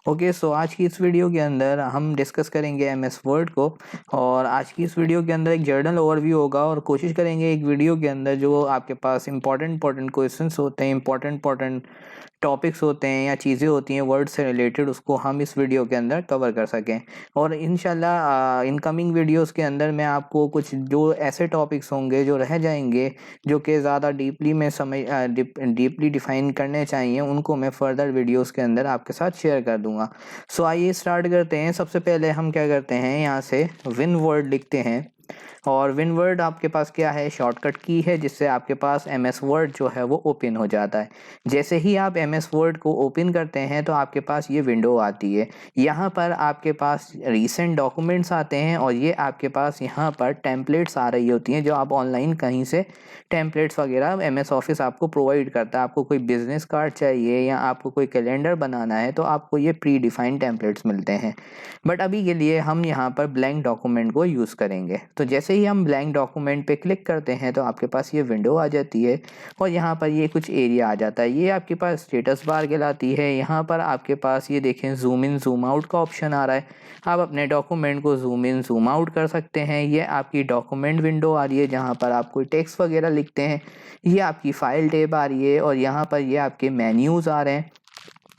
Okay, सो आज की इस वीडियो के अंदर हम डिस्कस करेंगे एमएस वर्ड को। और आज की इस वीडियो के अंदर एक जर्नल ओवरव्यू होगा और कोशिश करेंगे एक वीडियो के अंदर जो आपके पास इंपॉर्टेंट क्वेश्चंस होते हैं, इंपॉर्टेंट टॉपिक्स होते हैं या चीज़ें होती हैं वर्ड से रिलेटेड, उसको हम इस वीडियो के अंदर कवर कर सकें। और इंशाल्लाह इनकमिंग वीडियोस के अंदर मैं आपको कुछ जो ऐसे टॉपिक्स होंगे जो रह जाएंगे, जो कि ज़्यादा डीपली में डीपली डिफाइन करने चाहिए, उनको मैं फर्दर वीडियोस के अंदर आपके साथ शेयर कर दूंगा। सो आइए स्टार्ट करते हैं। सबसे पहले हम क्या करते हैं, यहाँ से विन वर्ड लिखते हैं। और विन वर्ड आपके पास क्या है, शॉर्टकट की है जिससे आपके पास एम एस वर्ड जो है वो ओपन हो जाता है। जैसे ही आप एम एस वर्ड को ओपन करते हैं तो आपके पास ये विंडो आती है। यहाँ पर आपके पास रीसेंट डॉक्यूमेंट्स आते हैं और ये आपके पास यहाँ पर टेम्पलेट्स आ रही होती हैं, जो आप ऑनलाइन कहीं से टेम्पलेट्स वगैरह एम एस ऑफिस आपको प्रोवाइड करता है। आपको कोई बिजनेस कार्ड चाहिए या आपको कोई कैलेंडर बनाना है तो आपको ये प्री डिफाइंड टेम्पलेट्स मिलते हैं। बट अभी के लिए हम यहाँ पर ब्लैंक डॉक्यूमेंट को यूज़ करेंगे। तो जैसे ही हम ब्लैंक डॉक्यूमेंट पे क्लिक करते हैं तो आपके पास ये विंडो आ जाती है और यहाँ पर ये कुछ एरिया आ जाता है। ये आपके पास स्टेटस बार कहलाती है। यहाँ पर आपके पास ये देखें जूम इन जूम आउट का ऑप्शन आ रहा है। आप अपने डॉक्यूमेंट को जूम इन जूम आउट कर सकते हैं। ये आपकी डॉक्यूमेंट विंडो आ रही है जहाँ पर आप कोई टेक्स्ट वगैरह लिखते हैं। ये आपकी फाइल टैब आ रही है और यहाँ पर ये आपके मेन्यूज़ आ रहे हैं।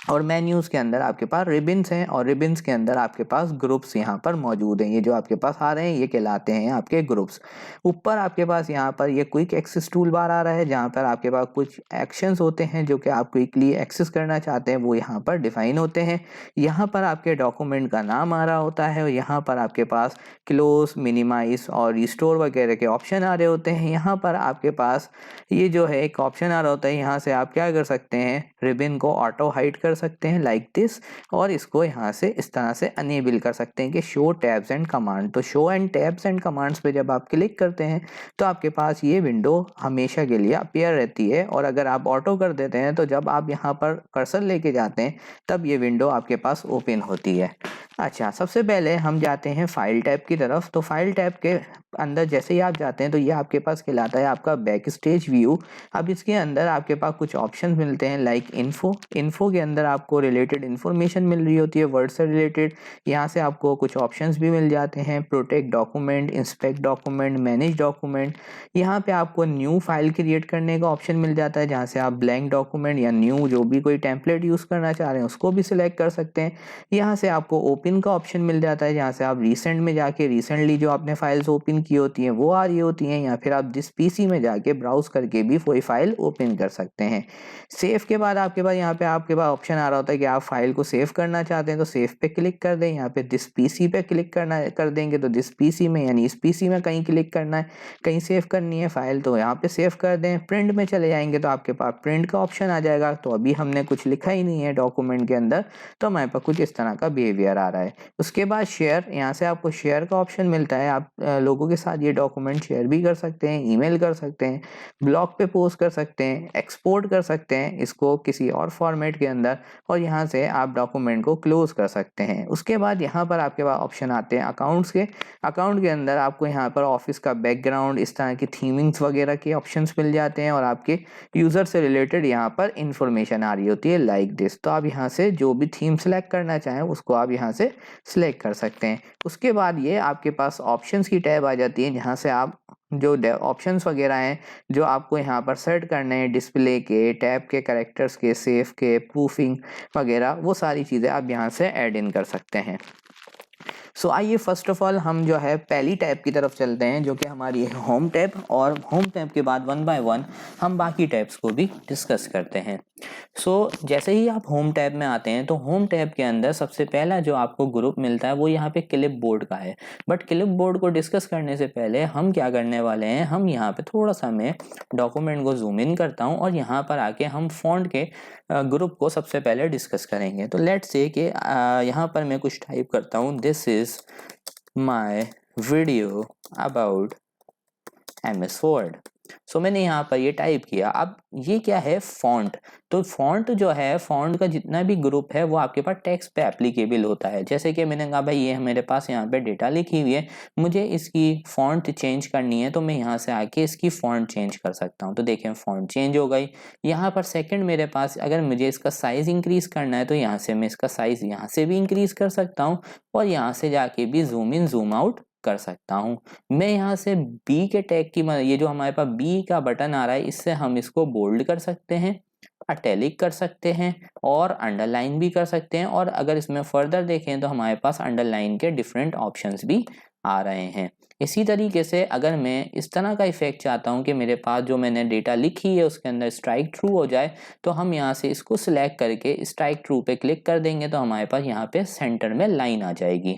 और मेन्यूज़ के अंदर आपके पास रिबन्स हैं और रिबन्स के अंदर आपके पास ग्रुप्स यहाँ पर मौजूद हैं। ये जो आपके पास आ रहे हैं ये कहलाते हैं आपके ग्रुप्स। ऊपर आपके पास यहाँ पर ये क्विक एक्सेस टूल बार आ रहा है जहाँ पर आपके पास कुछ एक्शंस होते हैं जो कि आप क्विकली एक्सेस करना चाहते हैं, वो यहाँ पर डिफाइन होते हैं। यहाँ पर आपके डॉक्यूमेंट का नाम आ रहा होता है और यहाँ पर आपके पास क्लोज, मिनिमाइज और रिस्टोर वगैरह के ऑप्शन आ रहे होते हैं। यहाँ पर आपके पास ये जो है एक ऑप्शन आ रहा होता है, यहाँ से आप क्या कर सकते हैं, रिबन को ऑटो हाइड कर सकते हैं लाइक दिस, और इसको यहाँ से इस तरह से अनेबल कर सकते हैं कि शो टैब्स एंड कमांड। तो show and tabs and commands पे जब आप क्लिक करते हैं तो आपके पास ये विंडो हमेशा के लिए अपीयर रहती है। और अगर आप ऑटो कर देते हैं तो जब आप यहाँ पर कर्सर लेके जाते हैं तब ये विंडो आपके पास ओपन होती है। अच्छा, सबसे पहले हम जाते हैं फाइल टैब की तरफ। तो फाइल टैब के अंदर जैसे ही आप जाते हैं तो ये आपके पास कहलाता है आपका बैक स्टेज व्यू। अब इसके अंदर आपके पास कुछ ऑप्शन मिलते हैं लाइक इन्फो के अंदर आपको रिलेटेड इन्फॉर्मेशन मिल रही होती है वर्ड से रिलेटेड। यहाँ से आपको कुछ ऑप्शंस भी मिल जाते हैं, protect document, inspect document, manage document. यहाँ पे आपको न्यू फाइल क्रिएट करने का ऑप्शन मिल जाता है जहाँ से आप ब्लैंक डॉक्यूमेंट या न्यू जो भी कोई टेम्पलेट यूज़ करना चाह रहे हैं उसको भी सिलेक्ट कर सकते हैं। यहाँ से आपको ओपन का ऑप्शन मिल जाता है जहाँ से आप रिसेंट में जाके रिसेंटली जो आपने फाइल्स ओपन की होती हैं वो आ रही होती हैं, या फिर आप दिस पीसी में जाके ब्राउज करके भी कोई फाइल ओपन कर सकते हैं। सेव के बाद आपके पास यहाँ पे आपके पास ऑप्शन आ रहा होता है कि आप फाइल को सेव करना चाहते हैं तो सेव पे क्लिक कर दें। यहाँ पे दिस पीसी पे क्लिक करना कर देंगे तो दिस पीसी में यानी इस पीसी में कहीं क्लिक करना है, कहीं सेव करनी है फाइल तो यहाँ पे सेव कर दें। प्रिंट में चले जाएंगे तो आपके पास प्रिंट का ऑप्शन आ जाएगा। तो अभी हमने कुछ लिखा ही नहीं है डॉक्यूमेंट के अंदर, तो हमारे पास कुछ इस तरह का बिहेवियर आ रहा है। उसके बाद शेयर, यहाँ से आपको शेयर का ऑप्शन मिलता है। आप लोगों के साथ ये डॉक्यूमेंट शेयर भी कर सकते हैं, ईमेल कर सकते हैं, ब्लॉग पे पोस्ट कर सकते हैं, एक्सपोर्ट कर सकते हैं इसको किसी और फॉर्मेट के अंदर, और यहाँ से आप डॉक्यूमेंट को क्लोज कर सकते हैं। उसके बाद यहाँ पर आपके पास ऑप्शन आते हैं अकाउंट्स के। अकाउंट के अंदर आपको यहाँ पर ऑफिस का बैकग्राउंड, इस तरह की थीमिंग्स वगैरह के ऑप्शंस मिल जाते हैं और आपके यूज़र से रिलेटेड यहाँ पर इंफॉर्मेशन आ रही होती है लाइक दिस। तो आप यहाँ से जो भी थीम सेलेक्ट करना चाहें उसको आप यहाँ से सिलेक्ट कर सकते हैं। उसके बाद ये आपके पास ऑप्शंस की टैब आ जाती है जहाँ से आप जो ऑप्शंस वगैरह हैं जो आपको यहाँ पर सेट करने हैं, डिस्प्ले के, टैब के, कैरेक्टर्स के, सेव के, प्रूफिंग वगैरह, वो सारी चीज़ें आप यहाँ से ऐड इन कर सकते हैं। सो आइए फर्स्ट ऑफ ऑल हम जो है पहली टैब की तरफ चलते हैं जो कि हमारी है होम टैब, और होम टैब के बाद वन बाय वन हम बाकी टैब्स को भी डिस्कस करते हैं। जैसे ही आप होम टैब में आते हैं तो होम टैब के अंदर सबसे पहला जो आपको ग्रुप मिलता है वो यहाँ पे क्लिप बोर्ड का है। बट क्लिप बोर्ड को डिस्कस करने से पहले हम क्या करने वाले हैं, हम यहाँ पे थोड़ा सा मैं डॉक्यूमेंट को जूम इन करता हूँ और यहाँ पर आके हम फॉन्ट के ग्रुप को सबसे पहले डिस्कस करेंगे। तो लेट्स से कि यहाँ पर मैं कुछ टाइप करता हूँ, this is my video about MS Word. So मैंने यहाँ पर ये टाइप किया। अब ये क्या है, फॉन्ट। तो फॉन्ट जो है, फॉन्ट का जितना भी ग्रुप है वो आपके पास टेक्स्ट पे एप्लीकेबल होता है। जैसे कि मैंने कहा भाई ये मेरे पास यहाँ पे डेटा लिखी हुई है, मुझे इसकी फॉन्ट चेंज करनी है, तो मैं यहाँ से आके इसकी फॉन्ट चेंज कर सकता हूँ। तो देखें फॉन्ट चेंज हो गई। यहाँ पर सेकंड मेरे पास अगर मुझे इसका साइज इंक्रीज करना है तो यहाँ से मैं इसका साइज यहाँ से भी इंक्रीज कर सकता हूँ और यहाँ से जाके भी जूम इन जूम आउट कर सकता हूँ। मैं यहाँ से बी के टैग की ये जो हमारे पास बी का बटन आ रहा है, इससे हम इसको बोल्ड कर सकते हैं, अटैलिक कर सकते हैं और अंडरलाइन भी कर सकते हैं। और अगर इसमें फर्दर देखें तो हमारे पास अंडरलाइन के डिफरेंट ऑप्शंस भी आ रहे हैं। इसी तरीके से अगर मैं इस तरह का इफेक्ट चाहता हूं कि मेरे पास जो मैंने डेटा लिखी है उसके अंदर स्ट्राइक ट्रू हो जाए, तो हम यहाँ से इसको सिलेक्ट करके स्ट्राइक ट्रू पे क्लिक कर देंगे तो हमारे पास यहाँ पे सेंटर में लाइन आ जाएगी।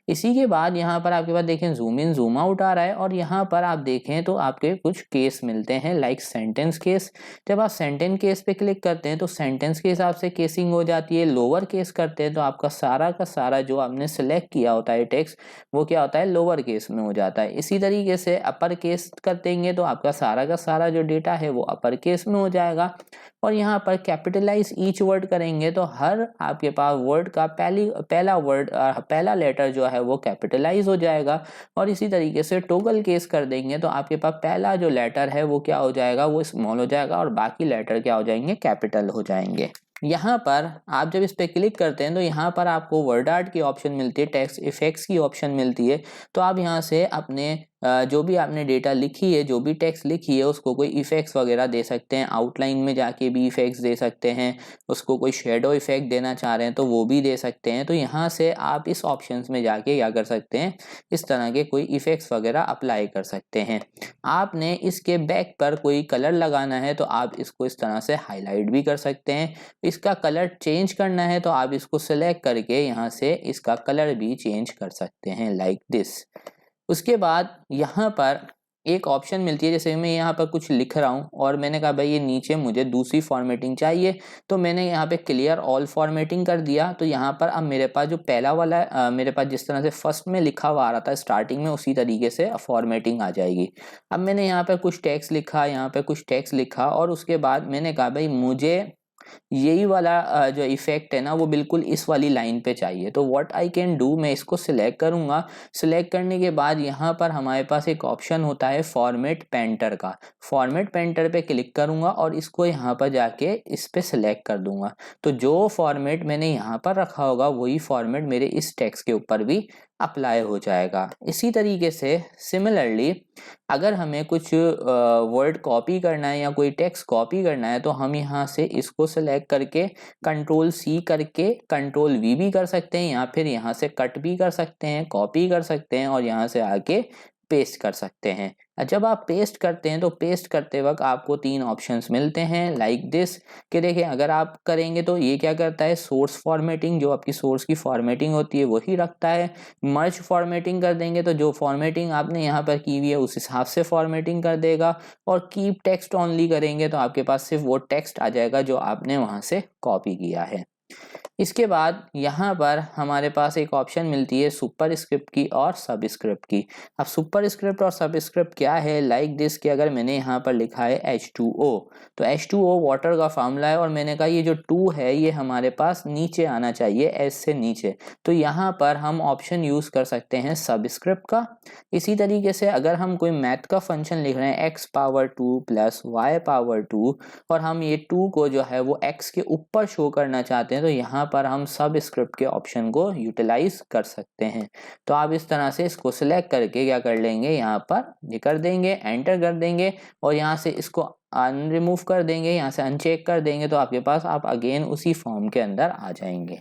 इसी के बाद यहाँ पर आपके पास देखें जूम इन जूम आउट आ रहा है और यहाँ पर आप देखें तो आपके कुछ केस मिलते हैं, लाइक सेंटेंस केस। जब आप सेंटेंस केस पे क्लिक करते हैं तो सेंटेंस के हिसाब से केसिंग हो जाती है। लोअर केस करते हैं तो आपका सारा का सारा जो आपने सिलेक्ट किया होता है टेक्स्ट, वो क्या होता है, लोअर केस में हो जाता है। इसी तरीके से अपर केस कर देंगे तो आपका सारा का सारा जो डेटा है वो अपर केस में हो जाएगा। और यहाँ पर कैपिटलाइज ईच वर्ड करेंगे तो हर आपके पास वर्ड का पहला लेटर जो है वो कैपिटलाइज हो जाएगा। और इसी तरीके से टोगल केस कर देंगे तो आपके पास पहला जो लेटर है वो क्या हो जाएगा, वो स्मॉल हो जाएगा और बाकी लेटर क्या हो जाएंगे, कैपिटल हो जाएंगे। यहाँ पर आप जब इस पे क्लिक करते हैं तो यहाँ पर आपको वर्ड आर्ट की ऑप्शन मिलती है, टेक्स्ट इफेक्ट्स की ऑप्शन मिलती है। तो आप यहाँ से अपने जो भी आपने डेटा लिखी है, जो भी टेक्स्ट लिखी है, उसको कोई इफेक्ट्स वगैरह दे सकते हैं। आउटलाइन में जाके भी इफेक्ट्स दे सकते हैं, उसको कोई शेडो इफेक्ट देना चाह रहे हैं तो वो भी दे सकते हैं। तो यहाँ से आप इस ऑप्शंस में जाके क्या कर सकते हैं, इस तरह के कोई इफेक्ट्स वगैरह अप्लाई कर सकते हैं। आपने इसके बैक पर कोई कलर लगाना है तो आप इसको इस तरह से हाईलाइट भी कर सकते हैं। इसका कलर चेंज करना है तो आप इसको सेलेक्ट करके यहाँ से इसका कलर भी चेंज कर सकते हैं, लाइक दिस। उसके बाद यहाँ पर एक ऑप्शन मिलती है, जैसे मैं यहाँ पर कुछ लिख रहा हूँ और मैंने कहा भाई ये नीचे मुझे दूसरी फॉर्मेटिंग चाहिए, तो मैंने यहाँ पे क्लियर ऑल फॉर्मेटिंग कर दिया। तो यहाँ पर अब मेरे पास जो पहला वाला मेरे पास जिस तरह से फर्स्ट में लिखा हुआ आ रहा था स्टार्टिंग में, उसी तरीके से फॉर्मेटिंग आ जाएगी। अब मैंने यहाँ पर कुछ टेक्स्ट लिखा, यहाँ पे कुछ टेक्स्ट लिखा और उसके बाद मैंने कहा भाई मुझे यही वाला जो इफेक्ट है ना वो बिल्कुल इस वाली लाइन पे चाहिए। तो व्हाट आई कैन डू, मैं इसको सिलेक्ट करूंगा। सिलेक्ट करने के बाद यहाँ पर हमारे पास एक ऑप्शन होता है फॉर्मेट पेंटर का। फॉर्मेट पेंटर पे क्लिक करूंगा और इसको यहाँ पर जाके इस पे सिलेक्ट कर दूंगा। तो जो फॉर्मेट मैंने यहाँ पर रखा होगा वही फॉर्मेट मेरे इस टेक्स्ट के ऊपर भी अप्लाई हो जाएगा। इसी तरीके से सिमिलरली अगर हमें कुछ वर्ड कॉपी करना है या कोई टेक्स्ट कॉपी करना है तो हम यहाँ से इसको सेलेक्ट करके कंट्रोल सी करके कंट्रोल वी भी कर सकते हैं, या फिर यहाँ से कट भी कर सकते हैं, कॉपी कर सकते हैं और यहाँ से आके पेस्ट कर सकते हैं। जब आप पेस्ट करते हैं तो पेस्ट करते वक्त आपको 3 ऑप्शंस मिलते हैं, लाइक दिस। कि देखिए अगर आप करेंगे तो ये क्या करता है, सोर्स फॉर्मेटिंग, जो आपकी सोर्स की फॉर्मेटिंग होती है वही रखता है। मर्ज फॉर्मेटिंग कर देंगे तो जो फॉर्मेटिंग आपने यहाँ पर की हुई है उस हिसाब से फॉर्मेटिंग कर देगा। और कीप टेक्स्ट ओनली करेंगे तो आपके पास सिर्फ वो टेक्स्ट आ जाएगा जो आपने वहाँ से कॉपी किया है। इसके बाद यहाँ पर हमारे पास एक ऑप्शन मिलती है सुपर स्क्रिप्ट की और सब स्क्रिप्ट की। अब सुपर स्क्रिप्ट और सब स्क्रिप्ट क्या है, लाइक दिस कि अगर मैंने यहाँ पर लिखा है H2O, तो H2O वाटर का फार्मूला है और मैंने कहा ये जो 2 है ये हमारे पास नीचे आना चाहिए, S से नीचे। तो यहाँ पर हम ऑप्शन यूज कर सकते हैं सब स्क्रिप्ट का। इसी तरीके से अगर हम कोई मैथ का फंक्शन लिख रहे हैं x⁻2 + y⁻2 और हम ये 2 को जो है वो x के ऊपर शो करना चाहते हैं तो यहाँ पर हम सब स्क्रिप्ट के ऑप्शन को यूटिलाइज कर सकते हैं। तो आप इस तरह से इसको सिलेक्ट करके क्या कर लेंगे, यहाँ पर ये कर देंगे, एंटर कर देंगे और यहाँ से इसको अनरिमूव कर देंगे, यहाँ से अनचेक कर देंगे तो आपके पास आप अगेन उसी फॉर्म के अंदर आ जाएंगे।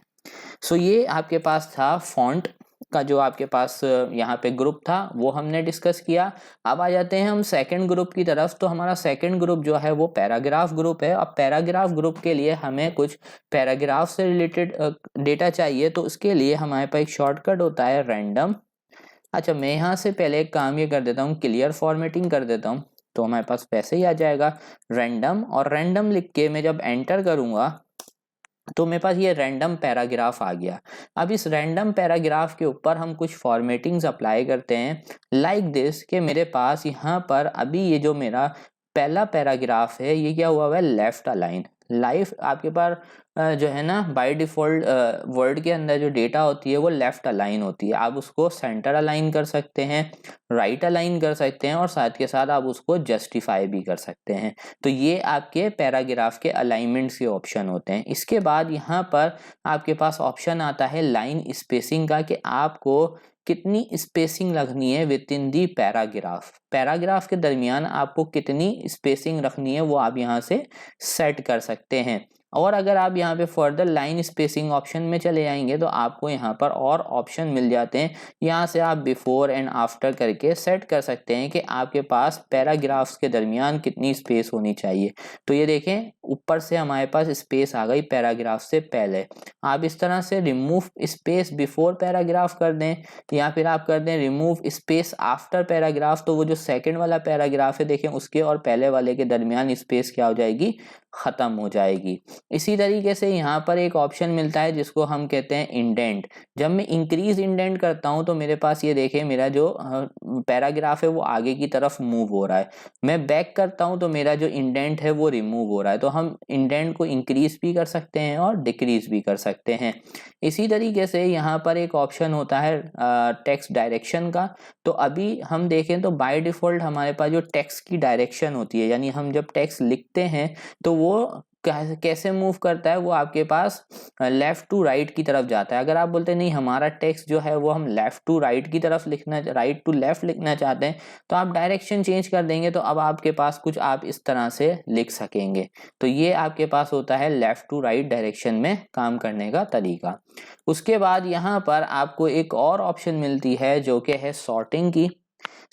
सो ये आपके पास था फॉन्ट का जो आपके पास यहाँ पे ग्रुप था वो हमने डिस्कस किया। अब आ जाते हैं हम सेकंड ग्रुप की तरफ। तो हमारा सेकंड ग्रुप जो है वो पैराग्राफ ग्रुप है। अब पैराग्राफ ग्रुप के लिए हमें कुछ पैराग्राफ से रिलेटेड डेटा चाहिए, तो उसके लिए हमारे पास एक शॉर्टकट होता है रैंडम। अच्छा, मैं यहाँ से पहले एक काम ये कर देता हूँ, क्लियर फॉर्मेटिंग कर देता हूँ तो हमारे पास वैसे ही आ जाएगा रैंडम। और रैंडम लिख के मैं जब एंटर करूँगा तो मेरे पास ये रैंडम पैराग्राफ आ गया। अब इस रैंडम पैराग्राफ के ऊपर हम कुछ फॉर्मेटिंग्स अप्लाई करते हैं, लाइक दिस कि मेरे पास यहाँ पर अभी ये जो मेरा पहला पैराग्राफ है ये क्या हुआ है लेफ्ट अलाइन। लाइफ आपके पास जो है ना बाय डिफ़ॉल्ट वर्ड के अंदर जो डेटा होती है वो लेफ्ट अलाइन होती है। आप उसको सेंटर अलाइन कर सकते हैं, राइट अलाइन कर सकते हैं और साथ के साथ आप उसको जस्टिफाई भी कर सकते हैं। तो ये आपके पैराग्राफ के अलाइनमेंट्स के ऑप्शन होते हैं। इसके बाद यहाँ पर आपके पास ऑप्शन आता है लाइन स्पेसिंग का, कि आपको कितनी स्पेसिंग रखनी है with in the paragraph. Paragraph के दरमियान आपको कितनी स्पेसिंग रखनी है वो आप यहाँ से सेट कर सकते हैं। और अगर आप यहाँ पे फर्दर लाइन स्पेसिंग ऑप्शन में चले जाएंगे तो आपको यहाँ पर और ऑप्शन मिल जाते हैं। यहाँ से आप बिफोर एंड आफ्टर करके सेट कर सकते हैं कि आपके पास पैराग्राफ्स के दरमियान कितनी स्पेस होनी चाहिए। तो ये देखें ऊपर से हमारे पास स्पेस आ गई पैराग्राफ से पहले। आप इस तरह से रिमूव स्पेस बिफोर पैराग्राफ कर दें या फिर आप कर दें रिमूव स्पेस आफ्टर पैराग्राफ, तो वो जो सेकंड वाला पैराग्राफ है देखें उसके और पहले वाले के दरमियान स्पेस क्या हो जाएगी, खत्म हो जाएगी। इसी तरीके से यहाँ पर एक ऑप्शन मिलता है जिसको हम कहते हैं इंडेंट। जब मैं इंक्रीज इंडेंट करता हूँ तो मेरे पास ये देखिए मेरा जो पैराग्राफ है वो आगे की तरफ मूव हो रहा है। मैं बैक करता हूँ तो मेरा जो इंडेंट है वो रिमूव हो रहा है। तो हम इंडेंट को इंक्रीज भी कर सकते हैं और डिक्रीज भी कर सकते हैं। इसी तरीके से यहाँ पर एक ऑप्शन होता है टेक्स्ट डायरेक्शन का। तो अभी हम देखें तो बाय डिफॉल्ट हमारे पास जो टेक्स्ट की डायरेक्शन होती है, यानी हम जब टेक्स्ट लिखते हैं तो वो कैसे मूव करता है, वो आपके पास लेफ्ट टू राइट की तरफ जाता है। अगर आप बोलते हैं नहीं हमारा टेक्स्ट जो है वो हम लेफ्ट टू राइट की तरफ लिखना, राइट टू लेफ्ट लिखना चाहते हैं, तो आप डायरेक्शन चेंज कर देंगे तो अब आपके पास कुछ आप इस तरह से लिख सकेंगे। तो ये आपके पास होता है लेफ्ट टू राइट डायरेक्शन में काम करने का तरीका। उसके बाद यहाँ पर आपको एक और ऑप्शन मिलती है जो कि है सॉर्टिंग की।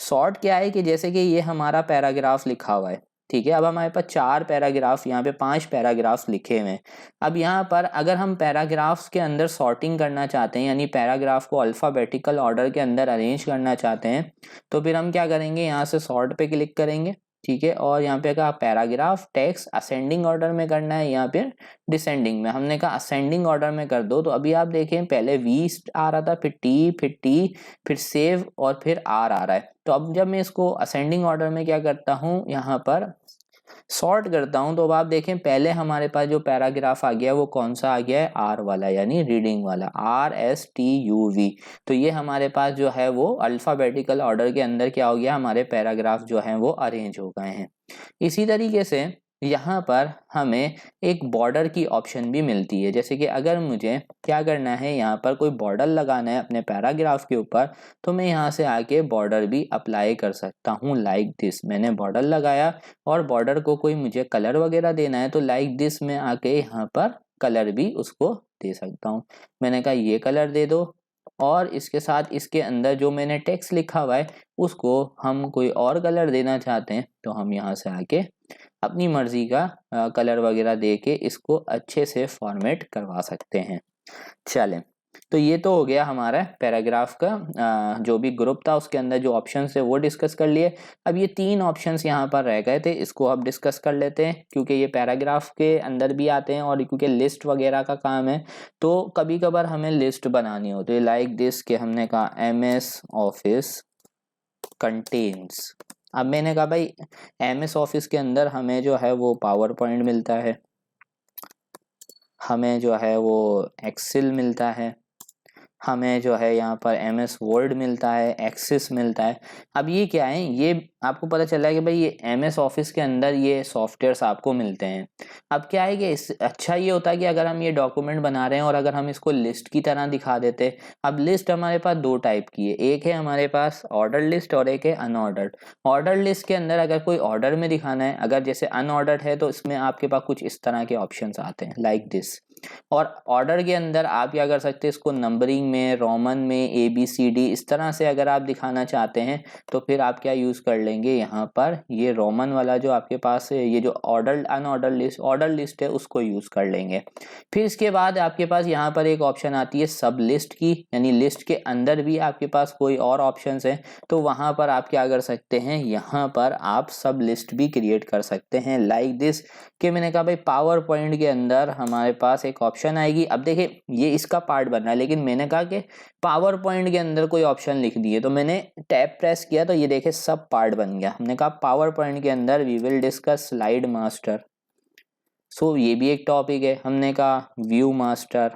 सॉर्ट क्या है कि जैसे कि ये हमारा पैराग्राफ लिखा हुआ है, ठीक है। अब हमारे पास 4 पैराग्राफ, यहाँ पे 5 पैराग्राफ्स लिखे हुए हैं। अब यहाँ पर अगर हम पैराग्राफ्स के अंदर सॉर्टिंग करना चाहते हैं, यानी पैराग्राफ को अल्फ़ाबेटिकल ऑर्डर के अंदर अरेंज करना चाहते हैं, तो फिर हम क्या करेंगे, यहाँ से सॉर्ट पे क्लिक करेंगे, ठीक है। और यहाँ पे कहा पैराग्राफ टेक्स्ट असेंडिंग ऑर्डर में करना है या फिर डिसेंडिंग में। हमने कहा असेंडिंग ऑर्डर में कर दो। तो अभी आप देखें पहले वी आ रहा था, फिर टी, फिर सेव और फिर आर आ रहा है। तो अब जब मैं इसको असेंडिंग ऑर्डर में क्या करता हूँ, यहाँ पर सॉर्ट करता हूं, तो अब आप देखें पहले हमारे पास जो पैराग्राफ आ गया वो कौन सा आ गया है, आर वाला, यानी रीडिंग वाला, RSTUV। तो ये हमारे पास जो है वो अल्फाबेटिकल ऑर्डर के अंदर क्या हो गया, हमारे पैराग्राफ जो हैं वो अरेंज हो गए हैं। इसी तरीके से यहाँ पर हमें एक बॉर्डर की ऑप्शन भी मिलती है। जैसे कि अगर मुझे क्या करना है, यहाँ पर कोई बॉर्डर लगाना है अपने पैराग्राफ के ऊपर, तो मैं यहाँ से आके बॉर्डर भी अप्लाई कर सकता हूँ। लाइक दिस, मैंने बॉर्डर लगाया और बॉर्डर को कोई मुझे कलर वगैरह देना है तो लाइक दिस मैं आके यहाँ पर कलर भी उसको दे सकता हूँ। मैंने कहा ये कलर दे दो, और इसके साथ इसके अंदर जो मैंने टेक्स्ट लिखा हुआ है उसको हम कोई और कलर देना चाहते हैं तो हम यहाँ से आके अपनी मर्जी का कलर वगैरह दे के इसको अच्छे से फॉर्मेट करवा सकते हैं। चलें, तो ये तो हो गया हमारा पैराग्राफ का जो भी ग्रुप था उसके अंदर जो ऑप्शंस है वो डिस्कस कर लिए। अब ये 3 ऑप्शंस यहाँ पर रह गए थे, इसको अब डिस्कस कर लेते हैं क्योंकि ये पैराग्राफ के अंदर भी आते हैं और क्योंकि लिस्ट वगैरह का काम है तो कभी कभार हमें लिस्ट बनानी होती है। लाइक दिस के हमने कहा MS ऑफिस कंटेन्स। अब मैंने कहा भाई MS ऑफिस के अंदर हमें जो है वो पावर पॉइंट मिलता है, हमें जो है वो एक्सेल मिलता है, हमें जो है यहाँ पर MS वर्ड मिलता है, एक्सेस मिलता है। अब ये क्या है, ये आपको पता चला है कि भाई ये MS ऑफिस के अंदर ये सॉफ्टवेयर्स आपको मिलते हैं। अब क्या है कि इस अच्छा ये होता है कि अगर हम ये डॉक्यूमेंट बना रहे हैं और अगर हम इसको लिस्ट की तरह दिखा देते। अब लिस्ट हमारे पास 2 टाइप की है, एक है हमारे पास ऑर्डर लिस्ट और एक है अनऑर्डर्ड। ऑर्डर लिस्ट के अंदर अगर कोई ऑर्डर में दिखाना है, अगर जैसे अनऑर्डर्ड है तो इसमें आपके पास कुछ इस तरह के ऑप्शंस आते हैं लाइक दिस। और ऑर्डर के अंदर आप क्या कर सकते हैं, इसको नंबरिंग में, रोमन में, ABCD इस तरह से अगर आप दिखाना चाहते हैं तो फिर आप क्या यूज़ कर लेंगे, यहाँ पर ये रोमन वाला जो आपके पास है, ये जो ऑर्डर लिस्ट है उसको यूज़ कर लेंगे। फिर इसके बाद आपके पास यहाँ पर एक ऑप्शन आती है सब लिस्ट की, यानी लिस्ट के अंदर भी आपके पास कोई और ऑप्शन है तो वहाँ पर आप क्या कर सकते हैं, यहाँ पर आप सब लिस्ट भी क्रिएट कर सकते हैं लाइक दिस। कि मैंने कहा भाई पावर पॉइंट के अंदर हमारे पास एक ऑप्शन आएगी। अब देखिए ये इसका पार्ट बन रहा है, लेकिन मैंने कहा कि पावर पॉइंट के अंदर कोई ऑप्शन लिख दिए, तो मैंने टैब प्रेस किया तो ये देखिए सब पार्ट बन गया। हमने कहा पावर पॉइंट के अंदर we will discuss slide master, so ये भी एक टॉपिक है। हमने कहा व्यू मास्टर,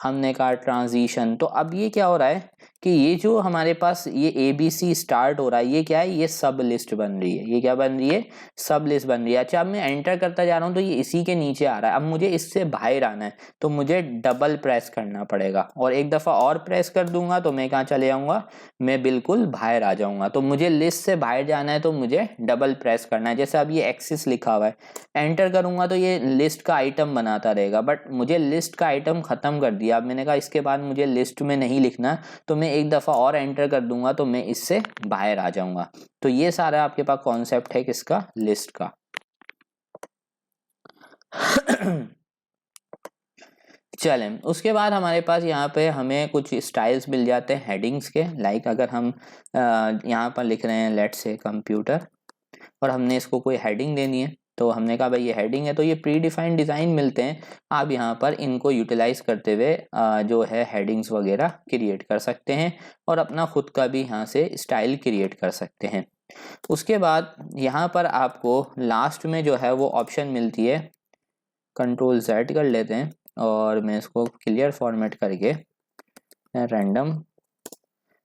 हमने कहा ट्रांजिशन। तो अब ये क्या हो रहा है कि ये जो हमारे पास ये ABC स्टार्ट हो रहा है, ये क्या है, ये सब लिस्ट बन रही है। ये क्या बन रही है, सब लिस्ट बन रही है। अच्छा अब मैं एंटर करता जा रहा हूँ तो ये इसी के नीचे आ रहा है। अब मुझे इससे बाहर आना है तो मुझे डबल प्रेस करना पड़ेगा, और एक दफा और प्रेस कर दूंगा तो मैं कहाँ चले जाऊंगा, मैं बिल्कुल बाहर आ जाऊंगा। तो मुझे लिस्ट से बाहर जाना है तो मुझे डबल प्रेस करना है। जैसे अब ये एक्सिस लिखा हुआ है, एंटर करूंगा तो ये लिस्ट का आइटम बनाता रहेगा, बट मुझे लिस्ट का आइटम खत्म कर दिया। अब मैंने कहा इसके बाद मुझे लिस्ट में नहीं लिखना, तो मैं एक दफा और एंटर कर दूंगा तो मैं इससे बाहर आ जाऊंगा। तो ये सारा आपके पास कॉन्सेप्ट है किसका, लिस्ट का। चलें, उसके बाद हमारे पास यहाँ पे हमें कुछ स्टाइल्स मिल जाते हैं हेडिंग्स के। लाइक अगर हम यहाँ पर लिख रहे हैं लेट्स से कंप्यूटर, और हमने इसको कोई हेडिंग देनी है, तो हमने कहा भाई ये हेडिंग है, तो ये प्री डिफाइंड डिज़ाइन मिलते हैं। आप यहाँ पर इनको यूटिलाइज करते हुए जो है हेडिंग्स वगैरह क्रिएट कर सकते हैं, और अपना खुद का भी यहाँ से स्टाइल क्रिएट कर सकते हैं। उसके बाद यहाँ पर आपको लास्ट में जो है वो ऑप्शन मिलती है, Ctrl+Z कर लेते हैं, और मैं इसको क्लियर फॉर्मेट करके रैंडम,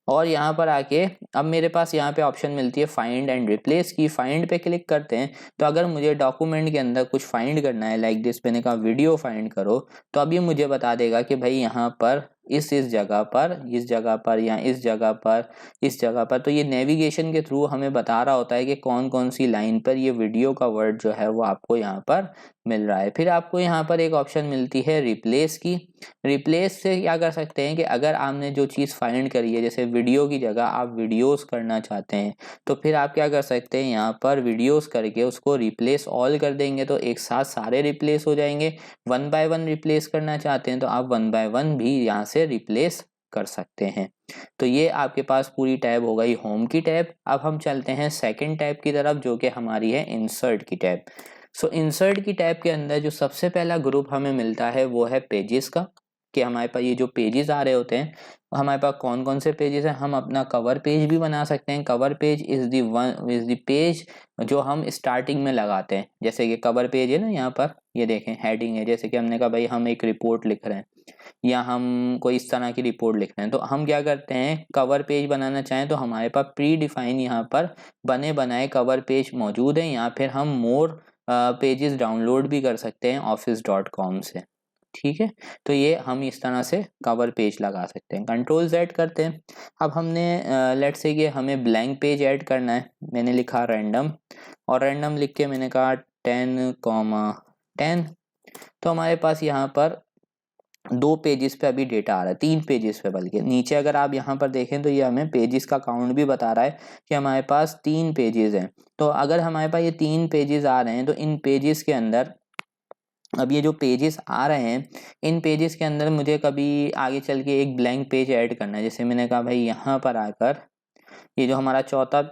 और यहाँ पर आके अब मेरे पास यहाँ पे ऑप्शन मिलती है फाइंड एंड रिप्लेस की। फाइंड पे क्लिक करते हैं तो अगर मुझे डॉक्यूमेंट के अंदर कुछ फाइंड करना है, लाइक दिस, मैंने कहा वीडियो फाइंड करो, तो अब ये मुझे बता देगा कि भाई यहाँ पर इस जगह पर, इस जगह पर, या इस जगह पर, इस जगह पर। तो ये नेविगेशन के थ्रू हमें बता रहा होता है कि कौन कौन सी लाइन पर ये वीडियो का वर्ड जो है वो आपको यहाँ पर मिल रहा है। फिर आपको यहाँ पर एक ऑप्शन मिलती है रिप्लेस की। रिप्लेस से क्या कर सकते हैं कि अगर आपने जो चीज़ फाइंड करी है, जैसे वीडियो की जगह आप वीडियोस करना चाहते हैं, तो फिर आप क्या कर सकते हैं, यहाँ पर वीडियोस करके उसको रिप्लेस ऑल कर देंगे, तो एक साथ सारे रिप्लेस हो जाएंगे। 1 बाय 1 रिप्लेस करना चाहते हैं तो आप 1 बाय 1 भी यहाँ से रिप्लेस कर सकते हैं। तो ये आपके पास पूरी टैब हो गई होम की टैब। अब हम चलते हैं सेकंड टैब की तरफ, जो कि हमारी है इंसर्ट की टैब। सो इंसर्ट की टैब के अंदर जो सबसे पहला ग्रुप हमें मिलता है वो है पेजेस का, कि हमारे पास ये जो पेजेस आ रहे होते हैं, हमारे पास कौन कौन से पेजेस हैं। हम अपना कवर पेज भी बना सकते हैं। Cover page is the page जो हम स्टार्टिंग में लगाते हैं। जैसे कि कवर पेज है ना, यहाँ पर ये देखें हेडिंग है, जैसे कि हमने कहा भाई हम एक रिपोर्ट लिख रहे हैं, या हम कोई इस तरह की रिपोर्ट लिख रहे हैं, तो हम क्या करते हैं, कवर पेज बनाना चाहें तो हमारे पास प्री डिफाइन यहाँ पर बने बनाए कवर पेज मौजूद हैं, या फिर हम मोर पेजेस डाउनलोड भी कर सकते हैं office.com से। ठीक है, तो ये हम इस तरह से कवर पेज लगा सकते हैं। Ctrl+Z करते हैं। अब हमने लेट्स से कि हमें ब्लैंक पेज ऐड करना है, मैंने लिखा रैंडम, और रैंडम लिख के मैंने कहा 10,10। तो हमारे पास यहाँ पर 2 पेजेस पे अभी डेटा आ रहा है, 3 पेजेस पे, बल्कि नीचे अगर आप यहाँ पर देखें तो ये हमें पेजेस का काउंट भी बता रहा है कि हमारे पास 3 पेजेस हैं। तो अगर हमारे पास ये 3 पेजेस आ रहे हैं तो इन पेजेस के अंदर, अब ये जो पेजेस आ रहे हैं, इन पेजेस के अंदर मुझे कभी आगे चल के एक ब्लैंक पेज ऐड करना है। जैसे मैंने कहा भाई यहाँ पर आकर ये जो हमारा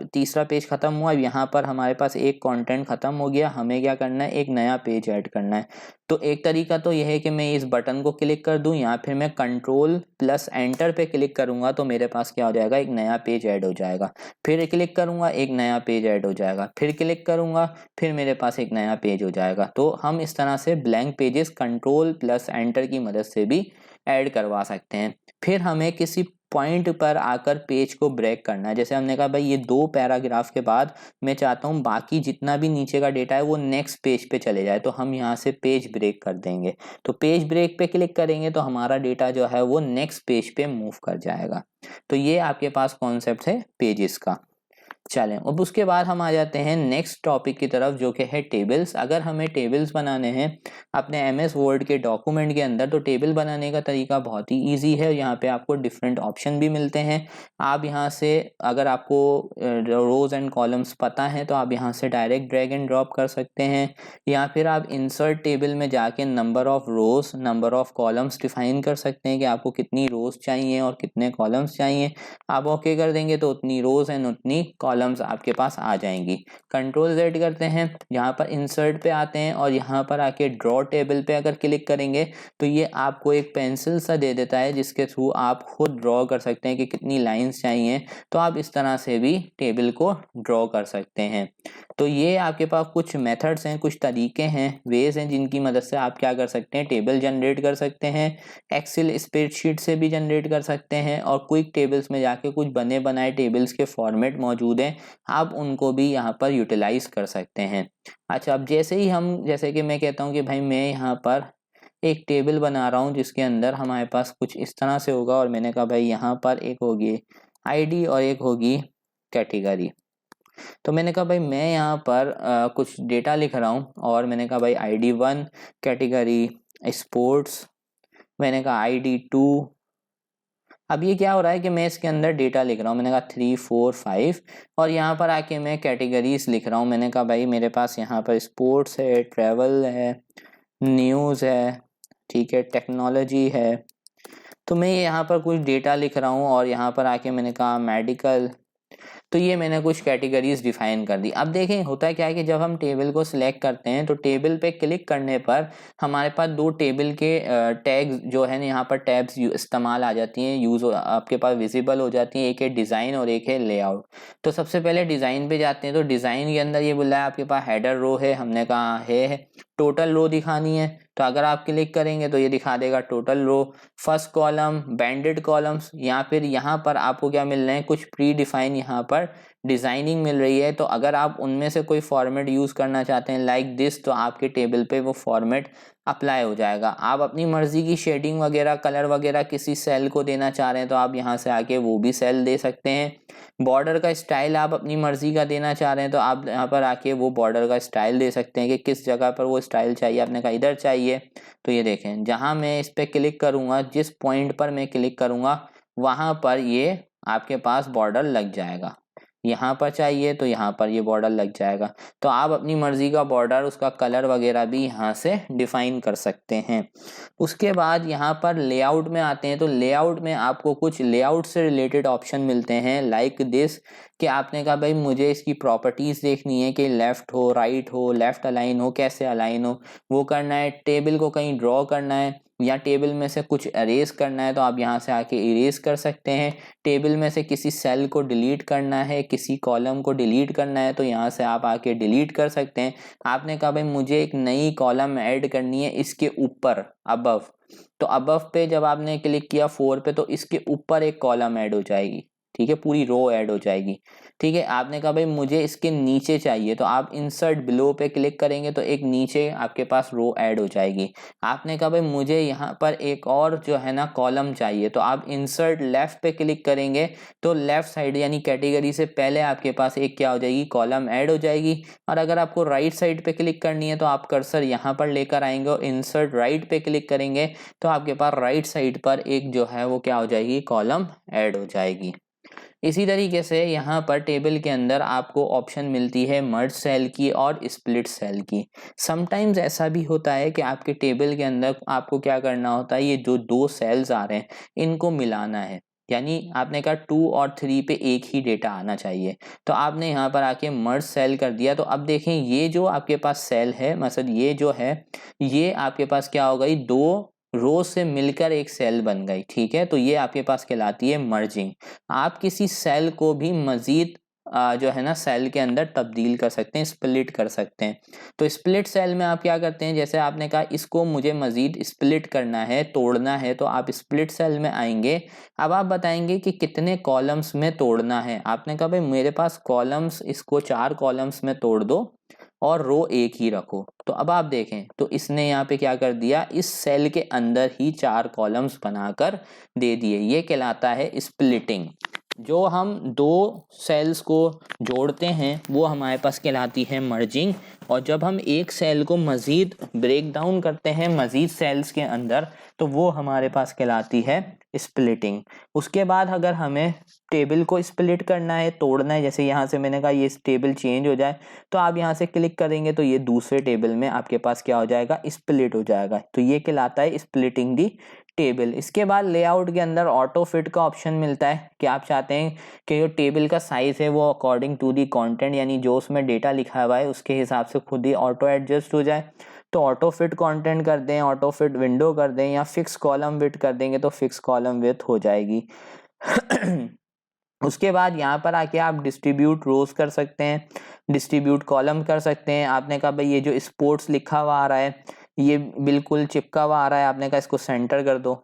तीसरा पेज खत्म हुआ, यहाँ पर हमारे पास एक कंटेंट खत्म हो गया, हमें क्या करना है, एक नया पेज ऐड करना है। तो एक तरीका तो यह है कि मैं इस बटन को क्लिक कर दूं, या फिर मैं Ctrl+Enter पे क्लिक करूंगा तो मेरे पास क्या हो जाएगा, एक नया पेज ऐड हो जाएगा। फिर क्लिक करूंगा, एक नया पेज ऐड हो जाएगा। फिर क्लिक करूंगा, फिर मेरे पास एक नया पेज हो जाएगा। तो हम इस तरह से ब्लैंक पेजेस Ctrl+Enter की मदद से भी ऐड करवा सकते हैं। फिर हमें किसी पॉइंट पर आकर पेज को ब्रेक करना है। जैसे हमने कहा भाई ये 2 पैराग्राफ के बाद मैं चाहता हूँ बाकी जितना भी नीचे का डेटा है वो नेक्स्ट पेज पे चले जाए, तो हम यहाँ से पेज ब्रेक कर देंगे। तो पेज ब्रेक पे क्लिक करेंगे तो हमारा डेटा जो है वो नेक्स्ट पेज पे मूव कर जाएगा। तो ये आपके पास कॉन्सेप्ट है पेजेस का। चलें, अब उसके बाद हम आ जाते हैं नेक्स्ट टॉपिक की तरफ, जो कि है टेबल्स। अगर हमें टेबल्स बनाने हैं अपने MS वर्ड के डॉक्यूमेंट के अंदर, तो टेबल बनाने का तरीका बहुत ही इजी है। यहाँ पे आपको डिफरेंट ऑप्शन भी मिलते हैं। आप यहाँ से, अगर आपको रोज एंड कॉलम्स पता है तो आप यहाँ से डायरेक्ट ड्रैग एंड ड्रॉप कर सकते हैं, या फिर आप इंसर्ट टेबल में जाके number of rose, number of columns define कर सकते हैं कि आपको कितनी रोज चाहिए और कितने कॉलम्स चाहिए। आप ओके कर देंगे तो उतनी रोज एंड उतनी कॉलम्स आपके पास आ जाएंगी। कंट्रोल Z करते हैं, यहाँ पर इंसर्ट पे आते हैं और यहाँ पर आके ड्रॉ टेबल पे अगर क्लिक करेंगे तो ये आपको एक पेंसिल सा दे देता है जिसके थ्रू आप खुद ड्रॉ कर सकते हैं कि कितनी लाइंस चाहिए। तो आप इस तरह से भी टेबल को ड्रॉ कर सकते हैं। तो ये आपके पास कुछ मेथड्स हैं, कुछ तरीके हैं, वेज हैं जिनकी मदद से आप क्या कर सकते हैं, टेबल जनरेट कर सकते हैं। एक्सेल स्प्रेडशीट से भी जनरेट कर सकते हैं और क्विक टेबल्स में जाके कुछ बने बनाए टेबल्स के फॉर्मेट मौजूद हैं, आप उनको भी यहाँ पर यूटिलाइज कर सकते हैं। अच्छा, अब जैसे कि मैं कहता हूँ कि भाई मैं यहाँ पर एक टेबल बना रहा हूँ जिसके अंदर हमारे पास कुछ इस तरह से होगा और मैंने कहा भाई यहाँ पर एक होगी आईडी और एक होगी कैटेगरी। तो मैंने कहा भाई मैं यहाँ पर कुछ डेटा लिख रहा हूँ और मैंने कहा भाई ID1 कैटेगरी स्पोर्ट्स, मैंने कहा ID2। अब ये क्या हो रहा है कि मैं इसके अंदर डेटा लिख रहा हूँ, मैंने कहा 3 4 5 और यहाँ पर आके मैं कैटेगरीज लिख रहा हूँ। मैंने कहा भाई मेरे पास यहाँ पर स्पोर्ट्स है, ट्रैवल है, न्यूज़ है, ठीक है, टेक्नोलॉजी है। तो मैं यहाँ पर कुछ डेटा लिख रहा हूँ और यहाँ पर आके मैंने कहा मेडिकल। तो ये मैंने कुछ कैटेगरीज डिफाइन कर दी। अब देखें होता है क्या है कि जब हम टेबल को सिलेक्ट करते हैं तो टेबल पे क्लिक करने पर हमारे पास दो टेबल के टैग्स जो है ना, यहाँ पर टैब्स इस्तेमाल आ जाती हैं, यूज आपके पास विजिबल हो जाती हैं। एक है डिज़ाइन और एक है लेआउट। तो सबसे पहले डिज़ाइन पे जाते हैं। तो डिज़ाइन के अंदर ये बोला है आपके पास हेडर रो है, हमने कहा है टोटल रो दिखानी है। तो अगर आप क्लिक करेंगे तो ये दिखा देगा total row, first column, banded columns, या फिर यहाँ पर आपको क्या मिल रहे हैं, कुछ प्री डिफाइन यहाँ पर डिजाइनिंग मिल रही है। तो अगर आप उनमें से कोई फॉर्मेट यूज करना चाहते हैं लाइक दिस, तो आपके टेबल पे वो फॉर्मेट अप्लाई हो जाएगा। आप अपनी मर्जी की शेडिंग वगैरह, कलर वगैरह किसी सेल को देना चाह रहे हैं तो आप यहाँ से आके वो भी सेल दे सकते हैं। बॉर्डर का स्टाइल आप अपनी मर्जी का देना चाह रहे हैं तो आप यहाँ पर आके वो बॉर्डर का स्टाइल दे सकते हैं कि किस जगह पर वो स्टाइल चाहिए। आपने कहा इधर चाहिए, तो ये देखें जहां मैं इस पर क्लिक करूंगा, जिस पॉइंट पर मैं क्लिक करूंगा वहां पर ये आपके पास बॉर्डर लग जाएगा। यहाँ पर चाहिए तो यहाँ पर ये बॉर्डर लग जाएगा। तो आप अपनी मर्जी का बॉर्डर, उसका कलर वगैरह भी यहाँ से डिफाइन कर सकते हैं। उसके बाद यहाँ पर लेआउट में आते हैं। तो लेआउट में आपको कुछ लेआउट से रिलेटेड ऑप्शन मिलते हैं लाइक दिस, कि आपने कहा भाई मुझे इसकी प्रॉपर्टीज देखनी है कि लेफ्ट हो, राइट हो, लेफ्ट अलाइन हो, कैसे अलाइन हो, वो करना है। टेबल को कहीं ड्रॉ करना है या टेबल में से कुछ इरेज करना है तो आप यहाँ से आके इरेज कर सकते हैं। टेबल में से किसी सेल को डिलीट करना है, किसी कॉलम को डिलीट करना है तो यहाँ से आप आके डिलीट कर सकते हैं। आपने कहा भाई मुझे एक नई कॉलम ऐड करनी है इसके ऊपर, अबव, तो अबव पे जब आपने क्लिक किया 4 पे तो इसके ऊपर एक कॉलम ऐड हो जाएगी, ठीक है, पूरी रो ऐड हो जाएगी। ठीक है, आपने कहा भाई मुझे इसके नीचे चाहिए तो आप इंसर्ट बिलो पे क्लिक करेंगे तो एक नीचे आपके पास रो ऐड हो जाएगी। आपने कहा भाई मुझे यहाँ पर एक और जो है ना कॉलम चाहिए तो आप इंसर्ट लेफ्ट पे क्लिक करेंगे तो लेफ्ट साइड यानी कैटेगरी से पहले आपके पास एक क्या हो जाएगी, कॉलम ऐड हो जाएगी। और अगर आपको राइट साइड पे क्लिक करनी है तो आप कर्सर यहाँ पर लेकर आएंगे और इंसर्ट राइट पे क्लिक करेंगे तो आपके पास राइट साइड पर एक जो है वो क्या हो जाएगी, कॉलम ऐड हो जाएगी। इसी तरीके से यहाँ पर टेबल के अंदर आपको ऑप्शन मिलती है मर्ज सेल की और स्प्लिट सेल की। समटाइम्स ऐसा भी होता है कि आपके टेबल के अंदर आपको क्या करना होता है, ये जो दो सेल्स आ रहे हैं इनको मिलाना है, यानी आपने कहा 2 और 3 पे एक ही डेटा आना चाहिए तो आपने यहाँ पर आके मर्ज सेल कर दिया। तो अब देखें ये जो आपके पास सेल है, मतलब ये जो है ये आपके पास क्या हो गई, दो रो से मिलकर एक सेल बन गई। ठीक है, तो ये आपके पास कहलाती है मर्जिंग। आप किसी सेल को भी मजीद जो है ना सेल के अंदर तब्दील कर सकते हैं, स्प्लिट कर सकते हैं। तो स्प्लिट सेल में आप क्या करते हैं, जैसे आपने कहा इसको मुझे मजीद स्प्लिट करना है, तोड़ना है, तो आप स्प्लिट सेल में आएंगे। अब आप बताएंगे कि कितने कॉलम्स में तोड़ना है। आपने कहा भाई मेरे पास कॉलम्स, इसको 4 कॉलम्स में तोड़ दो और रो एक ही रखो। तो अब आप देखें तो इसने यहाँ पे क्या कर दिया, इस सेल के अंदर ही 4 कॉलम्स बनाकर दे दिए। ये कहलाता है स्प्लिटिंग। जो हम दो सेल्स को जोड़ते हैं वो हमारे पास कहलाती है मर्जिंग। और जब हम एक सेल को मजीद ब्रेक डाउन करते हैं मजीद सेल्स के अंदर तो वो हमारे पास कहलाती है स्प्लिटिंग। उसके बाद अगर हमें टेबल को स्प्लिट करना है, तोड़ना है, जैसे यहाँ से मैंने कहा ये टेबल चेंज हो जाए, तो आप यहाँ से क्लिक करेंगे तो ये दूसरे टेबल में आपके पास क्या हो जाएगा, स्प्लिट हो जाएगा। तो ये कहलाता है स्प्लिटिंग दी टेबल। इसके बाद लेआउट के अंदर ऑटो फिट का ऑप्शन मिलता है कि आप चाहते हैं कि जो टेबल का साइज है वो अकॉर्डिंग टू दी कंटेंट, यानी जो उसमें डेटा लिखा हुआ है उसके हिसाब से खुद ही ऑटो एडजस्ट हो जाए। तो ऑटो फिट कंटेंट कर दें, ऑटो फिट विंडो कर दें, या फिक्स कॉलम विड्थ कर देंगे तो फिक्स कॉलम विड्थ हो जाएगी। उसके बाद यहाँ पर आके आप डिस्ट्रीब्यूट रोज कर सकते हैं, डिस्ट्रीब्यूट कॉलम कर सकते हैं। आपने कहा भाई ये जो स्पोर्ट्स लिखा हुआ आ रहा है ये बिल्कुल चिपका हुआ आ रहा है, आपने कहा इसको सेंटर कर दो,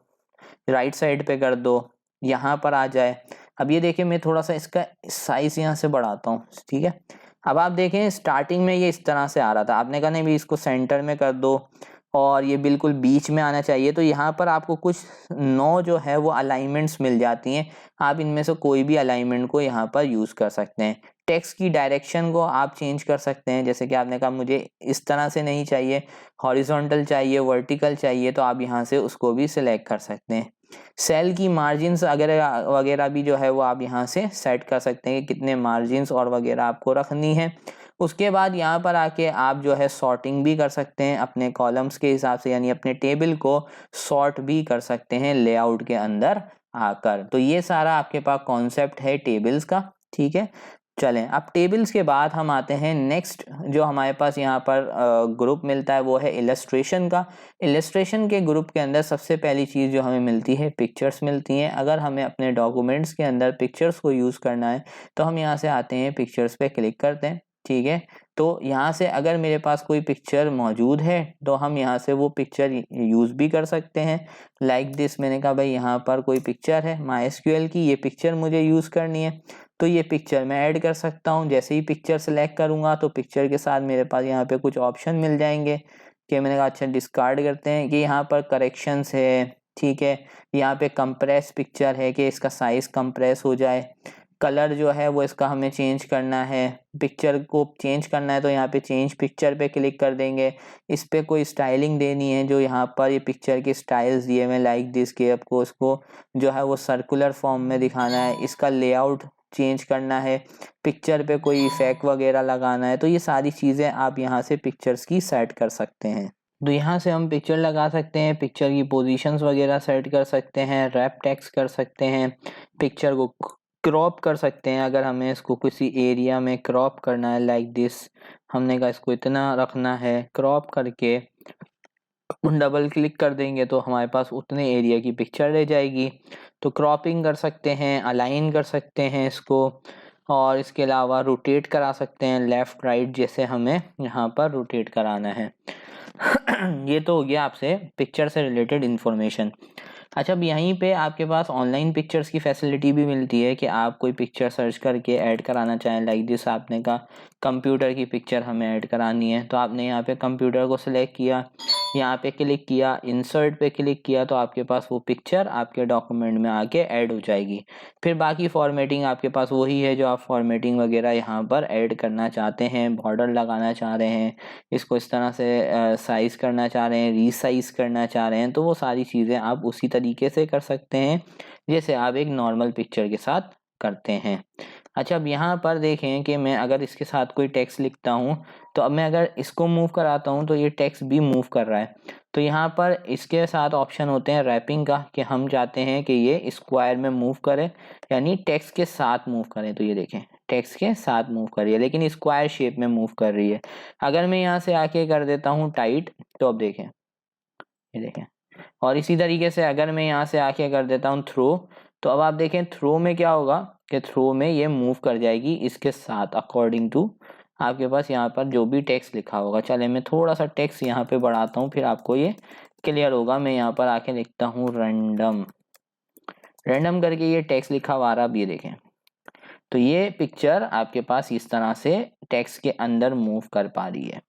राइट साइड पे कर दो, यहाँ पर आ जाए। अब ये देखिए मैं थोड़ा सा इसका साइज यहाँ से बढ़ाता हूँ, ठीक है। अब आप देखें स्टार्टिंग में ये इस तरह से आ रहा था, आपने कहा नहीं भी इसको सेंटर में कर दो और ये बिल्कुल बीच में आना चाहिए। तो यहाँ पर आपको कुछ 9 जो है वो अलाइनमेंट्स मिल जाती हैं, आप इनमें से कोई भी अलाइनमेंट को यहाँ पर यूज़ कर सकते हैं। टेक्स्ट की डायरेक्शन को आप चेंज कर सकते हैं, जैसे कि आपने कहा मुझे इस तरह से नहीं चाहिए, हॉरिजॉन्टल चाहिए, वर्टिकल चाहिए, तो आप यहाँ से उसको भी सिलेक्ट कर सकते हैं। सेल की मार्जिन्स वगैरह भी जो है वो आप यहाँ से सेट कर सकते हैं कि कितने मार्जिन्स और वगैरह आपको रखनी है। उसके बाद यहाँ पर आके आप जो है सॉर्टिंग भी कर सकते हैं अपने कॉलम्स के हिसाब से, यानी अपने टेबल को सॉर्ट भी कर सकते हैं लेआउट के अंदर आकर। तो ये सारा आपके पास कॉन्सेप्ट है टेबल्स का, ठीक है। चलें अब टेबल्स के बाद हम आते हैं नेक्स्ट जो हमारे पास यहाँ पर ग्रुप मिलता है वो है इलस्ट्रेशन का। इलस्ट्रेशन के ग्रुप के अंदर सबसे पहली चीज़ जो हमें मिलती है पिक्चर्स मिलती हैं। अगर हमें अपने डॉक्यूमेंट्स के अंदर पिक्चर्स को यूज़ करना है तो हम यहाँ से आते हैं, पिक्चर्स पे क्लिक करते हैं, ठीक है। तो यहाँ से अगर मेरे पास कोई पिक्चर मौजूद है तो हम यहाँ से वो पिक्चर यूज़ भी कर सकते हैं। लाइक दिस, मैंने कहा भाई यहाँ पर कोई पिक्चर है MySQL की, ये पिक्चर मुझे यूज़ करनी है, तो ये पिक्चर मैं ऐड कर सकता हूँ। जैसे ही पिक्चर सेलेक्ट करूँगा तो पिक्चर के साथ मेरे पास यहाँ पे कुछ ऑप्शन मिल जाएंगे कि मैंने कहा अच्छा डिस्कार्ड करते हैं, कि यहाँ पर करेक्शंस है, ठीक है। यहाँ पे कंप्रेस पिक्चर है कि इसका साइज़ कंप्रेस हो जाए। कलर जो है वो इसका हमें चेंज करना है, पिक्चर को चेंज करना है तो यहाँ पे चेंज पिक्चर पे क्लिक कर देंगे। इस पे कोई स्टाइलिंग देनी है, जो यहाँ पर ये पिक्चर के स्टाइल्स दिए हुए लाइक दिस, के आपको उसको जो है वो सर्कुलर फॉर्म में दिखाना है, इसका लेआउट चेंज करना है, पिक्चर पे कोई इफेक्ट वगैरह लगाना है, तो ये सारी चीज़ें आप यहाँ से पिक्चर्स की सेट कर सकते हैं। तो यहाँ से हम पिक्चर लगा सकते हैं, पिक्चर की पोजीशंस वगैरह सेट कर सकते हैं, रैप टेक्स्ट कर सकते हैं, पिक्चर को क्रॉप कर सकते हैं। अगर हमें इसको किसी एरिया में क्रॉप करना है लाइक दिस, हमने कहा इसको इतना रखना है, क्रॉप करके डबल क्लिक कर देंगे तो हमारे पास उतने एरिया की पिक्चर रह जाएगी। तो क्रॉपिंग कर सकते हैं, अलाइन कर सकते हैं इसको, और इसके अलावा रोटेट करा सकते हैं लेफ़्ट राइट, जैसे हमें यहाँ पर रोटेट कराना है। ये तो हो गया आपसे पिक्चर से रिलेटेड इन्फॉर्मेशन। अच्छा, अब यहीं पे आपके पास ऑनलाइन पिक्चर्स की फैसिलिटी भी मिलती है कि आप कोई पिक्चर सर्च करके ऐड कराना चाहें। लाइक दिस, आपने कहा कंप्यूटर की पिक्चर हमें ऐड करानी है, तो आपने यहाँ पे कंप्यूटर को सिलेक्ट किया, यहाँ पे क्लिक किया, इंसर्ट पे क्लिक किया, तो आपके पास वो पिक्चर आपके डॉक्यूमेंट में आके ऐड हो जाएगी। फिर बाकी फॉर्मेटिंग आपके पास वही है जो आप फॉर्मेटिंग वगैरह यहाँ पर ऐड करना चाहते हैं, बॉर्डर लगाना चाह रहे हैं, इसको इस तरह से साइज़ करना चाह रहे हैं, रीसाइज़ करना चाह रहे हैं, तो वो सारी चीज़ें आप उसी तरीके से कर सकते हैं जैसे आप एक नॉर्मल पिक्चर के साथ करते हैं। अच्छा, अब यहाँ पर देखें कि मैं अगर इसके साथ कोई टेक्स्ट लिखता हूँ तो अब मैं अगर इसको मूव कराता हूँ तो ये टेक्स्ट भी मूव कर रहा है। तो यहाँ पर इसके साथ ऑप्शन होते हैं रैपिंग का, कि हम चाहते हैं कि ये स्क्वायर में मूव करे, यानी टेक्स्ट के साथ मूव करें। तो ये देखें टेक्स्ट के साथ मूव कर रही है लेकिन स्क्वायर शेप में मूव कर रही है। अगर मैं यहाँ से आके कर देता हूँ टाइट, तो अब देखें, ये देखें। और इसी तरीके से अगर मैं यहाँ से आके कर देता हूँ थ्रो, तो अब आप देखें थ्रो में क्या होगा कि थ्रो में ये मूव कर जाएगी इसके साथ अकॉर्डिंग टू आपके पास यहाँ पर जो भी टेक्स्ट लिखा होगा। चले मैं थोड़ा सा टेक्स्ट यहाँ पे बढ़ाता हूँ, फिर आपको ये क्लियर होगा। मैं यहाँ पर आके लिखता हूँ रैंडम, रैंडम करके ये टेक्स्ट लिखा हुआ आ रहा, अब ये देखें। तो ये पिक्चर आपके पास इस तरह से टेक्स्ट के अंदर मूव कर पा रही है।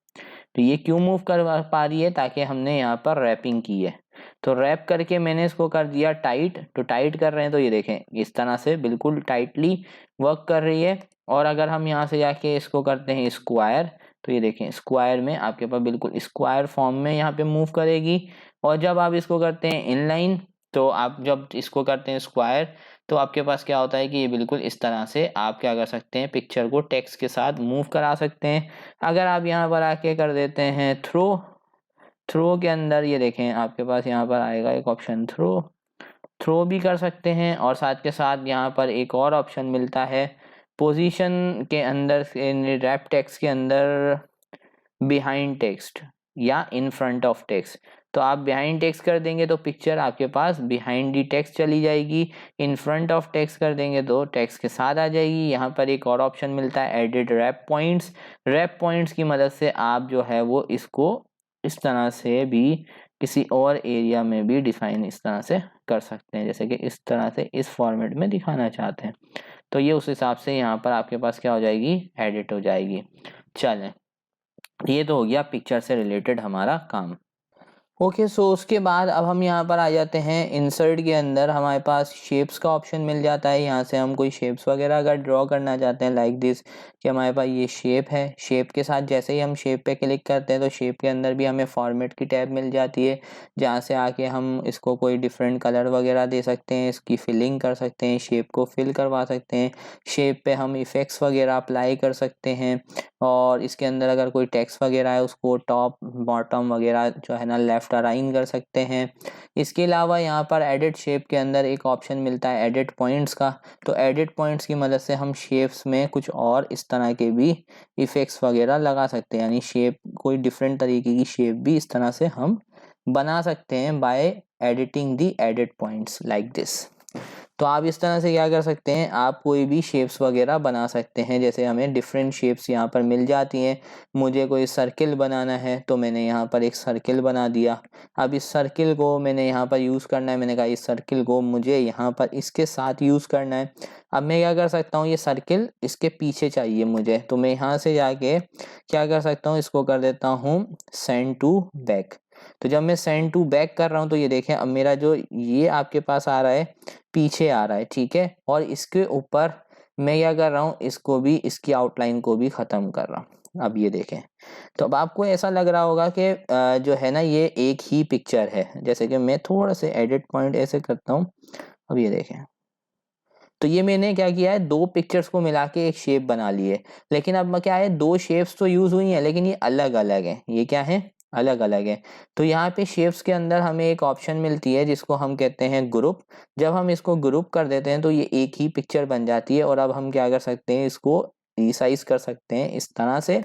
तो ये क्यों मूव कर पा रही है? ताकि हमने यहाँ पर रैपिंग की है। तो रैप करके मैंने इसको कर दिया टाइट, तो टाइट कर रहे हैं तो ये देखें इस तरह से बिल्कुल टाइटली वर्क कर रही है। और अगर हम यहाँ से जाके इसको करते हैं स्क्वायर, तो ये देखें स्क्वायर में आपके पास बिल्कुल स्क्वायर फॉर्म में यहाँ पे मूव करेगी। और जब आप इसको करते हैं इनलाइन, तो आप जब इसको करते हैं स्क्वायर तो आपके पास क्या होता है कि ये बिल्कुल इस तरह से आप क्या कर सकते हैं, पिक्चर को टेक्स्ट के साथ मूव करा सकते हैं। अगर आप यहाँ पर आके कर देते हैं थ्रो के अंदर ये देखें आपके पास यहाँ पर आएगा एक ऑप्शन थ्रो भी कर सकते हैं, और साथ के साथ यहाँ पर एक और ऑप्शन मिलता है पोजीशन के अंदर रैप टेक्स्ट के अंदर बिहाइंड टेक्स्ट या इन फ्रंट ऑफ टेक्स्ट। तो आप बिहाइंड टेक्स्ट कर देंगे तो पिक्चर आपके पास बिहाइंड दी टेक्स्ट चली जाएगी, इन फ्रंट ऑफ टेक्स्ट कर देंगे तो टेक्स्ट के साथ आ जाएगी। यहाँ पर एक और ऑप्शन मिलता है एडिट रैप पॉइंट्स की मदद से आप जो है वो इसको इस तरह से भी किसी और एरिया में भी डिफाइन इस तरह से कर सकते हैं, जैसे कि इस तरह से इस फॉर्मेट में दिखाना चाहते हैं तो ये उस हिसाब से यहाँ पर आपके पास क्या हो जाएगी, एडिट हो जाएगी। चलें, ये तो हो गया पिक्चर से रिलेटेड हमारा काम। ओके सो उसके बाद अब हम यहाँ पर आ जाते हैं इंसर्ट के अंदर हमारे पास शेप्स का ऑप्शन मिल जाता है। यहाँ से हम कोई शेप्स वगैरह अगर ड्रॉ करना चाहते हैं लाइक दिस, कि हमारे पास ये शेप है, शेप के साथ जैसे ही हम शेप पे क्लिक करते हैं तो शेप के अंदर भी हमें फॉर्मेट की टैब मिल जाती है, जहाँ से आके हम इसको कोई डिफरेंट कलर वगैरह दे सकते हैं, इसकी फिलिंग कर सकते हैं, शेप को फिल करवा सकते हैं, शेप पे हम इफ़ेक्ट्स वगैरह अप्लाई कर सकते हैं, और इसके अंदर अगर कोई टेक्स्ट वगैरह है उसको टॉप बॉटम वगैरह जो है ना लेफ़्ट अलाइन कर सकते हैं। इसके अलावा यहाँ पर एडिट शेप के अंदर एक ऑप्शन मिलता है एडिट पॉइंट्स का, तो एडिट पॉइंट्स की मदद से हम शेप्स में कुछ और इस तरह के भी इफ़ेक्ट्स वगैरह लगा सकते हैं, यानी शेप कोई डिफरेंट तरीके की शेप भी इस तरह से हम बना सकते हैं by editing the edit points like this. तो आप इस तरह से क्या कर सकते हैं, आप कोई भी शेप्स वगैरह बना सकते हैं। जैसे हमें डिफरेंट शेप्स यहाँ पर मिल जाती हैं, मुझे कोई सर्किल बनाना है तो मैंने यहाँ पर एक सर्किल बना दिया। अब इस सर्किल को मैंने यहाँ पर यूज़ करना है, मैंने कहा इस सर्किल को मुझे यहाँ पर इसके साथ यूज़ करना है। अब मैं क्या कर सकता हूँ, ये सर्किल इसके पीछे चाहिए मुझे, तो मैं यहाँ से जाके क्या कर सकता हूँ, इसको कर देता हूँ सेंड टू बैक। तो जब मैं सेंड टू बैक कर रहा हूँ तो ये देखें अब मेरा जो ये आपके पास आ रहा है पीछे आ रहा है, ठीक है, और इसके ऊपर मैं क्या कर रहा हूँ, इसको भी इसकी आउटलाइन को भी ख़त्म कर रहा हूँ। अब ये देखें तो अब आपको ऐसा लग रहा होगा कि जो है ना ये एक ही पिक्चर है। जैसे कि मैं थोड़ा से एडिट पॉइंट ऐसे करता हूँ, अब ये देखें तो ये मैंने क्या किया है, दो पिक्चर्स को मिला के एक शेप बना ली है। लेकिन अब क्या है, दो शेप्स तो यूज़ हुई हैं लेकिन ये अलग अलग है, ये क्या है, अलग अलग है। तो यहाँ पे शेप्स के अंदर हमें एक ऑप्शन मिलती है जिसको हम कहते हैं ग्रुप। जब हम इसको ग्रुप कर देते हैं तो ये एक ही पिक्चर बन जाती है, और अब हम क्या कर सकते हैं, इसको रिसाइज कर सकते हैं इस तरह से।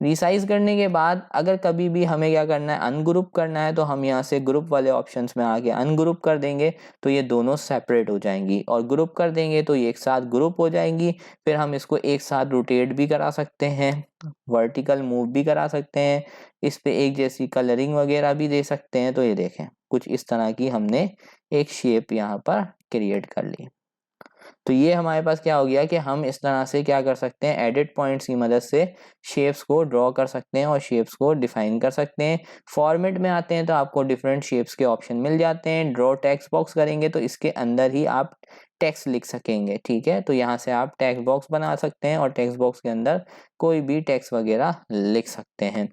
रिसाइज करने के बाद अगर कभी भी हमें क्या करना है, अनग्रुप करना है, तो हम यहाँ से ग्रुप वाले ऑप्शंस में आके अनग्रुप कर देंगे तो ये दोनों सेपरेट हो जाएंगी, और ग्रुप कर देंगे तो ये एक साथ ग्रुप हो जाएंगी। फिर हम इसको एक साथ रोटेट भी करा सकते हैं, वर्टिकल मूव भी करा सकते हैं, इस पे एक जैसी कलरिंग वगैरह भी दे सकते हैं। तो ये देखें कुछ इस तरह की हमने एक शेप यहाँ पर क्रिएट कर ली। तो ये हमारे पास क्या हो गया कि हम इस तरह से क्या कर सकते हैं, एडिट पॉइंट्स की मदद से शेप्स को ड्रॉ कर सकते हैं और शेप्स को डिफाइन कर सकते हैं। फॉर्मेट में आते हैं तो आपको डिफरेंट शेप्स के ऑप्शन मिल जाते हैं। ड्रॉ टेक्स्ट बॉक्स करेंगे तो इसके अंदर ही आप टेक्स्ट लिख सकेंगे, ठीक है, तो यहाँ से आप टेक्स्ट बॉक्स बना सकते हैं और टेक्स्ट बॉक्स के अंदर कोई भी टेक्स्ट वगैरह लिख सकते हैं।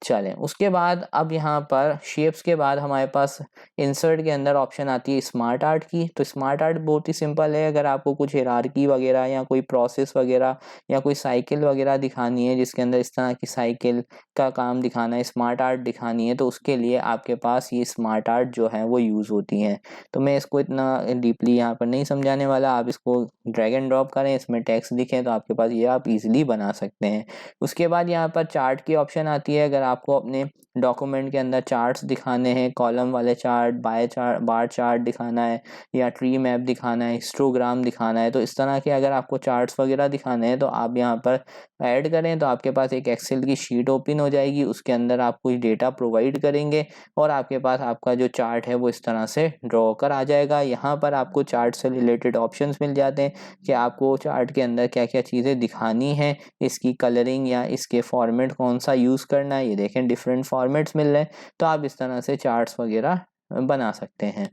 चलें, उसके बाद अब यहाँ पर शेप्स के बाद हमारे पास इंसर्ट के अंदर ऑप्शन आती है स्मार्ट आर्ट की। तो स्मार्ट आर्ट बहुत ही सिंपल है, अगर आपको कुछ हिरार्की वगैरह या कोई प्रोसेस वगैरह या कोई साइकिल वगैरह दिखानी है जिसके अंदर इस तरह की साइकिल का काम दिखाना है, स्मार्ट आर्ट दिखानी है, तो उसके लिए आपके पास ये स्मार्ट आर्ट जो है वो यूज़ होती हैं। तो मैं इसको इतना डीपली यहाँ पर नहीं समझाने वाला, आप इसको ड्रैग एंड ड्रॉप करें, इसमें टेक्स्ट दिखें तो आपके पास ये आप इजीली बना सकते हैं। उसके बाद यहाँ पर चार्ट की ऑप्शन आती है, अगर आपको अपने डॉक्यूमेंट के अंदर चार्ट्स दिखाने हैं, कॉलम वाले चार्ट, बार चार्ट दिखाना है, या ट्री मैप दिखाना है, हिस्टोग्राम दिखाना है, तो इस तरह के अगर आपको चार्ट्स वगैरह दिखाने हैं तो आप यहाँ पर ऐड करें तो आपके पास एक एक्सेल की शीट ओपन हो जाएगी, उसके अंदर आप कुछ डेटा प्रोवाइड करेंगे और आपके पास आपका जो चार्ट है वो इस तरह से ड्रॉ कर आ जाएगा। यहाँ पर आपको चार्ट से रिलेटेड ऑप्शंस मिल जाते हैं कि आपको चार्ट के अंदर क्या क्या चीज़ें दिखानी है, इसकी कलरिंग या इसके फॉर्मेट कौन सा यूज़ करना है। ये देखें डिफरेंट फॉर्मेट्स मिल रहे हैं, तो आप इस तरह से चार्ट्स वगैरह बना सकते हैं।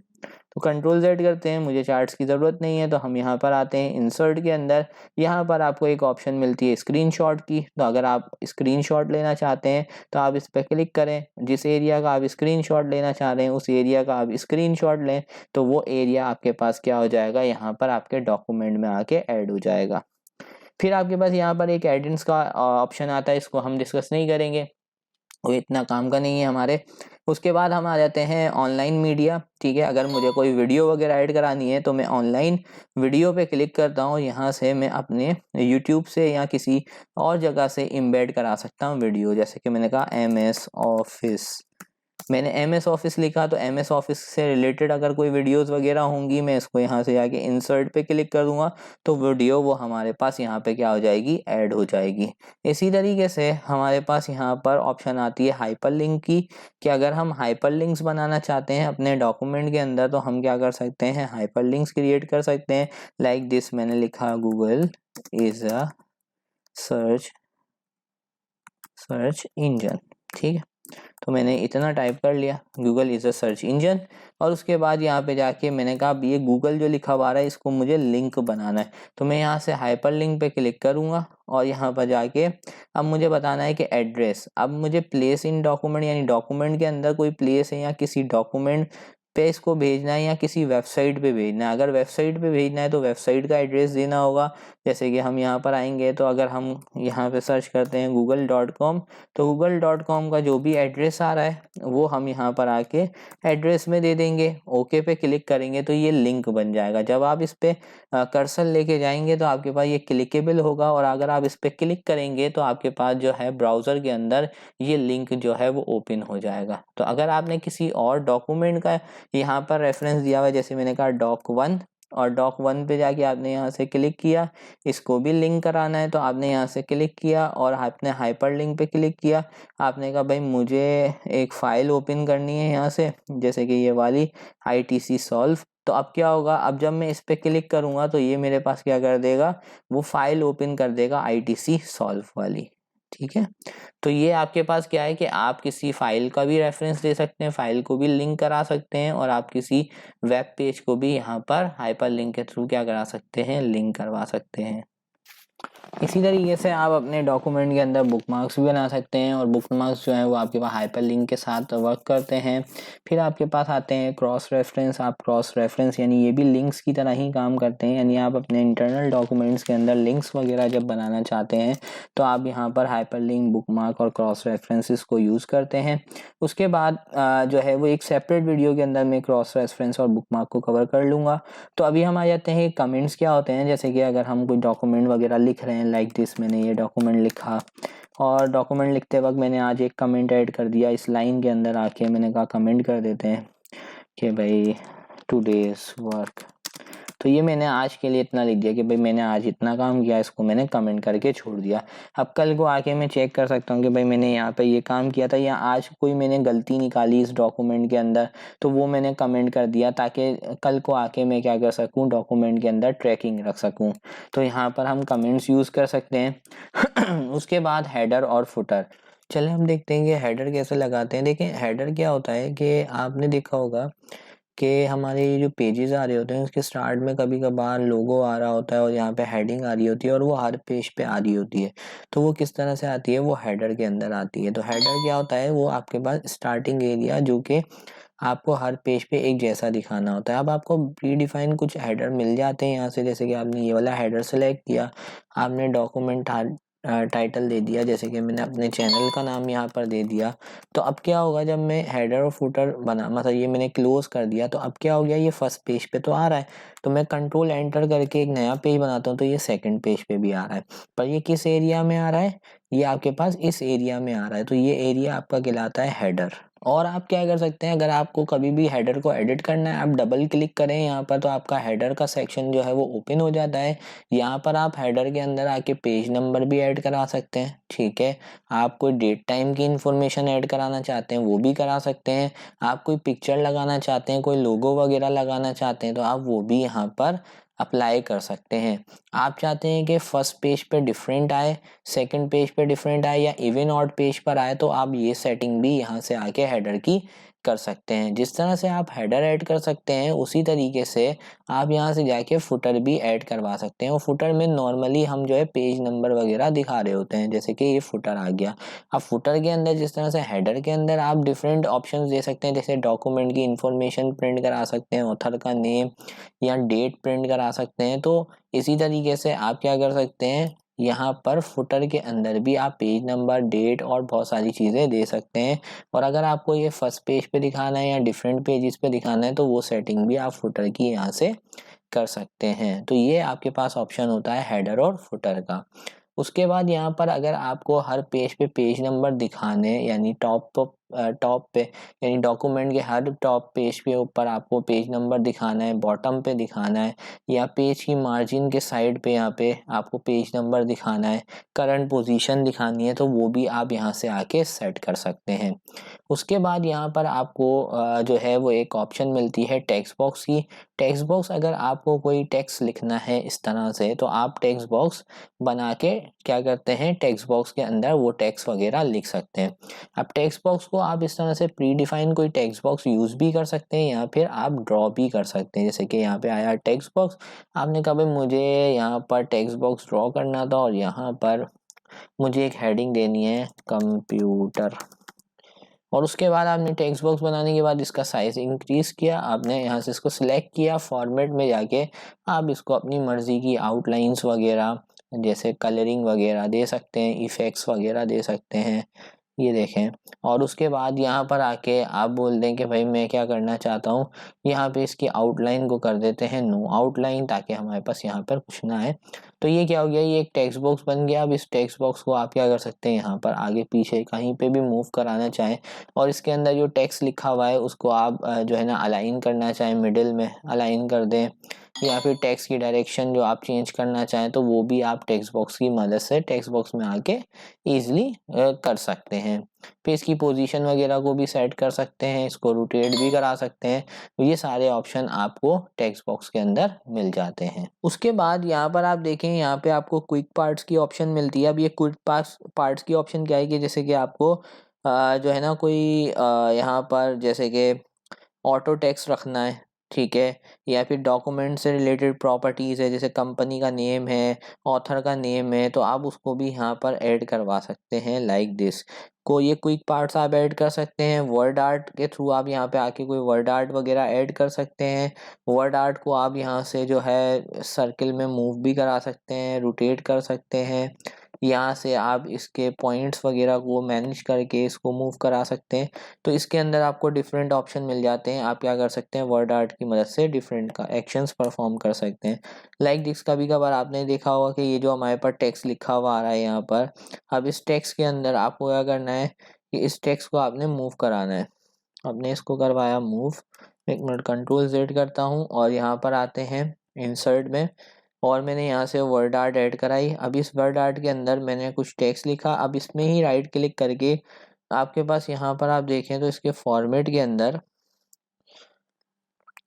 तो कंट्रोल Z करते हैं, मुझे चार्ट्स की ज़रूरत नहीं है, तो हम यहाँ पर आते हैं इंसर्ट के अंदर। यहाँ पर आपको एक ऑप्शन मिलती है स्क्रीनशॉट की, तो अगर आप स्क्रीनशॉट लेना चाहते हैं तो आप इस पर क्लिक करें। जिस एरिया का आप स्क्रीनशॉट लेना चाह रहे हैं उस एरिया का आप स्क्रीनशॉट लें, तो वो एरिया आपके पास क्या हो जाएगा, यहाँ पर आपके डॉक्यूमेंट में आके ऐड हो जाएगा। फिर आपके पास यहाँ पर एक एडिट्स का ऑप्शन आता है, इसको हम डिस्कस नहीं करेंगे, वो इतना काम का नहीं है हमारे। उसके बाद हम आ जाते हैं ऑनलाइन मीडिया। ठीक है, अगर मुझे कोई वीडियो वगैरह ऐड करानी है तो मैं ऑनलाइन वीडियो पे क्लिक करता हूँ, यहाँ से मैं अपने यूट्यूब से या किसी और जगह से एम्बेड करा सकता हूँ वीडियो। जैसे कि मैंने कहा MS ऑफिस, मैंने MS ऑफिस लिखा, तो MS ऑफिस से रिलेटेड अगर कोई वीडियोस वगैरह होंगी, मैं इसको यहाँ से जाके इंसर्ट पे क्लिक कर दूंगा, तो वीडियो वो हमारे पास यहाँ पे क्या हो जाएगी, ऐड हो जाएगी। इसी तरीके से हमारे पास यहाँ पर ऑप्शन आती है हाइपरलिंक की, कि अगर हम हाइपरलिंक्स बनाना चाहते हैं अपने डॉक्यूमेंट के अंदर, तो हम क्या कर सकते हैं, हाइपरलिंक्स क्रिएट कर सकते हैं। लाइक दिस, मैंने लिखा Google is a search engine. ठीक है, तो मैंने इतना टाइप कर लिया, Google is a search engine. और उसके बाद यहाँ पे जाके मैंने कहा ये गूगल जो लिखा हुआ है इसको मुझे लिंक बनाना है, तो मैं यहाँ से हाइपर लिंक पे क्लिक करूँगा और यहाँ पर जाके अब मुझे बताना है कि एड्रेस, अब मुझे प्लेस इन डॉक्यूमेंट, यानी डॉक्यूमेंट के अंदर कोई प्लेस है या किसी डॉक्यूमेंट पे इसको भेजना है या किसी वेबसाइट पे भेजना है। अगर वेबसाइट पे भेजना है तो वेबसाइट का एड्रेस देना होगा। जैसे कि हम यहाँ पर आएंगे, तो अगर हम यहाँ पे सर्च करते हैं google.com, तो google.com का जो भी एड्रेस आ रहा है वो हम यहाँ पर आके एड्रेस में दे देंगे। ओके पे क्लिक करेंगे तो ये लिंक बन जाएगा। जब आप इस पे कर्सर लेके जाएंगे तो आपके पास ये क्लिकेबल होगा, और अगर आप इस पे क्लिक करेंगे तो आपके पास जो है ब्राउज़र के अंदर ये लिंक जो है वो ओपन हो जाएगा। तो अगर आपने किसी और डॉक्यूमेंट का यहाँ पर रेफरेंस दिया हुआ है, जैसे मैंने कहा doc1, और doc1 पे जाके आपने यहाँ से क्लिक किया, इसको भी लिंक कराना है, तो आपने यहाँ से क्लिक किया और आपने हाइपर लिंक पे क्लिक किया। आपने कहा भाई मुझे एक फ़ाइल ओपन करनी है यहाँ से, जैसे कि ये वाली ITC सॉल्व। तो अब क्या होगा, अब जब मैं इस पे क्लिक करूँगा तो ये मेरे पास क्या कर देगा, वो फाइल ओपन कर देगा ITC सॉल्व वाली। ठीक है, तो ये आपके पास क्या है कि आप किसी फाइल का भी रेफरेंस दे सकते हैं, फाइल को भी लिंक करा सकते हैं, और आप किसी वेब पेज को भी यहाँ पर हाइपर लिंक के थ्रू क्या करा सकते हैं, लिंक करवा सकते हैं। इसी तरीके से आप अपने डॉक्यूमेंट के अंदर बुकमार्क्स भी बना सकते हैं, और बुकमार्क्स जो है वो आपके पास हाइपर लिंक के साथ वर्क करते हैं। फिर आपके पास आते हैं क्रॉस रेफरेंस। आप क्रॉस रेफरेंस यानी ये भी लिंक्स की तरह ही काम करते हैं, यानी आप अपने इंटरनल डॉक्यूमेंट्स के अंदर लिंक्स वगैरह जब बनाना चाहते हैं तो आप यहाँ पर हाइपर लिंक, बुकमार्क और क्रॉस रेफरेंसेस को यूज़ करते हैं। उसके बाद जो है वो एक सेपरेट वीडियो के अंदर मैं क्रॉस रेफरेंस और बुकमार्क को कवर कर लूँगा। तो अभी हम आ जाते हैं कमेंट्स क्या होते हैं। जैसे कि अगर हम कोई डॉक्यूमेंट वगैरह लिख रहे हैं, लाइक दिस, मैंने ये डॉक्यूमेंट लिखा और डॉक्यूमेंट लिखते वक्त मैंने आज एक कमेंट ऐड कर दिया। इस लाइन के अंदर आके मैंने कहा कमेंट कर देते हैं कि भाई टुडेज वर्क, तो ये मैंने आज के लिए इतना लिख दिया कि भाई मैंने आज इतना काम किया, इसको मैंने कमेंट करके छोड़ दिया। अब कल को आके मैं चेक कर सकता हूँ कि भाई मैंने यहाँ पे ये काम किया था, या आज कोई मैंने गलती निकाली इस डॉक्यूमेंट के अंदर, तो वो मैंने कमेंट कर दिया, ताकि कल को आके मैं क्या कर सकूँ, डॉक्यूमेंट के अंदर ट्रैकिंग रख सकूँ। तो यहाँ पर हम कमेंट्स यूज़ कर सकते हैं। उसके बाद हेडर और फुटर। चले हम देखते हैं कि हेडर कैसे लगाते हैं। देखिए हेडर क्या होता है कि आपने देखा होगा कि हमारे ये जो पेजेस आ रहे होते हैं उसके स्टार्ट में कभी कभार लोगो आ रहा होता है और यहाँ पे हेडिंग आ रही होती है, और वो हर पेज पे आ रही होती है। तो वो किस तरह से आती है, वो हेडर के अंदर आती है। तो हेडर क्या होता है, वो आपके पास स्टार्टिंग एरिया जो कि आपको हर पेज पे एक जैसा दिखाना होता है। अब आपको प्री डिफाइन कुछ हेडर मिल जाते हैं यहाँ से, जैसे कि आपने ये वाला हेडर सेलेक्ट किया, आपने डॉक्यूमेंट टाइटल दे दिया, जैसे कि मैंने अपने चैनल का नाम यहाँ पर दे दिया। तो अब क्या होगा, जब मैं हेडर और फुटर बना, मतलब ये मैंने क्लोज कर दिया, तो अब क्या हो गया, ये फर्स्ट पेज पे तो आ रहा है, तो मैं कंट्रोल एंटर करके एक नया पेज बनाता हूँ तो ये सेकंड पेज पे भी आ रहा है। पर ये किस एरिया में आ रहा है, ये आपके पास इस एरिया में आ रहा है, तो ये एरिया आपका कहलाता है हेडर। और आप क्या कर सकते हैं, अगर आपको कभी भी हेडर को एडिट करना है, आप डबल क्लिक करें यहाँ पर, तो आपका हेडर का सेक्शन जो है वो ओपन हो जाता है। यहाँ पर आप हेडर के अंदर आके पेज नंबर भी ऐड करा सकते हैं। ठीक है, आप कोई डेट टाइम की इंफॉर्मेशन ऐड कराना चाहते हैं वो भी करा सकते हैं। आप कोई पिक्चर लगाना चाहते हैं, कोई लोगो वगैरह लगाना चाहते हैं, तो आप वो भी यहाँ पर अप्लाई कर सकते हैं। आप चाहते हैं कि फर्स्ट पेज पे डिफरेंट आए, सेकंड पेज पे डिफरेंट आए, या इवन ऑड पेज पर आए, तो आप ये सेटिंग भी यहाँ से आके हेडर की कर सकते हैं। जिस तरह से आप हेडर ऐड कर सकते हैं उसी तरीके से आप यहाँ से जाके फुटर भी ऐड करवा सकते हैं। और फुटर में नॉर्मली हम जो है पेज नंबर वगैरह दिखा रहे होते हैं, जैसे कि ये फुटर आ गया। अब फुटर के अंदर जिस तरह से हेडर के अंदर आप डिफरेंट ऑप्शंस दे सकते हैं, जैसे डॉक्यूमेंट की इंफॉर्मेशन प्रिंट करा सकते हैं, ऑथर का नेम या डेट प्रिंट करा सकते हैं। तो इसी तरीके से आप क्या कर सकते हैं, यहाँ पर फुटर के अंदर भी आप पेज नंबर, डेट और बहुत सारी चीज़ें दे सकते हैं। और अगर आपको ये फर्स्ट पेज पे दिखाना है या डिफरेंट पेजेस पे दिखाना है तो वो सेटिंग भी आप फुटर की यहाँ से कर सकते हैं। तो ये आपके पास ऑप्शन होता है हेडर और फुटर का। उसके बाद यहाँ पर अगर आपको हर पेज पे पेज नंबर दिखाने, यानी टॉप पे यानी डॉक्यूमेंट के हर टॉप पेज के ऊपर आपको पेज नंबर दिखाना है, बॉटम पे दिखाना है, या पेज की मार्जिन के साइड पे यहाँ पे आपको पेज नंबर दिखाना है, करंट पोजीशन दिखानी है, तो वो भी आप यहाँ से आके सेट कर सकते हैं। उसके बाद यहाँ पर आपको जो है वो एक ऑप्शन मिलती है टेक्स्ट बॉक्स की। टेक्स्ट बॉक्स, अगर आपको कोई टेक्स्ट लिखना है इस तरह से, तो आप टेक्स्ट बॉक्स बना के क्या करते हैं, टेक्स्ट बॉक्स के अंदर वो टेक्स्ट वगैरह लिख सकते हैं। अब टेक्स्ट बॉक्स को आप इस तरह से प्री डिफाइन कोई टेक्स्ट बॉक्स यूज़ भी कर सकते हैं या फिर आप ड्रॉ भी कर सकते हैं। जैसे कि यहाँ पे आया टेक्स्ट बॉक्स, आपने कहा भाई मुझे यहाँ पर टेक्स्ट बॉक्स ड्रॉ करना था और यहाँ पर मुझे एक हेडिंग देनी है कंप्यूटर। और उसके बाद आपने टेक्स्ट बॉक्स बनाने के बाद इसका साइज इंक्रीज किया, आपने यहाँ से इसको सिलेक्ट किया, फॉर्मेट में जाके आप इसको अपनी मर्जी की आउटलाइंस वगैरह, जैसे कलरिंग वगैरह दे सकते हैं, इफेक्ट्स वगैरह दे सकते हैं, ये देखें। और उसके बाद यहाँ पर आके आप बोल दें कि भाई मैं क्या करना चाहता हूँ, यहाँ पे इसकी आउटलाइन को कर देते हैं नो आउटलाइन, ताकि हमारे पास यहाँ पर कुछ ना आए। तो ये क्या हो गया, ये एक टेक्स्ट बॉक्स बन गया। अब इस टेक्स्ट बॉक्स को आप क्या कर सकते हैं, यहाँ पर आगे पीछे कहीं पे भी मूव कराना चाहें, और इसके अंदर जो टेक्स्ट लिखा हुआ है उसको आप जो है ना अलाइन करना चाहें, मिडिल में अलाइन कर दें, या फिर टेक्स्ट की डायरेक्शन जो आप चेंज करना चाहें तो वो भी आप टेक्स्ट बॉक्स की मदद से टेक्स्ट बॉक्स में आके ईजिली कर सकते हैं। फिर इसकी पोजीशन वगैरह को भी सेट कर सकते हैं, इसको रोटेट भी करा सकते हैं। तो ये सारे ऑप्शन आपको टेक्स्ट बॉक्स के अंदर मिल जाते हैं। उसके बाद यहाँ पर आप देखें, यहाँ पे आपको क्विक पार्ट्स की ऑप्शन मिलती है। अब ये क्विक पार्ट्स की ऑप्शन क्या है कि जैसे कि आपको जो है ना कोई यहाँ पर जैसे कि ऑटो टेक्स्ट रखना है, ठीक है, या फिर डॉक्यूमेंट से रिलेटेड प्रॉपर्टीज़ है, जैसे कंपनी का नेम है, ऑथर का नेम है, तो आप उसको भी यहाँ पर ऐड करवा सकते हैं लाइक दिस। को ये क्विक पार्ट्स आप ऐड कर सकते हैं। वर्ड आर्ट के थ्रू आप यहाँ पे आके कोई वर्ड आर्ट वगैरह ऐड कर सकते हैं। वर्ड आर्ट को आप यहाँ से जो है सर्किल में मूव भी करा सकते हैं, रोटेट कर सकते हैं। यहाँ से आप इसके पॉइंट्स वगैरह को मैनेज करके इसको मूव करा सकते हैं। तो इसके अंदर आपको डिफरेंट ऑप्शन मिल जाते हैं। आप क्या कर सकते हैं, वर्ड आर्ट की मदद से डिफरेंट का एक्शंस परफॉर्म कर सकते हैं। लाइक दिस, कभी कभार आपने देखा होगा कि ये जो हमारे पास टेक्स्ट लिखा हुआ आ रहा है यहाँ पर, अब इस टेक्स्ट के अंदर आपको क्या करना है कि इस टेक्स्ट को आपने मूव कराना है। आपने इसको करवाया मूव, एक मिनट कंट्रोल जेड करता हूँ और यहाँ पर आते हैं इंसर्ट में, और मैंने यहाँ से वर्ड आर्ट ऐड कराई। अब इस वर्ड आर्ट के अंदर मैंने कुछ टेक्स्ट लिखा। अब इसमें ही राइट क्लिक करके आपके पास यहाँ पर आप देखें तो इसके फॉर्मेट के अंदर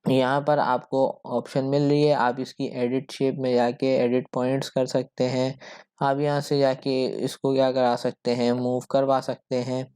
यहाँ पर आपको ऑप्शन मिल रही है, आप इसकी एडिट शेप में जाके एडिट पॉइंट्स कर सकते हैं। आप यहाँ से जाके इसको क्या करा सकते हैं, मूव करवा सकते हैं।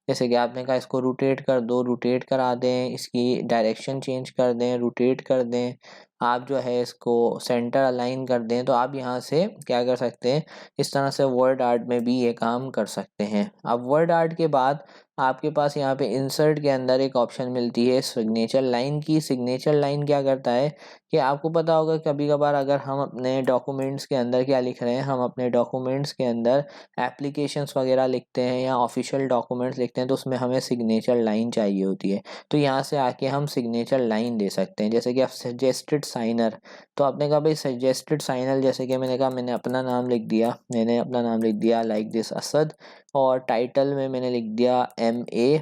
जैसे कि आपने कहा इसको रोटेट कर दो, रोटेट करा दें, इसकी डायरेक्शन चेंज कर दें, रोटेट कर दें, आप जो है इसको सेंटर अलाइन कर दें। तो आप यहाँ से क्या कर सकते हैं, इस तरह से वर्ड आर्ट में भी ये काम कर सकते हैं। अब वर्ड आर्ट के बाद आपके पास यहाँ पे इंसर्ट के अंदर एक ऑप्शन मिलती है सिग्नेचर लाइन की। सिग्नेचर लाइन क्या करता है कि आपको पता होगा कभी कभार अगर हम अपने डॉक्यूमेंट्स के अंदर क्या लिख रहे हैं, हम अपने डॉक्यूमेंट्स के अंदर एप्लीकेशंस वगैरह लिखते हैं या ऑफिशियल डॉक्यूमेंट्स लिखते हैं, तो उसमें हमें सिग्नेचर लाइन चाहिए होती है। तो यहाँ से आके हम सिग्नेचर लाइन दे सकते हैं। जैसे कि आप सजेस्टेड साइनर, तो आपने कहा भाई सजेस्टेड साइनर, जैसे कि मैंने कहा मैंने अपना नाम लिख दिया, मैंने अपना नाम लिख दिया लाइक दिस असद, और टाइटल में मैंने लिख दिया MA,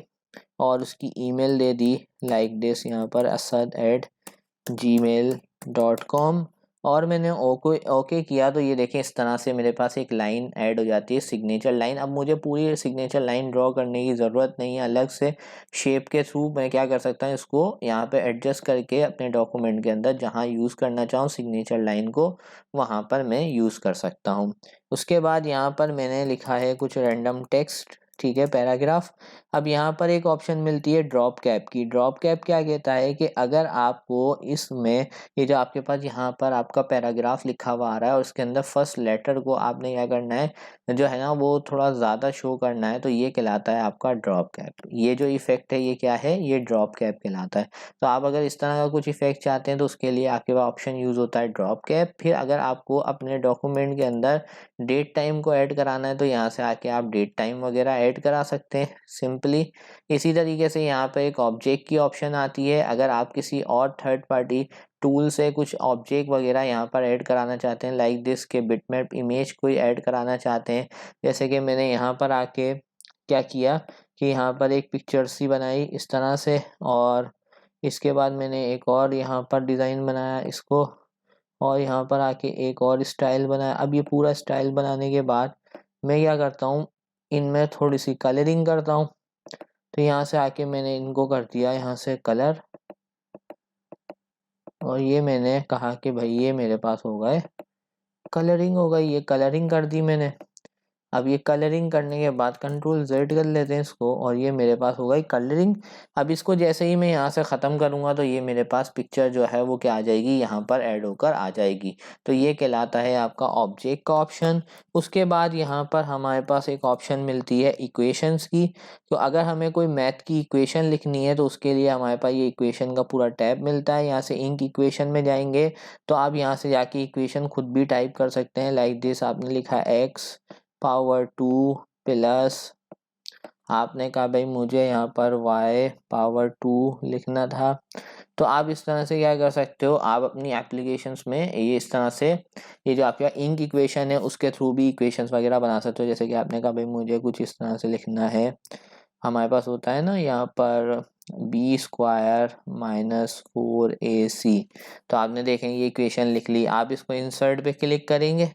और उसकी email they the like this यहाँ पर asad@gmail.com, और मैंने ओके किया। तो ये देखें इस तरह से मेरे पास एक लाइन ऐड हो जाती है, सिग्नेचर लाइन। अब मुझे पूरी सिग्नेचर लाइन ड्रॉ करने की ज़रूरत नहीं है, अलग से शेप के थ्रू मैं क्या कर सकता हूँ, इसको यहाँ पे एडजस्ट करके अपने डॉक्यूमेंट के अंदर जहाँ यूज़ करना चाहूँ सिग्नेचर लाइन को, वहाँ पर मैं यूज़ कर सकता हूँ। उसके बाद यहाँ पर मैंने लिखा है कुछ रैंडम टेक्स्ट, ठीक है, पैराग्राफ। अब यहाँ पर एक ऑप्शन मिलती है ड्रॉप कैप की। ड्रॉप कैप क्या कहता है कि अगर आपको इसमें ये जो आपके पास यहाँ पर आपका पैराग्राफ लिखा हुआ आ रहा है और उसके अंदर फर्स्ट लेटर को आपने क्या करना है, जो है ना वो थोड़ा ज़्यादा शो करना है, तो ये कहलाता है आपका ड्रॉप कैप। ये जो इफेक्ट है ये क्या है, ये ड्रॉप कैप कहलाता है। तो आप अगर इस तरह का कुछ इफेक्ट चाहते हैं तो उसके लिए आपके पास ऑप्शन यूज़ होता है ड्रॉप कैप। फिर अगर आपको अपने डॉक्यूमेंट के अंदर डेट टाइम को ऐड कराना है तो यहाँ से आके आप डेट टाइम वगैरह ऐड करा सकते हैं सिंपली। इसी तरीके से यहाँ पे एक ऑब्जेक्ट की ऑप्शन आती है। अगर आप किसी और थर्ड पार्टी टूल से कुछ ऑब्जेक्ट वगैरह यहाँ पर ऐड कराना चाहते हैं, लाइक दिस के बिटमैप इमेज कोई ऐड कराना चाहते हैं, जैसे कि मैंने यहाँ पर आके क्या किया कि यहाँ पर एक पिक्चर सी बनाई इस तरह से, और इसके बाद मैंने एक और यहाँ पर डिज़ाइन बनाया इसको, और यहाँ पर आके एक और स्टाइल बनाया। अब ये पूरा स्टाइल बनाने के बाद मैं क्या करता हूँ, इनमें थोड़ी सी कलरिंग करता हूँ। तो यहाँ से आके मैंने इनको कर दिया यहाँ से कलर, और ये मैंने कहा कि भाई ये मेरे पास हो गए कलरिंग, हो गई ये कलरिंग कर दी मैंने। अब ये कलरिंग करने के बाद कंट्रोल Z कर लेते हैं इसको, और ये मेरे पास हो गई कलरिंग। अब इसको जैसे ही मैं यहाँ से ख़त्म करूँगा तो ये मेरे पास पिक्चर जो है वो क्या आ जाएगी, यहाँ पर ऐड होकर आ जाएगी। तो ये कहलाता है आपका ऑब्जेक्ट का ऑप्शन। उसके बाद यहाँ पर हमारे पास एक ऑप्शन मिलती है इक्वेशंस की। तो अगर हमें कोई मैथ की इक्वेशन लिखनी है तो उसके लिए हमारे पास ये इक्वेशन का पूरा टैब मिलता है। यहाँ से इंक इक्वेशन में जाएंगे तो आप यहाँ से जाके इक्वेशन खुद भी टाइप कर सकते हैं, लाइक दिस। आपने लिखा x पावर 2 प्लस, आपने कहा भाई मुझे यहाँ पर y पावर 2 लिखना था। तो आप इस तरह से क्या कर सकते हो, आप अपनी एप्लीकेशंस में ये इस तरह से ये जो आपका इंक इक्वेशन है उसके थ्रू भी इक्वेशंस वगैरह बना सकते हो। जैसे कि आपने कहा भाई मुझे कुछ इस तरह से लिखना है, हमारे पास होता है ना यहाँ पर बी स्क्वायर माइनस 4ac। तो आपने देखें ये इक्वेशन लिख ली। आप इसको इंसर्ट पे क्लिक करेंगे,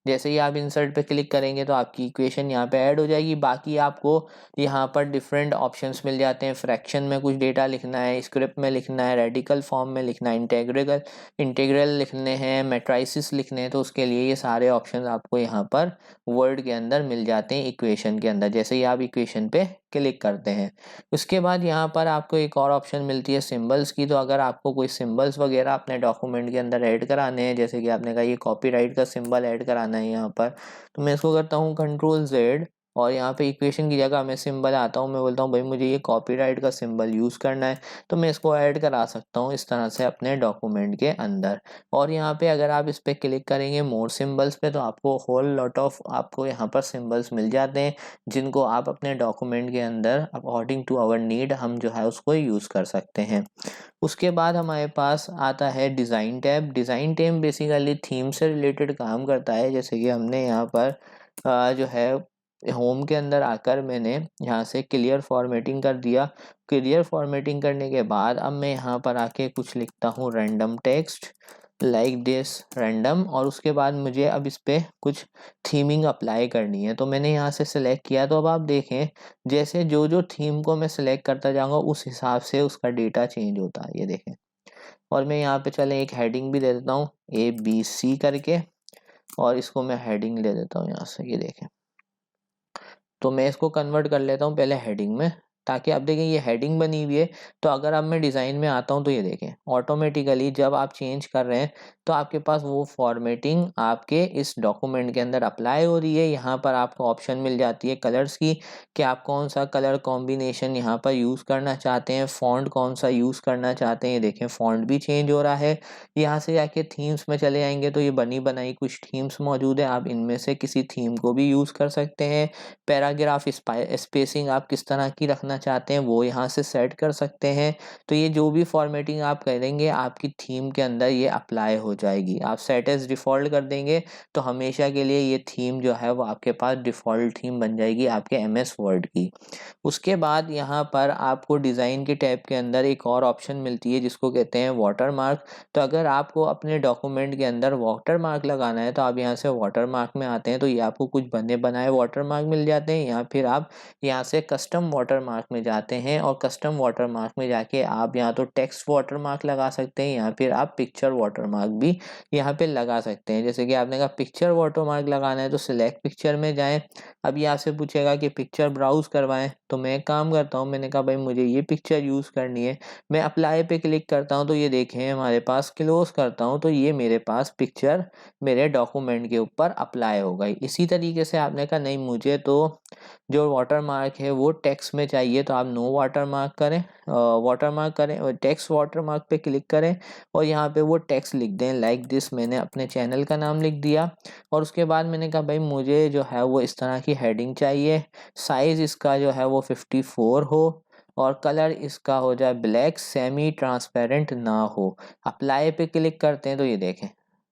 जैसे ही आप इंसर्ट पे क्लिक करेंगे तो आपकी इक्वेशन यहाँ पे ऐड हो जाएगी। बाकी आपको यहाँ पर डिफरेंट ऑप्शंस मिल जाते हैं। फ्रैक्शन में कुछ डेटा लिखना है, स्क्रिप्ट में लिखना है, रेडिकल फॉर्म में लिखना है, इंटेग्रल लिखने हैं, मैट्राइसिस लिखने हैं, तो उसके लिए ये सारे ऑप्शन आपको यहाँ पर वर्ड के अंदर मिल जाते हैं इक्वेशन के अंदर, जैसे ही आप इक्वेशन पे क्लिक करते हैं। उसके बाद यहाँ पर आपको एक और ऑप्शन मिलती है सिंबल्स की। तो अगर आपको कोई सिंबल्स वगैरह अपने डॉक्यूमेंट के अंदर ऐड कराने हैं, जैसे कि आपने कहा ये कॉपीराइट का सिंबल ऐड कराना है यहाँ पर, तो मैं इसको करता हूँ कंट्रोल Z, और यहाँ पे इक्वेशन की जगह मैं सिंबल आता हूँ, मैं बोलता हूँ भाई मुझे ये कॉपीराइट का सिंबल यूज़ करना है, तो मैं इसको ऐड करा सकता हूँ इस तरह से अपने डॉक्यूमेंट के अंदर। और यहाँ पे अगर आप इस पर क्लिक करेंगे मोर सिंबल्स पे तो आपको होल लॉट ऑफ आपको यहाँ पर सिंबल्स मिल जाते हैं, जिनको आप अपने डॉक्यूमेंट के अंदर अकॉर्डिंग टू आवर नीड हम जो है उसको यूज़ कर सकते हैं। उसके बाद हमारे पास आता है design tab. Design tab basically theme से रिलेटेड काम करता है। जैसे कि हमने यहाँ पर जो है होम के अंदर आकर मैंने यहाँ से क्लियर फॉर्मेटिंग कर दिया। क्लियर फॉर्मेटिंग करने के बाद अब मैं यहाँ पर आके कुछ लिखता हूँ random text, like this random, और उसके बाद मुझे अब इस पे कुछ थीमिंग अप्लाई करनी है। तो मैंने यहाँ से सिलेक्ट किया। तो अब आप देखें जैसे जो जो थीम को मैं सिलेक्ट करता जाऊँगा उस हिसाब से उसका डेटा चेंज होता है, ये देखें। और मैं यहाँ पे चले एक हेडिंग भी दे देता हूँ ABC करके, और इसको मैं हेडिंग ले देता हूँ यहाँ से, ये देखें। तो मैं इसको कन्वर्ट कर लेता हूँ पहले हेडिंग में, ताकि आप देखें ये हेडिंग बनी हुई है। तो अगर अब मैं डिज़ाइन में आता हूँ तो ये देखें ऑटोमेटिकली जब आप चेंज कर रहे हैं तो आपके पास वो फॉर्मेटिंग आपके इस डॉक्यूमेंट के अंदर अप्लाई हो रही है। यहाँ पर आपको ऑप्शन मिल जाती है कलर्स की, कि आप कौन सा कलर कॉम्बिनेशन यहाँ पर यूज़ करना चाहते हैं, फ़ॉन्ट कौन सा यूज़ करना चाहते हैं। ये देखें फ़ॉन्ट भी चेंज हो रहा है। यहाँ से जाके थीम्स में चले जाएंगे तो ये बनी बनाई कुछ थीम्स मौजूद है, आप इनमें से किसी थीम को भी यूज़ कर सकते हैं। पैराग्राफ स्पेसिंग आप किस तरह की रखना चाहते हैं वो यहाँ से सेट कर सकते हैं। तो ये जो भी फॉर्मेटिंग आप करेंगे आपकी थीम के अंदर ये अप्लाई हो जाएगी। आप सेट एज डिफ़ॉल्ट कर देंगे तो हमेशा के लिए ये थीम जो है वो आपके पास डिफ़ॉल्ट थीम बन जाएगी आपके MS वर्ड की। उसके बाद यहाँ पर आपको डिज़ाइन के टैब के अंदर एक और ऑप्शन मिलती है जिसको कहते हैं वाटर मार्क। तो अगर आपको अपने डॉक्यूमेंट के अंदर वाटर मार्क लगाना है तो आप यहाँ से वाटर मार्क में आते हैं, तो ये आपको कुछ बने बनाए वाटर मार्क मिल जाते हैं, या फिर आप यहाँ से कस्टम वाटर मार्क में जाते हैं और कस्टम वाटरमार्क में जाके आप यहाँ तो टेक्स्ट वाटरमार्क लगा सकते हैं या फिर आप पिक्चर वाटरमार्क भी यहाँ पे लगा सकते हैं। जैसे कि आपने कहा पिक्चर वाटरमार्क लगाना है तो सिलेक्ट पिक्चर में जाएं। अब यहाँ से पूछेगा कि पिक्चर ब्राउज करवाएं, तो मैं एक काम करता हूँ, मैंने कहा भाई मुझे ये पिक्चर यूज़ करनी है, मैं अप्लाई पे क्लिक करता हूँ तो ये देखें हमारे पास, क्लोज करता हूँ तो ये मेरे पास पिक्चर मेरे डॉक्यूमेंट के ऊपर अप्लाई हो गई। इसी तरीके से आपने कहा नहीं मुझे तो जो वाटरमार्क है वो टेक्स्ट में चाहिए, तो आप नो वाटरमार्क करें, वाटरमार्क करें और टेक्स्ट वाटरमार्क पे क्लिक करें और यहाँ पे वो टेक्स्ट लिख दें लाइक दिस। मैंने अपने चैनल का नाम लिख दिया और उसके बाद मैंने कहा भाई मुझे जो है वो इस तरह की हेडिंग चाहिए, साइज़ इसका जो है वो 54 हो और कलर इसका हो जाए ब्लैक, सेमी ट्रांसपेरेंट ना हो। अप्लाई पे क्लिक करते हैं तो ये देखें,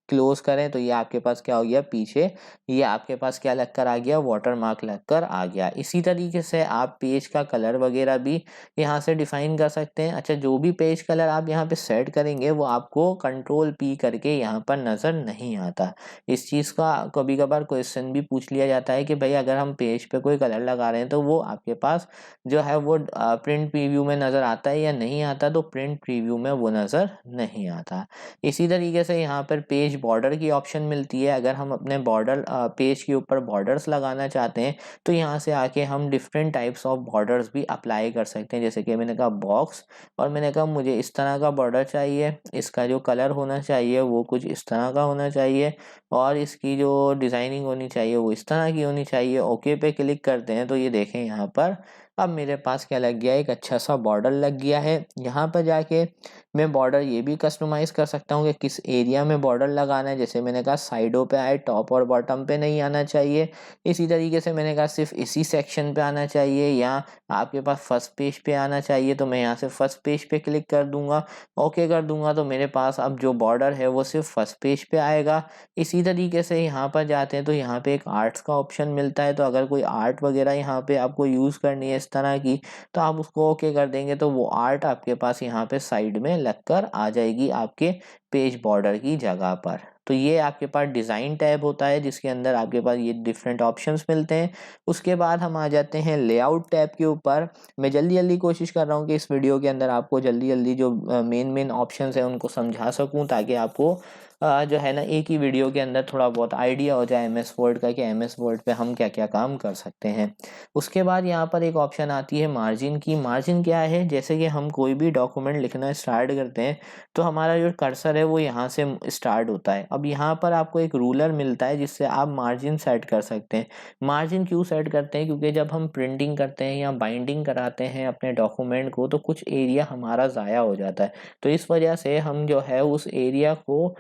क्लोज करें तो ये आपके पास क्या हो गया, पीछे ये आपके पास क्या लगकर आ गया, वाटरमार्क लगकर आ गया। इसी तरीके से आप पेज का कलर वगैरह भी यहाँ से डिफाइन कर सकते हैं। अच्छा, जो भी पेज कलर आप यहाँ पे सेट करेंगे वो आपको कंट्रोल पी करके यहाँ पर नज़र नहीं आता। इस चीज़ का कभी कभार क्वेश्चन भी पूछ लिया जाता है कि भाई अगर हम पेज पे कोई कलर लगा रहे हैं तो वो आपके पास जो है वो प्रिंट प्रीव्यू में नज़र आता है या नहीं आता, तो प्रिंट प्रीव्यू में वो नज़र नहीं आता। इसी तरीके से यहाँ पर पेज बॉर्डर की ऑप्शन मिलती है। अगर हम अपने बॉर्डर पेज के ऊपर बॉर्डर्स लगाना चाहते हैं तो यहाँ से आके हम डिफरेंट टाइप्स ऑफ बॉर्डर्स भी अप्लाई कर सकते हैं। जैसे कि मैंने कहा बॉक्स, और मैंने कहा मुझे इस तरह का बॉर्डर चाहिए, इसका जो कलर होना चाहिए वो कुछ इस तरह का होना चाहिए और इसकी जो डिज़ाइनिंग होनी चाहिए वो इस तरह की होनी चाहिए। ओके पे क्लिक करते हैं तो ये देखें यहाँ पर अब मेरे पास क्या लग गया, एक अच्छा सा बॉर्डर लग गया है। यहाँ पर जाके मैं बॉर्डर ये भी कस्टमाइज़ कर सकता हूँ कि किस एरिया में बॉर्डर लगाना है। जैसे मैंने कहा साइडों पे आए, टॉप और बॉटम पे नहीं आना चाहिए। इसी तरीके से मैंने कहा सिर्फ इसी सेक्शन पे आना चाहिए या आपके पास फर्स्ट पेज पे आना चाहिए, तो मैं यहाँ से फर्स्ट पेज पे क्लिक कर दूंगा, ओके कर दूंगा तो मेरे पास अब जो बॉर्डर है वो सिर्फ फर्स्ट पेज पे आएगा। इसी तरीके से यहाँ पर जाते हैं तो यहाँ पे एक आर्ट्स का ऑप्शन मिलता है, तो अगर कोई आर्ट वगैरह यहाँ पे आपको यूज़ करनी है इस तरह की तो आप उसको ओके कर देंगे तो वो आर्ट आपके पास यहाँ पे साइड में लगकर आ जाएगी आपके पेज बॉर्डर की जगह पर। तो ये आपके पास डिज़ाइन टैब होता है जिसके अंदर आपके पास ये डिफरेंट ऑप्शंस मिलते हैं। उसके बाद हम आ जाते हैं लेआउट टैब के ऊपर। मैं जल्दी जल्दी कोशिश कर रहा हूँ कि इस वीडियो के अंदर आपको जल्दी जल्दी जो मेन ऑप्शंस हैं उनको समझा सकूँ ताकि आपको जो है ना एक ही वीडियो के अंदर थोड़ा बहुत आइडिया हो जाए MS वर्ड का कि MS वर्ड पे हम क्या क्या काम कर सकते हैं। उसके बाद यहाँ पर एक ऑप्शन आती है मार्जिन की। मार्जिन क्या है, जैसे कि हम कोई भी डॉक्यूमेंट लिखना स्टार्ट करते हैं तो हमारा जो कर्सर है वो यहाँ से स्टार्ट होता है। अब यहाँ पर आपको एक रूलर मिलता है जिससे आप मार्जिन सेट कर सकते हैं। मार्जिन क्यों सेट करते हैं, क्योंकि जब हम प्रिंटिंग करते हैं या बाइंडिंग कराते हैं अपने डॉक्यूमेंट को तो कुछ एरिया हमारा ज़ाया हो जाता है, तो इस वजह से हम जो है उस एरिया को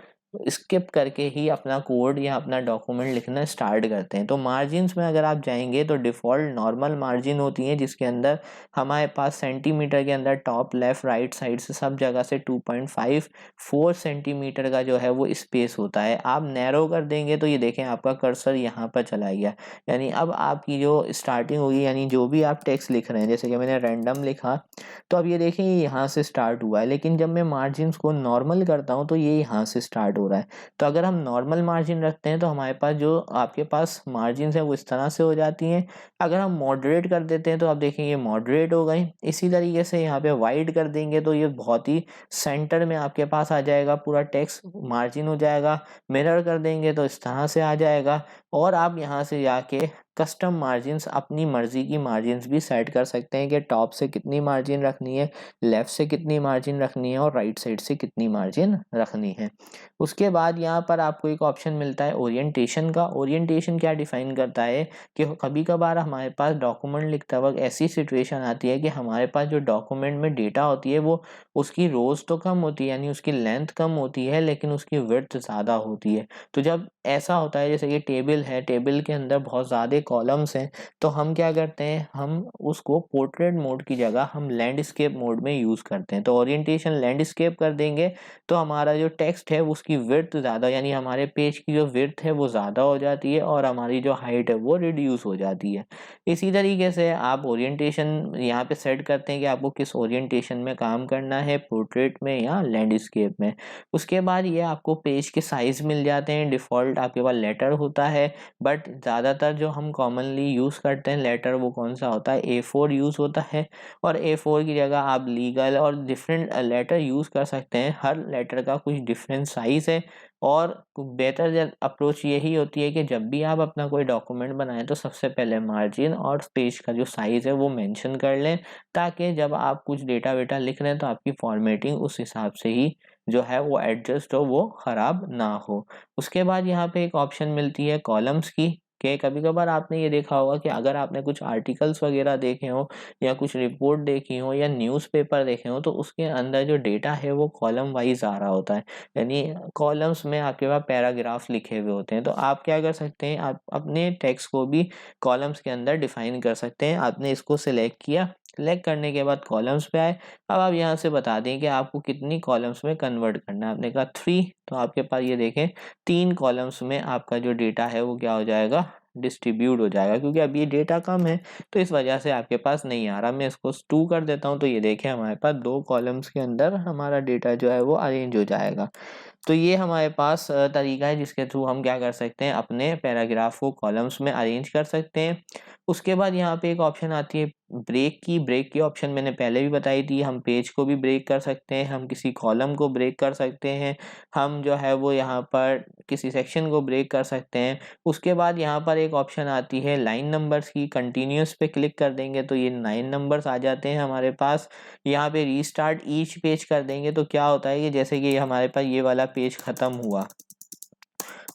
स्किप करके ही अपना कोड या अपना डॉक्यूमेंट लिखना स्टार्ट करते हैं। तो मार्जिन्स में अगर आप जाएंगे तो डिफ़ॉल्ट नॉर्मल मार्जिन होती हैं जिसके अंदर हमारे पास सेंटीमीटर के अंदर टॉप लेफ़्ट राइट साइड से सब जगह से 2.54 सेंटीमीटर का जो है वो स्पेस होता है। आप नैरो कर देंगे तो ये देखें आपका कर्सर यहाँ पर चला गया, यानी अब आपकी जो स्टार्टिंग होगी, यानी जो भी आप टेक्स्ट लिख रहे हैं, जैसे कि मैंने रैंडम लिखा तो अब ये देखें ये यहाँ से स्टार्ट हुआ है, लेकिन जब मैं मार्जिन्स को नॉर्मल करता हूँ तो ये यहाँ से स्टार्ट हो रहा है। तो अगर हम नॉर्मल मार्जिन रखते हैं तो हमारे पास जो आपके पास मार्जिन है वो इस तरह से हो जाती हैं। अगर हम मॉडरेट कर देते हैं तो आप देखें ये मॉडरेट हो गई। इसी तरीके से यहाँ पे वाइड कर देंगे तो ये बहुत ही सेंटर में आपके पास आ जाएगा, पूरा टेक्स्ट मार्जिन हो जाएगा। मिरर कर देंगे तो इस तरह से आ जाएगा। और आप यहाँ से जाके कस्टम मार्जिन्स अपनी मर्जी की मार्जिन्स भी सेट कर सकते हैं कि टॉप से कितनी मार्जिन रखनी है, लेफ़्ट से कितनी मार्जिन रखनी है और राइट साइड से कितनी मार्जिन रखनी है। उसके बाद यहाँ पर आपको एक ऑप्शन मिलता है ओरिएंटेशन का। ओरिएंटेशन क्या डिफाइन करता है कि कभी कभार हमारे पास डॉक्यूमेंट लिखते वक्त ऐसी सिचुएशन आती है कि हमारे पास जो डॉक्यूमेंट में डेटा होती है वो उसकी रोज़ तो कम होती है, यानी उसकी लेंथ कम होती है, लेकिन उसकी विड्थ ज़्यादा होती है। तो जब ऐसा होता है, जैसे कि टेबल है, टेबल के अंदर बहुत ज़्यादा कॉलम्स हैं, तो हम क्या करते हैं, हम उसको पोर्ट्रेट मोड की जगह हम लैंडस्केप मोड में यूज़ करते हैं। तो ओरिएंटेशन लैंडस्केप कर देंगे तो हमारा जो टेक्स्ट है उसकी विड्थ ज़्यादा, यानी हमारे पेज की जो विड्थ है वो ज़्यादा हो जाती है और हमारी जो हाइट है वो रिड्यूस हो जाती है। इसी तरीके से आप ओरिएंटेशन यहाँ पे सेट करते हैं कि आपको किस ओरिएंटेशन में काम करना है, पोर्ट्रेट में या लैंडस्केप में। उसके बाद ये आपको पेज के साइज़ मिल जाते हैं। डिफ़ॉल्ट आपके पास लेटर होता है, बट ज़्यादातर जो हम कॉमनली यूज़ करते हैं लेटर वो कौन सा होता है, A4 यूज़ होता है। और A4 की जगह आप लीगल और डिफरेंट लेटर यूज़ कर सकते हैं। हर लेटर का कुछ डिफरेंट साइज़ है और बेहतर अप्रोच यही होती है कि जब भी आप अपना कोई डॉक्यूमेंट बनाएं तो सबसे पहले मार्जिन और पेज का जो साइज़ है वो मेंशन कर लें, ताकि जब आप कुछ डेटा वेटा लिख रहे हैं तो आपकी फॉर्मेटिंग उस हिसाब से ही जो है वो एडजस्ट हो, वो ख़राब ना हो। उसके बाद यहाँ पे एक ऑप्शन मिलती है कॉलम्स की, कि कभी कभार आपने ये देखा होगा कि अगर आपने कुछ आर्टिकल्स वगैरह देखे हो या कुछ रिपोर्ट देखी हो या न्यूज़पेपर देखे हो तो उसके अंदर जो डेटा है वो कॉलम वाइज आ रहा होता है, यानी कॉलम्स में आपके पास पैराग्राफ लिखे हुए होते हैं। तो आप क्या कर सकते हैं, आप अपने टेक्स्ट को भी कॉलम्स के अंदर डिफाइन कर सकते हैं। आपने इसको सिलेक्ट किया, सिलेक्ट करने के बाद कॉलम्स पे आए। अब आप यहाँ से बता दें कि आपको कितनी कॉलम्स में कन्वर्ट करना है। आपने कहा 3, तो आपके पास ये देखें 3 कॉलम्स में आपका जो डेटा है वो क्या हो जाएगा, डिस्ट्रीब्यूट हो जाएगा। क्योंकि अब ये डेटा कम है तो इस वजह से आपके पास नहीं आ रहा। मैं इसको 2 कर देता हूँ तो ये देखें हमारे पास 2 कॉलम्स के अंदर हमारा डेटा जो है वो अरेंज हो जाएगा। तो ये हमारे पास तरीका है जिसके थ्रू हम क्या कर सकते हैं, अपने पैराग्राफ को कॉलम्स में अरेंज कर सकते हैं। उसके बाद यहाँ पे एक ऑप्शन आती है ब्रेक की ऑप्शन मैंने पहले भी बताई थी। हम पेज को भी ब्रेक कर सकते हैं, हम किसी कॉलम को ब्रेक कर सकते हैं, हम जो है वो यहाँ पर किसी सेक्शन को ब्रेक कर सकते हैं। उसके बाद यहाँ पर एक ऑप्शन आती है लाइन नंबर्स की, कंटिन्यूस पे क्लिक कर देंगे तो ये 9 नंबर्स आ जाते हैं हमारे पास। यहाँ पे रीस्टार्ट ईच पेज कर देंगे तो क्या होता है कि जैसे कि हमारे पास ये वाला पेज ख़त्म हुआ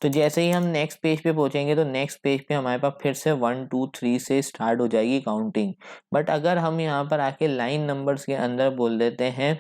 तो जैसे ही हम नेक्स्ट पेज पे पहुंचेंगे तो नेक्स्ट पेज पे हमारे पास फिर से 1 2 3 से स्टार्ट हो जाएगी काउंटिंग। बट अगर हम यहाँ पर आके लाइन नंबर्स के अंदर बोल देते हैं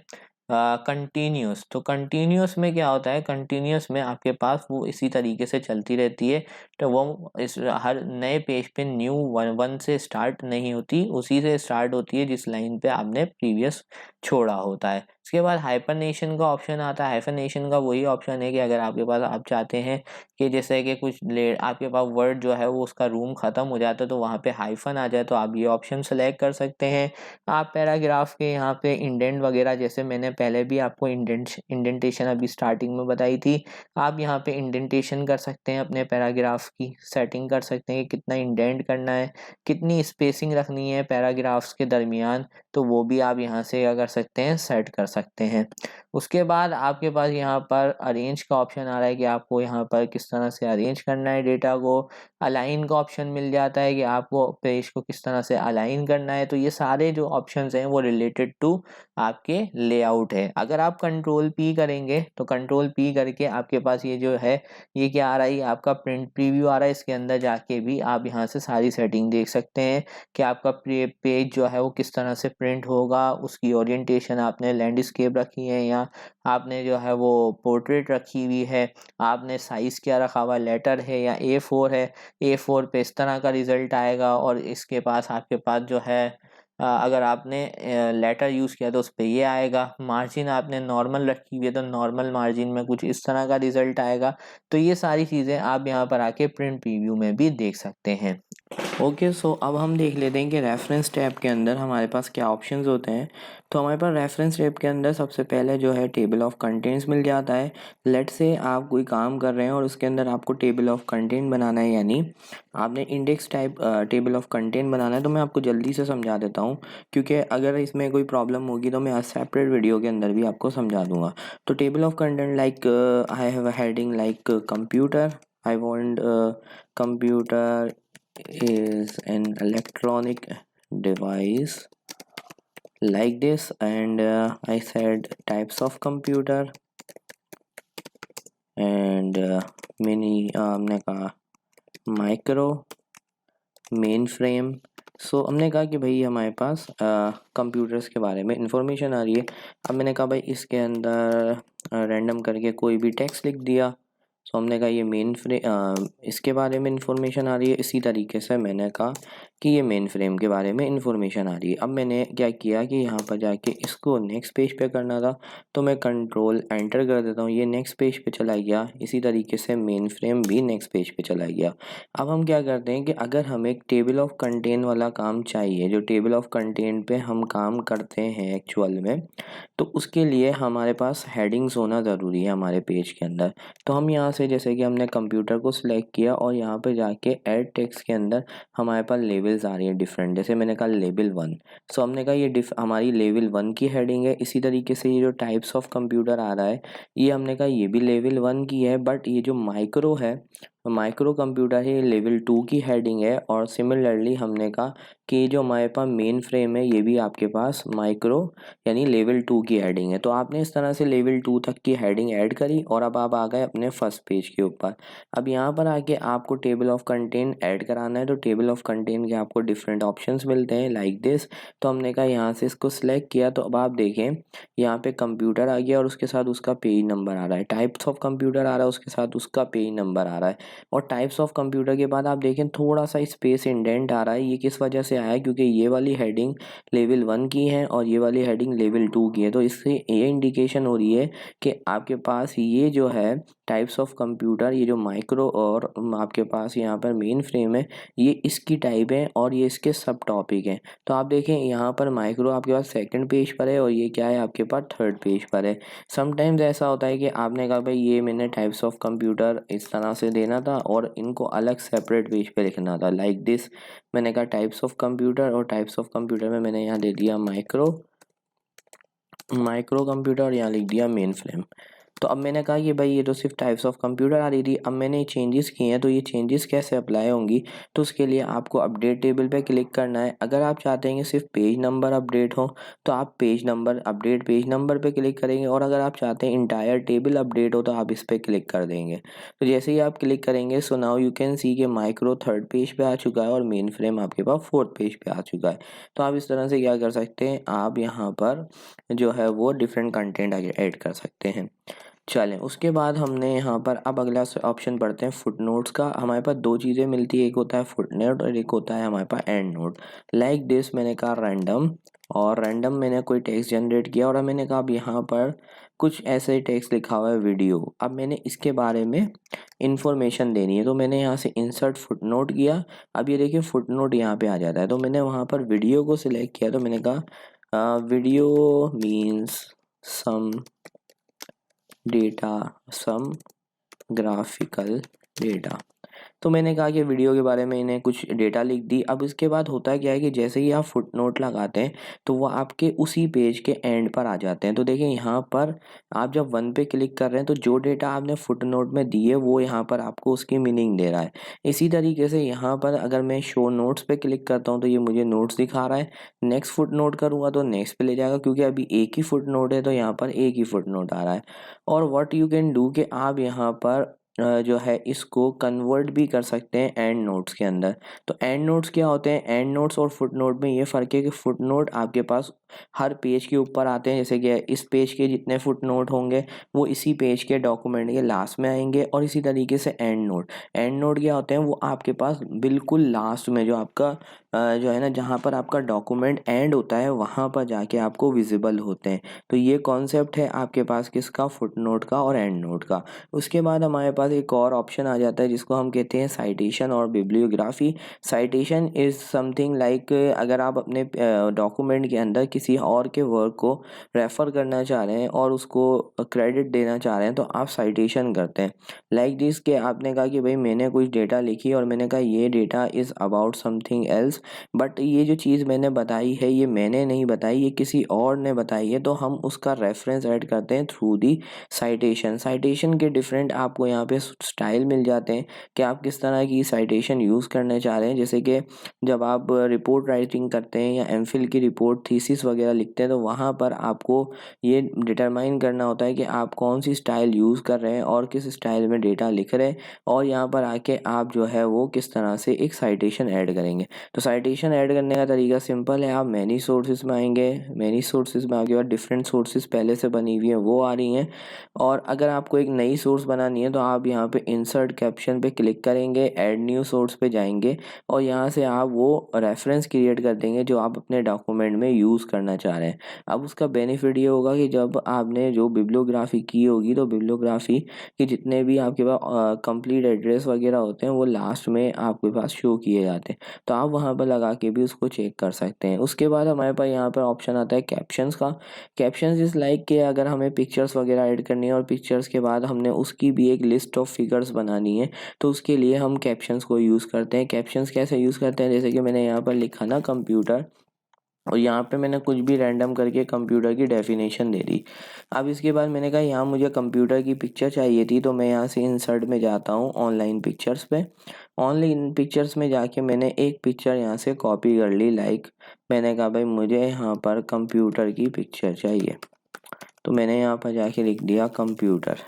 कंटिन्यूस, तो कंटिन्यूस में क्या होता है, कंटिन्यूस में आपके पास वो इसी तरीके से चलती रहती है। तो वो इस हर नए पेज पे न्यू वन से स्टार्ट नहीं होती, उसी से स्टार्ट होती है जिस लाइन पे आपने प्रीवियस छोड़ा होता है। उसके बाद हाइपरनेशन का ऑप्शन आता है। हाइपरनेशन का वही ऑप्शन है कि अगर आपके पास आप चाहते हैं कि जैसे कि कुछ आपके पास वर्ड जो है वो उसका रूम ख़त्म हो जाता है तो वहाँ पे हाइफन आ जाए तो आप ये ऑप्शन सेलेक्ट कर सकते हैं। आप पैराग्राफ के यहाँ पे इंडेंट वगैरह, जैसे मैंने पहले भी आपको इंडेंटेशन अभी स्टार्टिंग में बताई थी, आप यहाँ पे इंडेंटेशन कर सकते हैं, अपने पैराग्राफ की सेटिंग कर सकते हैं कि कितना इंडेंट करना है, कितनी स्पेसिंग रखनी है पैराग्राफ्स के दरमियान, तो वो भी आप यहाँ से क्या कर सकते हैं, सेट कर सकते हैं। उसके बाद आपके पास यहाँ पर अरेंज का ऑप्शन आ रहा है कि आपको यहाँ पर किस तरह से अरेंज करना है डेटा को। अलाइन का ऑप्शन मिल जाता है कि आपको पेज को किस तरह से अलाइन करना है। तो ये सारे जो ऑप्शंस हैं वो रिलेटेड टू आपके लेआउट है। अगर आप कंट्रोल पी करेंगे तो कंट्रोल पी करके आपके पास ये जो है ये क्या आ रहा है, आपका प्रिंट प्रीव्यू आ रहा है। इसके अंदर जाके भी आप यहाँ से सारी सेटिंग देख सकते हैं कि आपका पेज जो है वो किस तरह से प्रिंट होगा, उसकी ओरिएंटेशन आपने लैंडस्केप रखी है या आपने जो है वो पोर्ट्रेट रखी हुई है, आपने साइज़ क्या रखा हुआ है, लेटर है या A4 है, A4 पे इस तरह का रिज़ल्ट आएगा। और इसके पास आपके पास जो है अगर आपने लेटर यूज़ किया तो उस पर ये आएगा। मार्जिन आपने नॉर्मल रखी हुई है तो नॉर्मल मार्जिन में कुछ इस तरह का रिज़ल्ट आएगा। तो ये सारी चीज़ें आप यहाँ पर आके प्रिंट प्रीव्यू में भी देख सकते हैं। ओके, सो अब हम देख लेते हैं कि रेफरेंस टैब के अंदर हमारे पास क्या ऑप्शंस होते हैं। तो हमारे पास रेफरेंस टैब के अंदर सबसे पहले जो है टेबल ऑफ कंटेंट्स मिल जाता है। लेट से आप कोई काम कर रहे हैं और उसके अंदर आपको टेबल ऑफ कंटेंट बनाना है, यानी आपने index type table of content बनाना है। तो मैं आपको जल्दी से समझा देता हूँ, क्योंकि अगर इसमें कोई प्रॉब्लम होगी तो मैं सेपरेट वीडियो के अंदर भी आपको समझा दूँगा। तो table of content like I have a heading like computer, I want computer is an electronic device like this, and I said types of computer and mini हमने कहा माइक्रो, मेन फ्रेम। सो हमने कहा कि भाई हमारे पास कंप्यूटर्स के बारे में इंफॉर्मेशन आ रही है। अब मैंने कहा भाई इसके अंदर रैंडम करके कोई भी टेक्स्ट लिख दिया। सो हमने कहा ये मेन फ्रेम, इसके बारे में इंफॉर्मेशन आ रही है। इसी तरीके से मैंने कहा कि ये मेन फ्रेम के बारे में इंफॉर्मेशन आ रही है। अब मैंने क्या किया कि यहाँ पर जाके इसको नेक्स्ट पेज पे करना था, तो मैं कंट्रोल एंटर कर देता हूँ, ये नेक्स्ट पेज पे चला गया। इसी तरीके से मेन फ्रेम भी नेक्स्ट पेज पे चला गया। अब हम क्या करते हैं कि अगर हमें एक टेबल ऑफ कंटेंट वाला काम चाहिए, जो टेबल ऑफ कंटेंट पे हम काम करते हैं एक्चुअल में, तो उसके लिए हमारे पास हेडिंग्स होना ज़रूरी है हमारे पेज के अंदर। तो हम यहाँ से जैसे कि हमने कंप्यूटर को सिलेक्ट किया और यहाँ पे जाके ऐड टेक्स्ट के अंदर हमारे पास लेवल्स आ रही है डिफरेंट। जैसे मैंने कहा लेवल 1, सो हमने कहा ये हमारी लेवल 1 की हेडिंग है। इसी तरीके से ये जो टाइप्स ऑफ कंप्यूटर आ रहा है, ये हमने कहा ये भी लेवल 1 की है, बट ये जो माइक्रो है, माइक्रो कंप्यूटर है, ये लेवल 2 की हेडिंग है। और सिमिलरली हमने कहा कि जो हमारे पास मेन फ्रेम है, ये भी आपके पास माइक्रो यानी लेवल 2 की हेडिंग है। तो आपने इस तरह से लेवल 2 तक की हेडिंग ऐड करी और अब आप आ गए अपने फर्स्ट पेज के ऊपर। अब यहाँ पर आके आपको टेबल ऑफ कंटेंट ऐड कराना है, तो टेबल ऑफ कंटेंट के आपको डिफरेंट ऑप्शंस मिलते हैं लाइक दिस। तो हमने कहा यहाँ से इसको सिलेक्ट किया, तो अब आप देखें यहाँ पे कंप्यूटर आ गया और उसके साथ उसका पेज नंबर आ रहा है। टाइप्स ऑफ कंप्यूटर आ रहा है, उसके साथ उसका पेज नंबर आ रहा है। और टाइप्स ऑफ कंप्यूटर के बाद आप देखें थोड़ा सा स्पेस इंडेंट आ रहा है। ये किस वजह से आया है? क्योंकि ये वाली हेडिंग लेवल 1 की है और ये वाली हेडिंग लेवल 2 की है। तो इससे ये इंडिकेशन हो रही है कि आपके पास ये जो है टाइप्स ऑफ कंप्यूटर, ये जो माइक्रो और आपके पास यहाँ पर मेन फ्रेम है, ये इसकी टाइप है और ये इसके सब टॉपिक हैं। तो आप देखें यहाँ पर माइक्रो आपके पास सेकंड पेज पर है और ये क्या है आपके पास थर्ड पेज पर है। समटाइम्स ऐसा होता है कि आपने कहा भाई ये मैंने टाइप्स ऑफ कंप्यूटर इस तरह से देना था और इनको अलग सेपरेट पेज पे लिखना था लाइक दिस। मैंने कहा टाइप्स ऑफ कंप्यूटर और टाइप्स ऑफ कंप्यूटर में मैंने यहाँ दे दिया माइक्रो कंप्यूटर और यहाँ लिख दिया मेन फ्रेम। तो अब मैंने कहा कि भाई ये तो सिर्फ टाइप्स ऑफ कंप्यूटर आ रही थी, अब मैंने चेंजेस किए हैं, तो ये चेंजेस कैसे अप्लाई होंगी? तो उसके लिए आपको अपडेट टेबल पे क्लिक करना है। अगर आप चाहते हैं कि सिर्फ पेज नंबर अपडेट हो, तो आप page number update page number पे क्लिक करेंगे, और अगर आप चाहते हैं इंटायर टेबल अपडेट हो तो आप इस पर क्लिक कर देंगे। तो जैसे ही आप क्लिक करेंगे, so now you can see के माइक्रो थर्ड पेज पे आ चुका है और मेन फ्रेम आपके पास फोर्थ पेज पे आ चुका है। तो आप इस तरह से क्या कर सकते हैं, आप यहाँ पर जो है वो डिफरेंट कंटेंट ऐड कर सकते हैं। चलें, उसके बाद हमने यहाँ पर अब अगला ऑप्शन पढ़ते हैं फुटनोट्स का। हमारे पास दो चीज़ें मिलती है, एक होता है फुटनोट और एक होता है हमारे पास एंड नोट। लाइक दिस मैंने कहा रैंडम, और रैंडम मैंने कोई टेक्स्ट जनरेट किया और मैंने कहा अब यहाँ पर कुछ ऐसे टेक्स्ट लिखा हुआ है वीडियो, अब मैंने इसके बारे में इंफॉर्मेशन देनी है। तो मैंने यहाँ से इंसर्ट फुटनोट किया। अब ये देखिए फुटनोट यहाँ पे आ जाता है। तो मैंने वहाँ पर वीडियो को सिलेक्ट किया, तो मैंने कहा वीडियो मीन्स सम डेटा, सम ग्राफिकल डेटा। तो मैंने कहा कि वीडियो के बारे में इन्हें कुछ डेटा लिख दी। अब इसके बाद होता है क्या है कि जैसे ही आप फुटनोट लगाते हैं तो वो आपके उसी पेज के एंड पर आ जाते हैं। तो देखिए यहाँ पर आप जब 1 पे क्लिक कर रहे हैं तो जो डेटा आपने फुटनोट में दी है वो यहाँ पर आपको उसकी मीनिंग दे रहा है। इसी तरीके से यहाँ पर अगर मैं शो नोट्स पे क्लिक करता हूँ तो ये मुझे नोट्स दिखा रहा है। नेक्स्ट फुटनोट करूँगा तो नेक्स्ट पे ले जाएगा, क्योंकि अभी एक ही फुटनोट है तो यहाँ पर एक ही फुटनोट आ रहा है। और व्हाट यू कैन डू कि आप यहाँ पर जो है इसको कन्वर्ट भी कर सकते हैं एंड नोट्स के अंदर। तो एंड नोट्स क्या होते हैं? एंड नोट्स और फुट नोट में ये फ़र्क है कि फुट नोट आपके पास हर पेज के ऊपर आते हैं, जैसे कि इस पेज के जितने फुट नोट होंगे वो इसी पेज के डॉक्यूमेंट के लास्ट में आएंगे। और इसी तरीके से एंड नोट क्या होते हैं? वो आपके पास बिल्कुल लास्ट में जो आपका जो है ना, जहाँ पर आपका डॉक्यूमेंट एंड होता है वहाँ पर जाके आपको विजिबल होते हैं। तो ये कॉन्सेप्ट है आपके पास किसका? फुट नोट का और एंड नोट का। उसके बाद हमारे पास एक और ऑप्शन आ जाता है जिसको हम कहते हैं साइटेशन और bibliography. Citation is something like अगर आप अपने डॉक्यूमेंट के अंदर किसी और के वर्क को रेफ़र करना चाह रहे हैं और उसको क्रेडिट देना चाह रहे हैं तो आप साइटेशन करते हैं। लाइक दिस के आपने कहा कि भाई मैंने कुछ डेटा लिखी और मैंने कहा ये data is about something else, but ये जो चीज़ मैंने बताई है ये मैंने नहीं बताई, ये किसी और ने बताई है, तो हम उसका रेफरेंस ऐड करते हैं थ्रू दी साइटेशन। साइटेशन के डिफरेंट आपको यहाँ पे स्टाइल मिल जाते हैं कि आप किस तरह की साइटेशन यूज़ करने चाह रहे हैं। जैसे कि जब आप रिपोर्ट राइटिंग करते हैं या एमफिल की रिपोर्ट, थीसिस वगैरह लिखते हैं, तो वहाँ पर आपको ये डिटरमाइन करना होता है कि आप कौन सी स्टाइल यूज़ कर रहे हैं और किस स्टाइल में डेटा लिख रहे हैं, और यहाँ पर आके आप जो है वो किस तरह से एक साइटेशन ऐड करेंगे। तो साइटेशन ऐड करने का तरीका सिंपल है, आप मैनी सोर्सेज में आएंगे, मैनी सोर्सेज में आपके पास डिफरेंट सोर्सेज पहले से बनी हुई हैं वो आ रही हैं, और अगर आपको एक नई सोर्स बनानी है तो आप यहाँ पे इंसर्ट कैप्शन पे क्लिक करेंगे, ऐड न्यू सोर्स पे जाएंगे और यहाँ से आप वो रेफरेंस क्रिएट कर देंगे जो आप अपने डॉक्यूमेंट में यूज़ करना चाह रहे हैं। अब उसका बेनिफिट ये होगा कि जब आपने जो बिब्लियोग्राफी की होगी तो बिब्लियोग्राफी कि जितने भी आपके पास कंप्लीट एड्रेस वगैरह होते हैं वो लास्ट में आपके पास शो किए जाते हैं, तो आप वहाँ पर लगा के भी उसको चेक कर सकते हैं। उसके बाद हमारे पास यहाँ पर ऑप्शन आता है कैप्शंस का। कैप्शंस इज़ लाइक कि अगर हमें पिक्चर्स वगैरह ऐड करनी है और पिक्चर्स के बाद हमने उसकी भी एक लिस्ट ऑफ फिगर्स बनानी है, तो उसके लिए हम कैप्शंस को यूज़ करते हैं। कैप्शंस कैसे यूज़ करते हैं, जैसे कि मैंने यहाँ पर लिखा ना कंप्यूटर, और यहाँ पे मैंने कुछ भी रैंडम करके कंप्यूटर की डेफिनेशन दे दी। अब इसके बाद मैंने कहा यहाँ मुझे कंप्यूटर की पिक्चर चाहिए थी, तो मैं यहाँ से इंसर्ट में जाता हूँ ऑनलाइन पिक्चर्स पे। ऑनलाइन पिक्चर्स में जाके मैंने एक पिक्चर यहाँ से कॉपी कर ली, लाइक मैंने कहा भाई मुझे यहाँ पर कंप्यूटर की पिक्चर चाहिए, तो मैंने यहाँ पर जाके लिख दिया कंप्यूटर।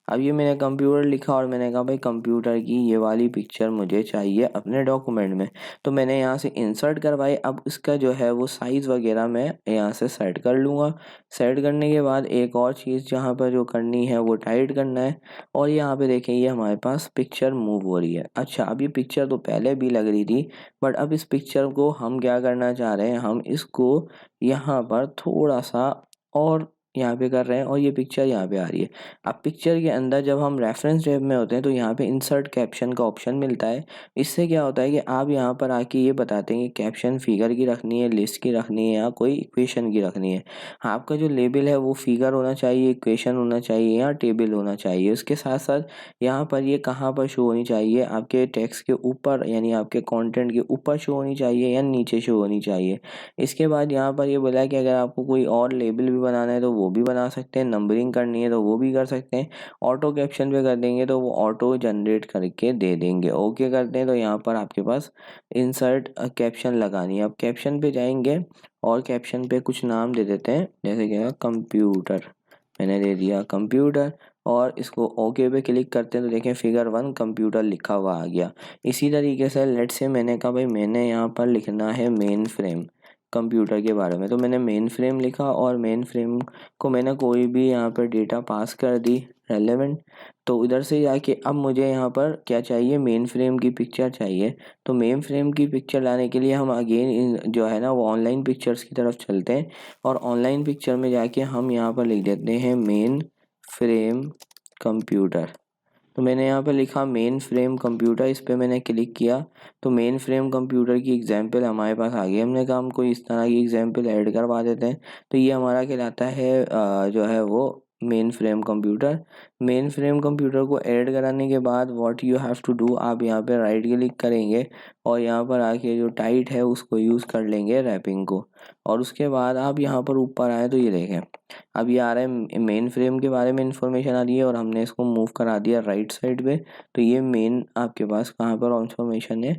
अब ये मैंने कंप्यूटर लिखा और मैंने कहा भाई कंप्यूटर की ये वाली पिक्चर मुझे चाहिए अपने डॉक्यूमेंट में, तो मैंने यहाँ से इंसर्ट करवाई। अब इसका जो है वो साइज़ वगैरह मैं यहाँ से सेट कर लूँगा। सेट करने के बाद एक और चीज़ जहाँ पर जो करनी है वो टाइट करना है, और यहाँ पे देखें ये हमारे पास पिक्चर मूव हो रही है। अच्छा, अब ये पिक्चर तो पहले भी लग रही थी, बट अब इस पिक्चर को हम क्या करना चाह रहे हैं, हम इसको यहाँ पर थोड़ा सा और यहाँ पे कर रहे हैं और ये पिक्चर यहाँ पे आ रही है। अब पिक्चर के अंदर जब हम रेफरेंस टैब में होते हैं तो यहाँ पे इंसर्ट कैप्शन का ऑप्शन मिलता है। इससे क्या होता है कि आप यहाँ पर आके ये बताते हैं कि कैप्शन फिगर की रखनी है, लिस्ट की रखनी है या कोई इक्वेशन की रखनी है। आपका जो लेबल है वो फिगर होना चाहिए, इक्वेशन होना चाहिए या टेबल होना चाहिए। उसके साथ साथ यहाँ पर ये कहाँ पर शो होनी चाहिए, आपके टेक्स्ट के ऊपर यानी आपके कॉन्टेंट के ऊपर शो होनी चाहिए या नीचे शो होनी चाहिए। इसके बाद यहाँ पर ये बोला है कि अगर आपको कोई और लेबल भी बनाना है तो वो भी बना सकते हैं, नंबरिंग करनी है तो वो भी कर सकते हैं। ऑटो कैप्शन पे कर देंगे तो वो ऑटो जनरेट करके दे देंगे। ओके करते हैं तो यहाँ पर आपके पास इंसर्ट कैप्शन लगानी है। अब कैप्शन पे जाएंगे और कैप्शन पे कुछ नाम दे देते हैं, जैसे कि कंप्यूटर, मैंने दे दिया कंप्यूटर, और इसको ओके पे क्लिक करते हैं तो देखें फिगर 1 कंप्यूटर लिखा हुआ आ गया। इसी तरीके से लेट से मैंने कहा भाई मैंने यहाँ पर लिखना है मेन फ्रेम कंप्यूटर के बारे में, तो मैंने मेन फ्रेम लिखा और मेन फ्रेम को मैंने कोई भी यहाँ पर डेटा पास कर दी रेलेवेंट। तो इधर से जाके अब मुझे यहाँ पर क्या चाहिए, मेन फ्रेम की पिक्चर चाहिए। तो मेन फ्रेम की पिक्चर लाने के लिए हम अगेन जो है ना वो ऑनलाइन पिक्चर्स की तरफ चलते हैं, और ऑनलाइन पिक्चर में जाके हम यहाँ पर लिख देते हैं मेन फ्रेम कंप्यूटर। तो मैंने यहाँ पे लिखा मेन फ्रेम कंप्यूटर, इस पर मैंने क्लिक किया तो मेन फ्रेम कंप्यूटर की एग्जांपल हमारे पास आ गई। हमने कहा हम कोई इस तरह की एग्जांपल ऐड करवा देते हैं, तो ये हमारा कहलाता है जो है वो mainframe computer. Mainframe computer को ऐड कराने के बाद what you have to do, आप यहाँ पे राइट क्लिक करेंगे और यहाँ पर आके जो टाइट है उसको यूज़ कर लेंगे रैपिंग को, और उसके बाद आप यहाँ पर ऊपर आए तो ये देखें अब ये आ रहा है मेन फ्रेम के बारे में इंफॉर्मेशन आ रही है और हमने इसको मूव करा दिया राइट साइड पे। तो ये मेन आपके पास कहाँ पर इंफॉर्मेशन है,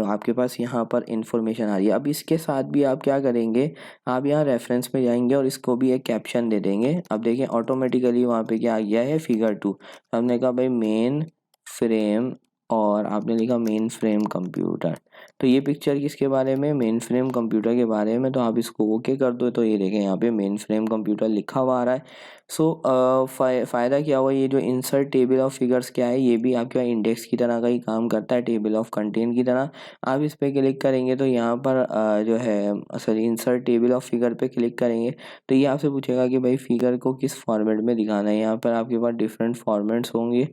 आपके पास यहाँ पर इंफॉर्मेशन आ रही है। अब इसके साथ भी आप क्या करेंगे, आप यहाँ रेफरेंस में जाएंगे और इसको भी एक कैप्शन दे देंगे। अब देखें ऑटोमेटिकली वहाँ पे क्या आ गया है, फिगर 2। हमने कहा भाई मेन फ्रेम और आपने लिखा मेन फ्रेम कंप्यूटर, तो ये पिक्चर किसके बारे में, मेन फ्रेम कंप्यूटर के बारे में। तो आप इसको ओके कर दो तो ये देखें यहाँ पे मेन फ्रेम कंप्यूटर लिखा हुआ आ रहा है। सो फ़ायदा क्या हुआ, ये जो इंसर्ट टेबल ऑफ फिगर्स क्या है, ये भी आपके इंडेक्स की तरह का ही काम करता है, टेबल ऑफ कंटेंट की तरह। आप इस पर क्लिक करेंगे तो यहाँ पर जो है sorry insert table of figure पे क्लिक करेंगे तो ये आपसे पूछेगा कि भाई फिगर को किस फॉर्मेट में दिखाना है। यहाँ पर आपके पास डिफरेंट फॉर्मेट्स होंगे,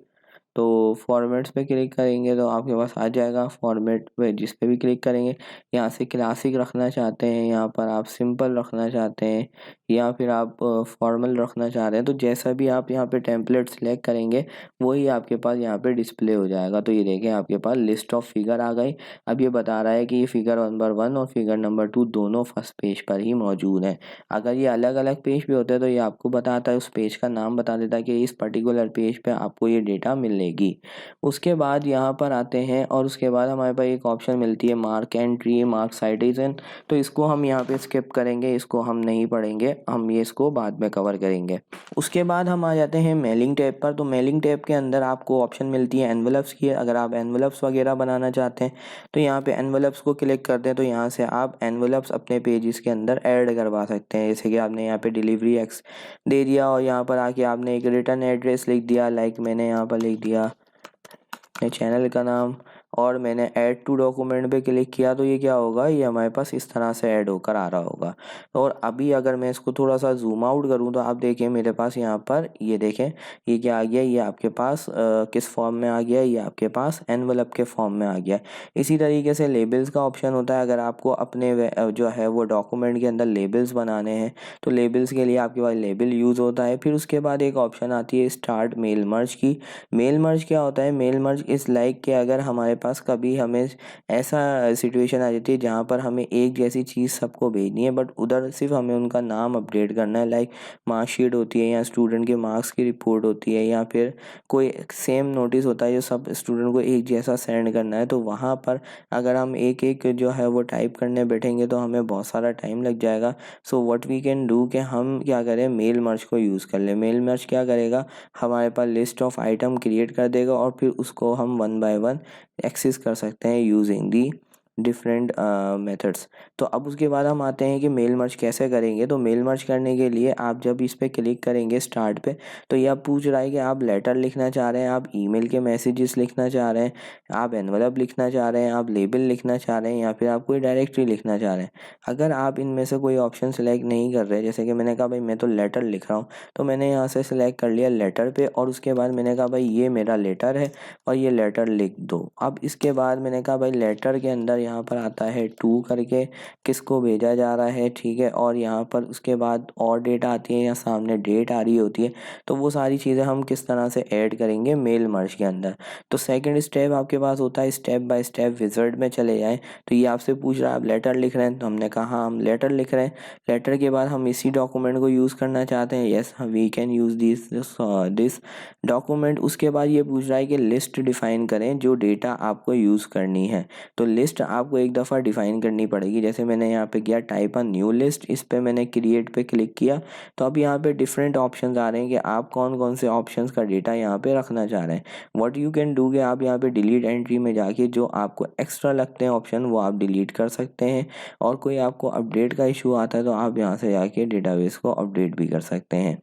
तो फॉर्मेट्स पे क्लिक करेंगे तो आपके पास आ जाएगा फॉर्मेट पे, जिस पे भी क्लिक करेंगे यहाँ से क्लासिक रखना चाहते हैं, यहाँ पर आप सिंपल रखना चाहते हैं, या फिर आप फॉर्मल रखना चाह रहे हैं, तो जैसा भी आप यहाँ पे टेम्पलेट सेलेक्ट करेंगे वही आपके पास यहाँ पे डिस्प्ले हो जाएगा। तो ये देखें आपके पास लिस्ट ऑफ फिगर आ गई। अब ये बता रहा है कि ये फिगर नंबर 1 और फिगर नंबर 2 दोनों फर्स्ट पेज पर ही मौजूद हैं। अगर ये अलग अलग पेज पे होते हैं तो ये आपको बताता है, उस पेज का नाम बता देता है कि इस पर्टिकुलर पेज पे आपको ये डेटा मिलेगा। जाएगी। उसके बाद यहाँ पर आते हैं और उसके बाद हमारे पास एक ऑप्शन मिलती है मार्क एंट्री, मार्क साइटेशन। तो इसको हम यहाँ पे स्किप करेंगे, इसको हम नहीं पढ़ेंगे, हम ये इसको बाद में कवर करेंगे। उसके बाद हम आ जाते हैं मेलिंग टैब पर। तो मेलिंग टैब के अंदर आपको ऑप्शन मिलती है एनवेलप्स की। अगर आप एनवेलप्स वगैरह बनाना चाहते हैं तो यहाँ पे एनवेलप्स को क्लिक करते हैं, तो यहाँ से आप एनवेलप्स अपने पेजेस के अंदर ऐड करवा सकते हैं। जैसे कि आपने यहाँ पे डिलीवरी एक्स दे दिया और यहाँ पर आके आपने एक रिटर्न एड्रेस लिख दिया, लाइक मैंने यहाँ पर लिख दिया अपने चैनल का नाम और मैंने ऐड टू डॉक्यूमेंट पे क्लिक किया। तो ये क्या होगा, ये हमारे पास इस तरह से ऐड होकर आ रहा होगा। और अभी अगर मैं इसको थोड़ा सा जूम आउट करूँ तो आप देखिए मेरे पास यहाँ पर ये देखें ये क्या आ गया, ये आपके पास किस फॉर्म में आ गया, ये आपके पास एनवलप के फॉर्म में आ गया। इसी तरीके से लेबल्स का ऑप्शन होता है। अगर आपको अपने जो है वो डॉक्यूमेंट के अंदर लेबल्स बनाने हैं तो लेबल्स के लिए आपके पास लेबल यूज़ होता है। फिर उसके बाद एक ऑप्शन आती है स्टार्ट मेल मर्ज की। मेल मर्ज क्या होता है, मेल मर्ज इस लाइक के अगर हमारे पास कभी हमें ऐसा सिचुएशन आ जाती है जहाँ पर हमें एक जैसी चीज़ सबको भेजनी है बट उधर सिर्फ हमें उनका नाम अपडेट करना है, लाइक मार्कशीट होती है या स्टूडेंट के मार्क्स की रिपोर्ट होती है या फिर कोई सेम नोटिस होता है जो सब स्टूडेंट को एक जैसा सेंड करना है। तो वहाँ पर अगर हम एक एक जो है वो टाइप करने बैठेंगे तो हमें बहुत सारा टाइम लग जाएगा। So what we can do कि हम क्या करें, मेल मर्ज को यूज़ कर लें। मेल मर्ज क्या करेगा, हमारे पास लिस्ट ऑफ आइटम क्रिएट कर देगा और फिर उसको हम वन बाय वन एक्सेस कर सकते हैं यूजिंग दी डिफरेंट मेथड्स। तो अब उसके बाद हम आते हैं कि मेल मर्ज कैसे करेंगे। तो मेल मर्ज करने के लिए आप जब इस पर क्लिक करेंगे स्टार्ट पे तो ये आप पूछ रहा है कि आप लेटर लिखना चाह रहे हैं, आप ईमेल के मैसेजेस लिखना चाह रहे हैं, आप एनवलप लिखना चाह रहे हैं, आप लेबल लिखना चाह रहे हैं या फिर आप कोई डायरेक्टरी लिखना चाह रहे हैं। अगर आप इनमें से कोई ऑप्शन सेलेक्ट नहीं कर रहे, जैसे कि मैंने कहा भाई मैं तो लेटर लिख रहा हूँ, तो मैंने यहाँ से सिलेक्ट कर लिया लेटर पे और उसके बाद मैंने कहा भाई ये मेरा लेटर है और ये लेटर लिख दो। अब इसके बाद मैंने कहा भाई लेटर के अंदर यहाँ पर आता है टू करके किसको भेजा जा रहा है, ठीक है, और यहाँ पर उसके बाद और डेट आती है या सामने डेट आ रही होती है। तो वो सारी चीज़ें हम किस तरह से ऐड करेंगे मेल मर्ज के अंदर। तो सेकंड स्टेप आपके पास होता है स्टेप बाय स्टेप विज़ार्ड में चले जाएँ। तो ये आपसे पूछ रहा है आप लेटर लिख रहे हैं, तो हमने कहा हाँ हम लेटर लिख रहे हैं। लेटर के बाद हम इसी डॉक्यूमेंट को यूज़ करना चाहते हैं, yes we can use this document. उसके बाद ये पूछ रहा है कि लिस्ट डिफ़ाइन करें जो डेटा आपको यूज़ करनी है। तो लिस्ट आपको एक दफ़ा डिफ़ाइन करनी पड़ेगी। जैसे मैंने यहाँ पे किया टाइप अ न्यू लिस्ट, इस पे मैंने क्रिएट पे क्लिक किया तो अब यहाँ पे डिफरेंट ऑप्शंस आ रहे हैं कि आप कौन कौन से ऑप्शंस का डेटा यहाँ पे रखना चाह रहे हैं। व्हाट यू कैन डू कि आप यहाँ पे डिलीट एंट्री में जाके जो आपको एक्स्ट्रा लगते हैं ऑप्शन वो आप डिलीट कर सकते हैं और कोई आपको अपडेट का इशू आता है तो आप यहाँ से जाके डेटाबेस को अपडेट भी कर सकते हैं।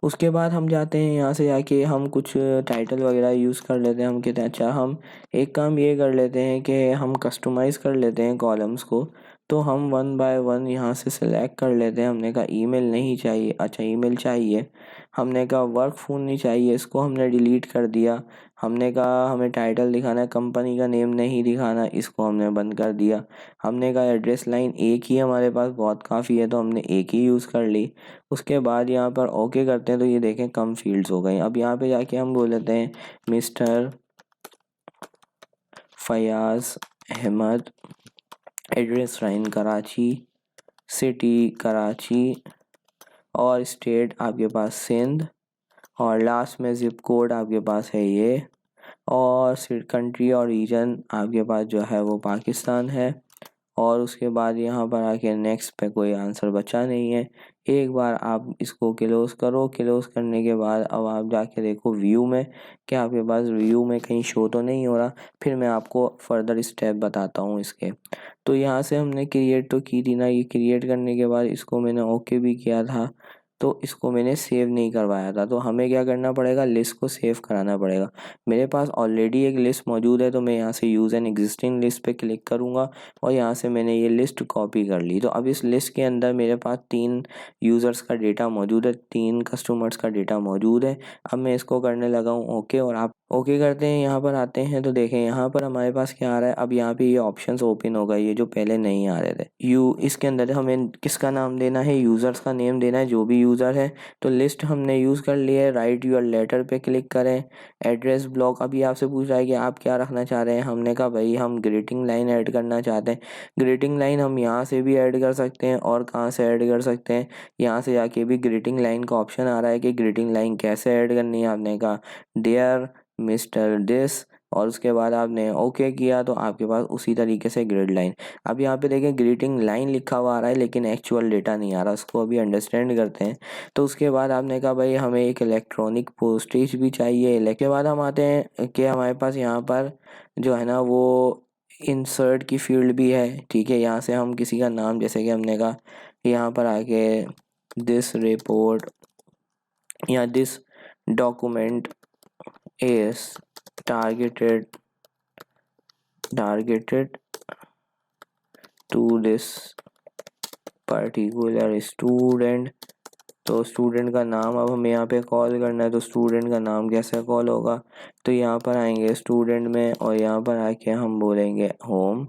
उसके बाद हम जाते हैं यहाँ से जाके हम कुछ टाइटल वगैरह यूज़ कर लेते हैं। हम कहते हैं अच्छा हम एक काम ये कर लेते हैं कि हम कस्टमाइज़ कर लेते हैं कॉलम्स को। तो हम वन बाय वन यहाँ से सिलेक्ट कर लेते हैं। हमने कहा ईमेल नहीं चाहिए, अच्छा ईमेल चाहिए। हमने कहा वर्क फ़ोन नहीं चाहिए, इसको हमने डिलीट कर दिया। हमने कहा हमें टाइटल दिखाना है, कंपनी का नेम नहीं दिखाना, इसको हमने बंद कर दिया। हमने कहा एड्रेस लाइन एक ही हमारे पास बहुत काफ़ी है तो हमने एक ही यूज़ कर ली। उसके बाद यहाँ पर ओके करते हैं तो ये देखें कम फील्ड्स हो गई। अब यहाँ पे जाके हम बोल लेते हैं mister Fayaz Ahmed, address line Karachi, city Karachi और स्टेट आपके पास सिंध और लास्ट में ज़िप कोड आपके पास है ये और कंट्री और रीजन आपके पास जो है वो पाकिस्तान है। और उसके बाद यहाँ पर आके नेक्स्ट पे कोई आंसर बचा नहीं है। एक बार आप इसको क्लोज़ करो, क्लोज़ करने के बाद अब आप जाके देखो व्यू में कि आपके पास व्यू में कहीं शो तो नहीं हो रहा। फिर मैं आपको फर्दर स्टेप बताता हूँ इसके। तो यहाँ से हमने क्रिएट तो की थी ना, ये क्रिएट करने के बाद इसको मैंने ओके भी किया था तो इसको मैंने सेव नहीं करवाया था। तो हमें क्या करना पड़ेगा, लिस्ट को सेव कराना पड़ेगा। मेरे पास ऑलरेडी एक लिस्ट मौजूद है तो मैं यहाँ से यूज़ एन एग्जिस्टिंग लिस्ट पे क्लिक करूँगा और यहाँ से मैंने ये लिस्ट कॉपी कर ली। तो अब इस लिस्ट के अंदर मेरे पास 3 यूज़र्स का डेटा मौजूद है, 3 कस्टमर्स का डेटा मौजूद है। अब मैं इसको करने लगा हूँ ओके और आप ओके करते हैं। यहाँ पर आते हैं तो देखें यहाँ पर हमारे पास क्या आ रहा है। अब यहाँ पे ये ऑप्शंस ओपन हो गए, ये जो पहले नहीं आ रहे थे। इसके अंदर हमें किसका नाम देना है, यूज़र्स का नेम देना है जो भी यूज़र है। तो लिस्ट हमने यूज़ कर लिया है। राइट योर लेटर पे क्लिक करें। एड्रेस ब्लॉक अभी आपसे पूछ रहा है कि आप क्या रखना चाह रहे हैं। हमने कहा भाई हम ग्रीटिंग लाइन ऐड करना चाहते हैं। ग्रीटिंग लाइन हम यहाँ से भी ऐड कर सकते हैं और कहाँ से ऐड कर सकते हैं, यहाँ से जाके भी ग्रीटिंग लाइन का ऑप्शन आ रहा है कि ग्रीटिंग लाइन कैसे ऐड करनी है। आपने कहा डियर मिस्टर दिस, और उसके बाद आपने ओके किया तो आपके पास उसी तरीके से ग्रिड लाइन। अब यहाँ पे देखें ग्रीटिंग लाइन लिखा हुआ आ रहा है लेकिन एक्चुअल डेटा नहीं आ रहा, उसको अभी अंडरस्टैंड करते हैं। तो उसके बाद आपने कहा भाई हमें एक इलेक्ट्रॉनिक पोस्टेज भी चाहिए। इसके बाद हम आते हैं कि हमारे पास यहाँ पर जो है ना वो इंसर्ट की फील्ड भी है, ठीक है। यहाँ से हम किसी का नाम, जैसे कि हमने कहा यहाँ पर आके दिस रिपोर्ट या this document is targeted to this particular student। तो स्टूडेंट का नाम अब हमें यहाँ पे कॉल करना है, तो स्टूडेंट का नाम कैसे कॉल होगा, तो यहाँ पर आएंगे स्टूडेंट में और यहाँ पर आके हम बोलेंगे होम।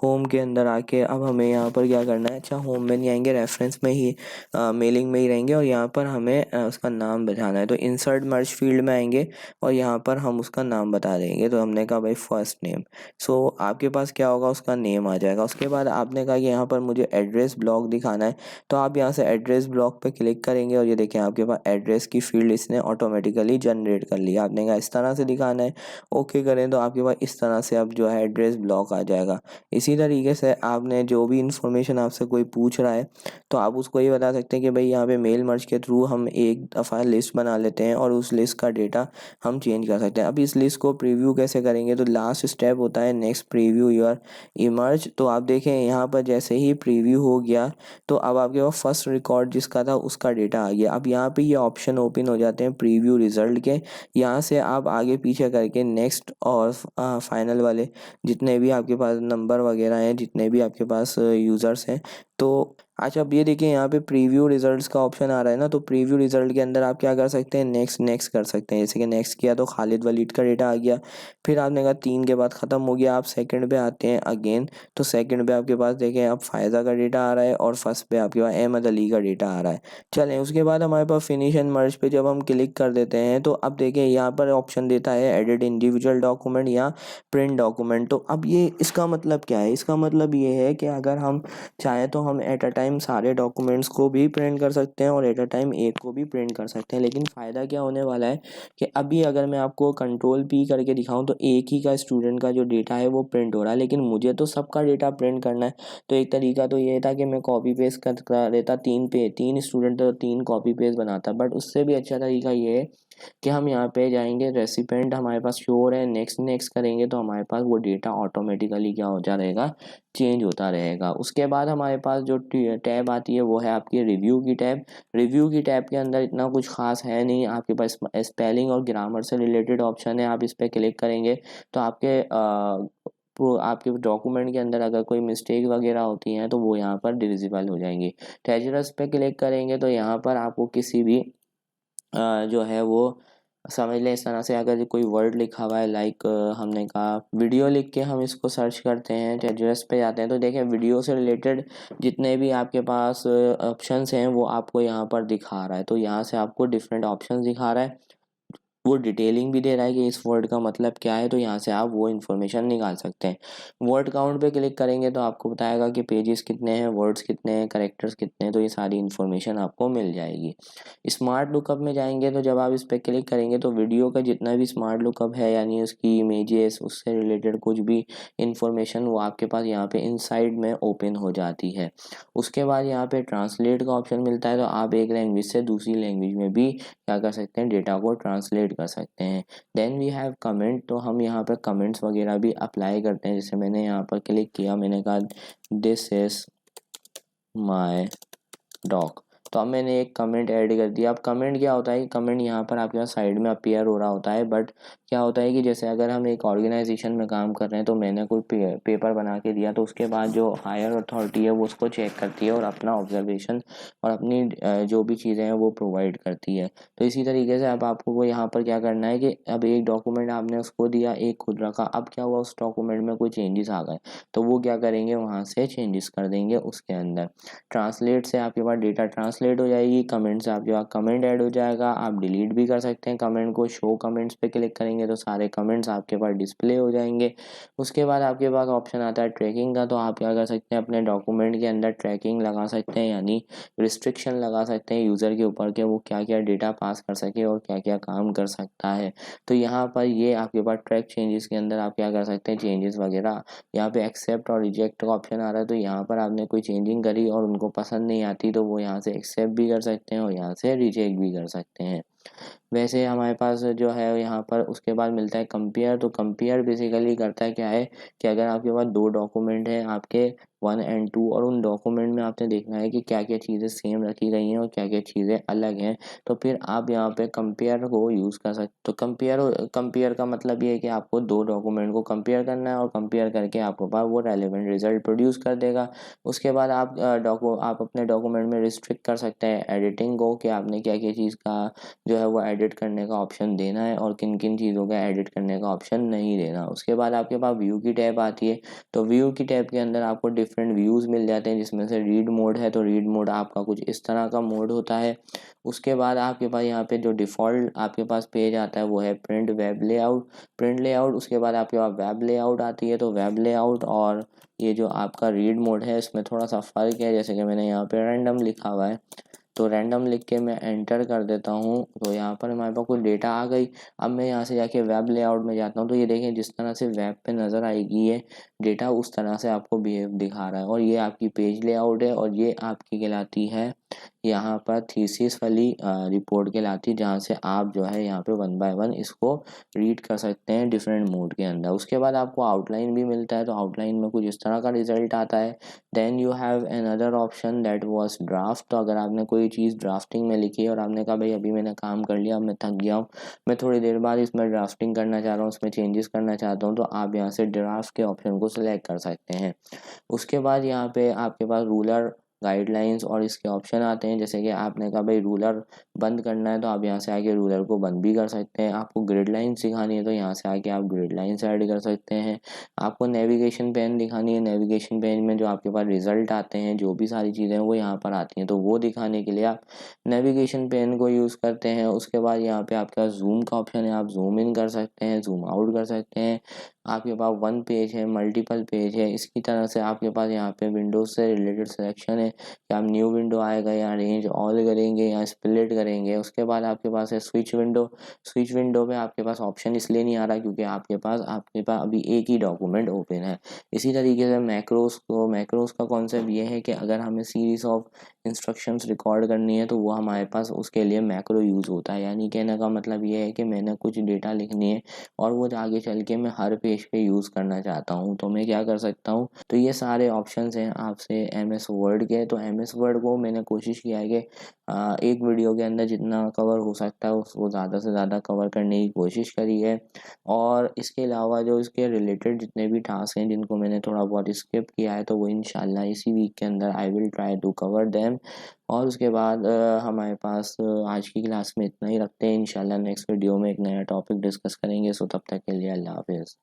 होम के अंदर आके अब हमें यहाँ पर क्या करना है, अच्छा होम में नहीं आएंगे, रेफरेंस में ही मेलिंग में ही रहेंगे और यहाँ पर हमें उसका नाम बताना है। तो इंसर्ट मर्ज फील्ड में आएंगे और यहाँ पर हम उसका नाम बता देंगे। तो हमने कहा भाई फर्स्ट नेम, सो आपके पास क्या होगा, उसका नेम आ जाएगा। उसके बाद आपने कहा कि यहाँ पर मुझे एड्रेस ब्लॉक दिखाना है, तो आप यहाँ से एड्रेस ब्लॉक पे क्लिक करेंगे और ये देखें आपके पास एड्रेस की फील्ड इसने ऑटोमेटिकली जनरेट कर लिया। आपने कहा इस तरह से दिखाना है, ओके करें तो आपके पास इस तरह से अब जो है एड्रेस ब्लॉक आ जाएगा। इसी तरीके से आपने जो भी इंफॉर्मेशन आपसे कोई पूछ रहा है तो आप उसको ये बता सकते हैं कि भाई यहाँ पे मेल मर्ज के थ्रू हम एक दफ़ा लिस्ट बना लेते हैं और उस लिस्ट का डेटा हम चेंज कर सकते हैं। अब इस लिस्ट को प्रीव्यू कैसे करेंगे, तो लास्ट स्टेप होता है नेक्स्ट प्रीव्यू योर इमर्ज। तो आप देखें यहाँ पर जैसे ही प्रीव्यू हो गया तो अब आपके पास फर्स्ट रिकॉर्ड जिसका था उसका डेटा आ गया। अब यहाँ पे ये ऑप्शन ओपन हो जाते हैं प्रीव्यू रिजल्ट के, यहाँ से आप आगे पीछे करके नेक्स्ट और फाइनल वाले जितने भी आपके पास नंबर वगैरह हैं, जितने भी आपके पास यूज़र्स हैं। तो अच्छा अब ये देखिए यहाँ पे प्रीव्यू रिजल्ट्स का ऑप्शन आ रहा है ना, तो प्रीव्यू रिजल्ट के अंदर आप क्या कर सकते हैं, नेक्स्ट कर सकते हैं। जैसे कि नेक्स्ट किया तो खालिद वलीद का डेटा आ गया, फिर आपने कहा 3 के बाद ख़त्म हो गया, आप सेकंड पे आते हैं अगेन, तो सेकंड पे आपके पास देखें अब फ़ायदा का डेटा आ रहा है और फर्स्ट पे आपके पास अहमद अली का डेटा आ रहा है। चलें उसके बाद हमारे पास फिनिश एंड मर्ज पे जब हम क्लिक कर देते हैं तो अब देखें यहाँ पर ऑप्शन देता है एडिट इंडिविजुअल डॉक्यूमेंट या प्रिंट डॉक्यूमेंट। तो अब ये इसका मतलब क्या है, इसका मतलब ये है कि अगर हम चाहें तो हम एट अ टाइम सारे डॉक्यूमेंट्स को भी प्रिंट कर सकते हैं और एट अ टाइम एक को भी प्रिंट कर सकते हैं। लेकिन फ़ायदा क्या होने वाला है कि अभी अगर मैं आपको कंट्रोल पी करके दिखाऊं तो एक ही का स्टूडेंट का जो डेटा है वो प्रिंट हो रहा है, लेकिन मुझे तो सबका डेटा प्रिंट करना है। तो एक तरीका तो ये था कि मैं कॉपी पेस्ट कर देता, 3 स्टूडेंट तो 3 कॉपी पेस्ट बनाता, बट उससे भी अच्छा तरीका ये है कि हम यहाँ पे जाएंगे, रेसिपेंट हमारे पास श्योर है, नेक्स्ट करेंगे तो हमारे पास वो डेटा ऑटोमेटिकली क्या हो जा रहेगा, चेंज होता रहेगा। उसके बाद हमारे पास जो टैब आती है वो है आपकी रिव्यू की टैब। रिव्यू की टैब के अंदर इतना कुछ खास है नहीं, आपके पास स्पेलिंग और ग्रामर से रिलेटेड ऑप्शन है। आप इस पर क्लिक करेंगे तो आपके डॉक्यूमेंट के अंदर अगर कोई मिस्टेक वगैरह होती हैं तो वो यहाँ पर डिविजिबल हो जाएंगी। ट्रेजरस पे क्लिक करेंगे तो यहाँ पर आपको किसी भी जो है वो समझ लें इस तरह से, अगर कोई वर्ड लिखा हुआ है लाइक हमने कहा वीडियो लिख के हम इसको सर्च करते हैं, एड्रेस पे जाते हैं तो देखें वीडियो से रिलेटेड जितने भी आपके पास ऑप्शंस हैं वो आपको यहाँ पर दिखा रहा है। तो यहाँ से आपको डिफरेंट ऑप्शंस दिखा रहा है, वो डिटेलिंग भी दे रहा है कि इस वर्ड का मतलब क्या है, तो यहाँ से आप वो इन्फॉर्मेशन निकाल सकते हैं। वर्ड काउंट पे क्लिक करेंगे तो आपको बताएगा कि पेजेस कितने हैं, वर्ड्स कितने हैं, करेक्टर्स कितने हैं, तो ये सारी इन्फॉर्मेशन आपको मिल जाएगी। स्मार्ट लुकअप में जाएंगे तो जब आप इस पर क्लिक करेंगे तो वीडियो का जितना भी स्मार्ट लुकअप है यानी उसकी इमेजेस उससे रिलेटेड कुछ भी इंफॉर्मेशन वो आपके पास यहाँ पे इनसाइड में ओपन हो जाती है। उसके बाद यहाँ पे ट्रांसलेट का ऑप्शन मिलता है, तो आप एक लैंग्वेज से दूसरी लैंग्वेज में भी क्या कर सकते हैं, डेटा को ट्रांसलेट कर सकते हैं। देन वी हैव कमेंट, तो हम यहाँ पर कमेंट्स वगैरह भी अप्लाई करते हैं। जैसे मैंने यहाँ पर क्लिक किया, मैंने कहा दिस इज माय डॉग, तो अब मैंने एक कमेंट ऐड कर दिया। अब कमेंट क्या होता है कि कमेंट यहाँ पर आपके पास साइड में अपीयर हो रहा होता है, बट क्या होता है कि जैसे अगर हम एक ऑर्गेनाइजेशन में काम कर रहे हैं तो मैंने कोई पेपर बना के दिया तो उसके बाद जो हायर अथॉरिटी है वो उसको चेक करती है और अपना ऑब्जर्वेशन और अपनी जो भी चीज़ें हैं वो प्रोवाइड करती है। तो इसी तरीके से अब आपको वो यहाँ पर क्या करना है कि अब एक डॉक्यूमेंट आपने उसको दिया, एक खुद रखा, अब क्या हुआ उस डॉक्यूमेंट में कोई चेंजेस आ गए तो वो क्या करेंगे, वहाँ से चेंजेस कर देंगे उसके अंदर। ट्रांसलेट से आपके पास डेटा ट्रांसलेट ट्रांसलेट हो जाएगी, कमेंट से आपके पास कमेंट ऐड हो जाएगा, आप डिलीट भी कर सकते हैं कमेंट को। शो कमेंट्स पे क्लिक करेंगे तो सारे कमेंट्स आपके पास डिस्प्ले हो जाएंगे। उसके बाद आपके पास ऑप्शन आता है ट्रैकिंग का, तो आप क्या कर सकते हैं अपने डॉक्यूमेंट के अंदर ट्रैकिंग लगा सकते हैं, यानी रिस्ट्रिक्शन लगा सकते हैं यूज़र के ऊपर के वो क्या क्या डेटा पास कर सके और क्या क्या काम कर सकता है। तो यहाँ पर ये आपके पास ट्रैक चेंजेस के अंदर आप क्या कर सकते हैं चेंजेस वगैरह, यहाँ पे एक्सेप्ट और रिजेक्ट का ऑप्शन आ रहा है, तो यहाँ पर आपने कोई चेंजिंग करी और उनको पसंद नहीं आती तो वो यहाँ से एक्सेप्ट भी कर सकते हैं और यहाँ से रिजेक्ट भी कर सकते हैं। वैसे हमारे पास जो है यहाँ पर उसके बाद मिलता है कंपेयर। तो कंपेयर बेसिकली करता है क्या है कि अगर आपके पास दो डॉक्यूमेंट हैं आपके 1 एंड 2 और उन डॉक्यूमेंट में आपने देखना है कि क्या क्या चीज़ें सेम रखी गई हैं और क्या क्या चीज़ें अलग हैं, तो फिर आप यहाँ पे कंपेयर को यूज़ कर सकते। तो कंपेयर का मतलब ये है कि आपको दो डॉक्यूमेंट को कंपेयर करना है और कंपेयर करके आपको पास वो रेलेवेंट रिजल्ट प्रोड्यूस कर देगा। उसके बाद आप अपने डॉक्यूमेंट में रिस्ट्रिक्ट कर सकते हैं एडिटिंग को कि आपने क्या क्या चीज़ का जो है वो एडिट करने का ऑप्शन देना है और किन किन चीज़ों का एडिट करने का ऑप्शन नहीं देना। उसके बाद आपके पास व्यू की टैब आती है, तो व्यू की टैब के अंदर आपको डिफरेंट व्यूज़ मिल जाते हैं जिसमें से रीड मोड है, तो रीड मोड आपका कुछ इस तरह का मोड होता है। उसके बाद आपके पास यहाँ पे जो डिफ़ॉल्ट आपके पास पेज आता है वो है प्रिंट लेआउट। उसके बाद आपके पास वेब लेआउट आती है, तो वेब लेआउट और ये जो आपका रीड मोड है इसमें थोड़ा सा फ़र्क है, जैसे कि मैंने यहाँ पे रैंडम लिखा हुआ है, तो रैंडम लिख के मैं एंटर कर देता हूँ तो यहाँ पर हमारे पास कुछ डेटा आ गई। अब मैं यहाँ से जाके वेब लेआउट में जाता हूँ, तो ये देखें जिस तरह से वेब पे नज़र आएगी ये डेटा उस तरह से आपको बिहेव दिखा रहा है। और ये आपकी पेज लेआउट है और ये आपकी कहलाती है यहाँ पर थीसिस वाली रिपोर्ट कहलाती है, जहाँ से आप जो है यहाँ पे 1 बाय 1 इसको रीड कर सकते हैं डिफरेंट मोड के अंदर। उसके बाद आपको आउटलाइन भी मिलता है, तो आउटलाइन में कुछ इस तरह का रिजल्ट आता है। Then you have another option that was draft. तो अगर आपने कोई चीज़ ड्राफ्टिंग में लिखी है और आपने कहा भाई अभी मैंने काम कर लिया, अब मैं थक गया हूँ, मैं थोड़ी देर बाद इसमें ड्राफ्टिंग करना चाह रहा हूँ, उसमें चेंजेस करना चाहता हूँ, तो आप यहाँ से ड्राफ्ट के ऑप्शन को सिलेक्ट कर सकते हैं। उसके बाद यहाँ पे आपके पास रूलर गाइडलाइंस और इसके ऑप्शन आते हैं, जैसे कि आपने कहा भाई रूलर बंद करना है तो आप यहाँ से आके रूलर को बंद भी कर सकते हैं। आपको ग्रिड लाइन सिखानी है तो यहाँ से आके आप ग्रिड लाइंस ऐड कर सकते हैं। आपको नेविगेशन पेन दिखानी है, नेविगेशन पेन में जो आपके पास रिजल्ट आते हैं जो भी सारी चीज़ें हैं वो यहाँ पर आती हैं, तो वो दिखाने के लिए आप नेविगेशन पेन को यूज़ करते हैं। उसके बाद यहाँ पे आपके पास जूम का ऑप्शन है, आप जूम इन कर सकते हैं, जूम आउट कर सकते हैं। आपके पास 1 पेज है, मल्टीपल पेज है, इसकी तरह से आपके पास यहाँ पे विंडोज से रिलेटेड सिलेक्शन है कि आप न्यू विंडो आएगा या अरेंज ऑल करेंगे या स्प्लिट करेंगे। उसके बाद आपके पास है स्विच विंडो में आपके पास ऑप्शन इसलिए नहीं आ रहा क्योंकि आपके पास अभी एक ही डॉक्यूमेंट ओपन है। इसी तरीके से मैक्रोस का कॉन्सेप्ट ये है कि अगर हमें सीरीज ऑफ इंस्ट्रक्शंस रिकॉर्ड करनी है तो वो हमारे पास उसके लिए मैक्रो यूज़ होता है, यानी कहने का मतलब ये है कि मैंने कुछ डेटा लिखनी है और वो आगे चल के मैं हर पेज पे यूज़ करना चाहता हूँ, तो मैं क्या कर सकता हूँ। तो ये सारे ऑप्शंस हैं आपसे एमएस वर्ड के। तो एमएस वर्ड को मैंने कोशिश किया है कि एक वीडियो के अंदर जितना कवर हो सकता है उसको ज़्यादा से ज़्यादा कवर करने की कोशिश करी है। और इसके अलावा जो इसके रिलेटेड जितने भी टास्क हैं जिनको मैंने थोड़ा बहुत स्किप किया है तो वो इंशाल्लाह इसी वीक के अंदर I will try to cover them. और उसके बाद हमारे पास आज की क्लास में इतना ही रखते हैं। इंशाल्लाह नेक्स्ट वीडियो में एक नया टॉपिक डिस्कस करेंगे। सो तब तक के लिए अल्लाह हाफिज़।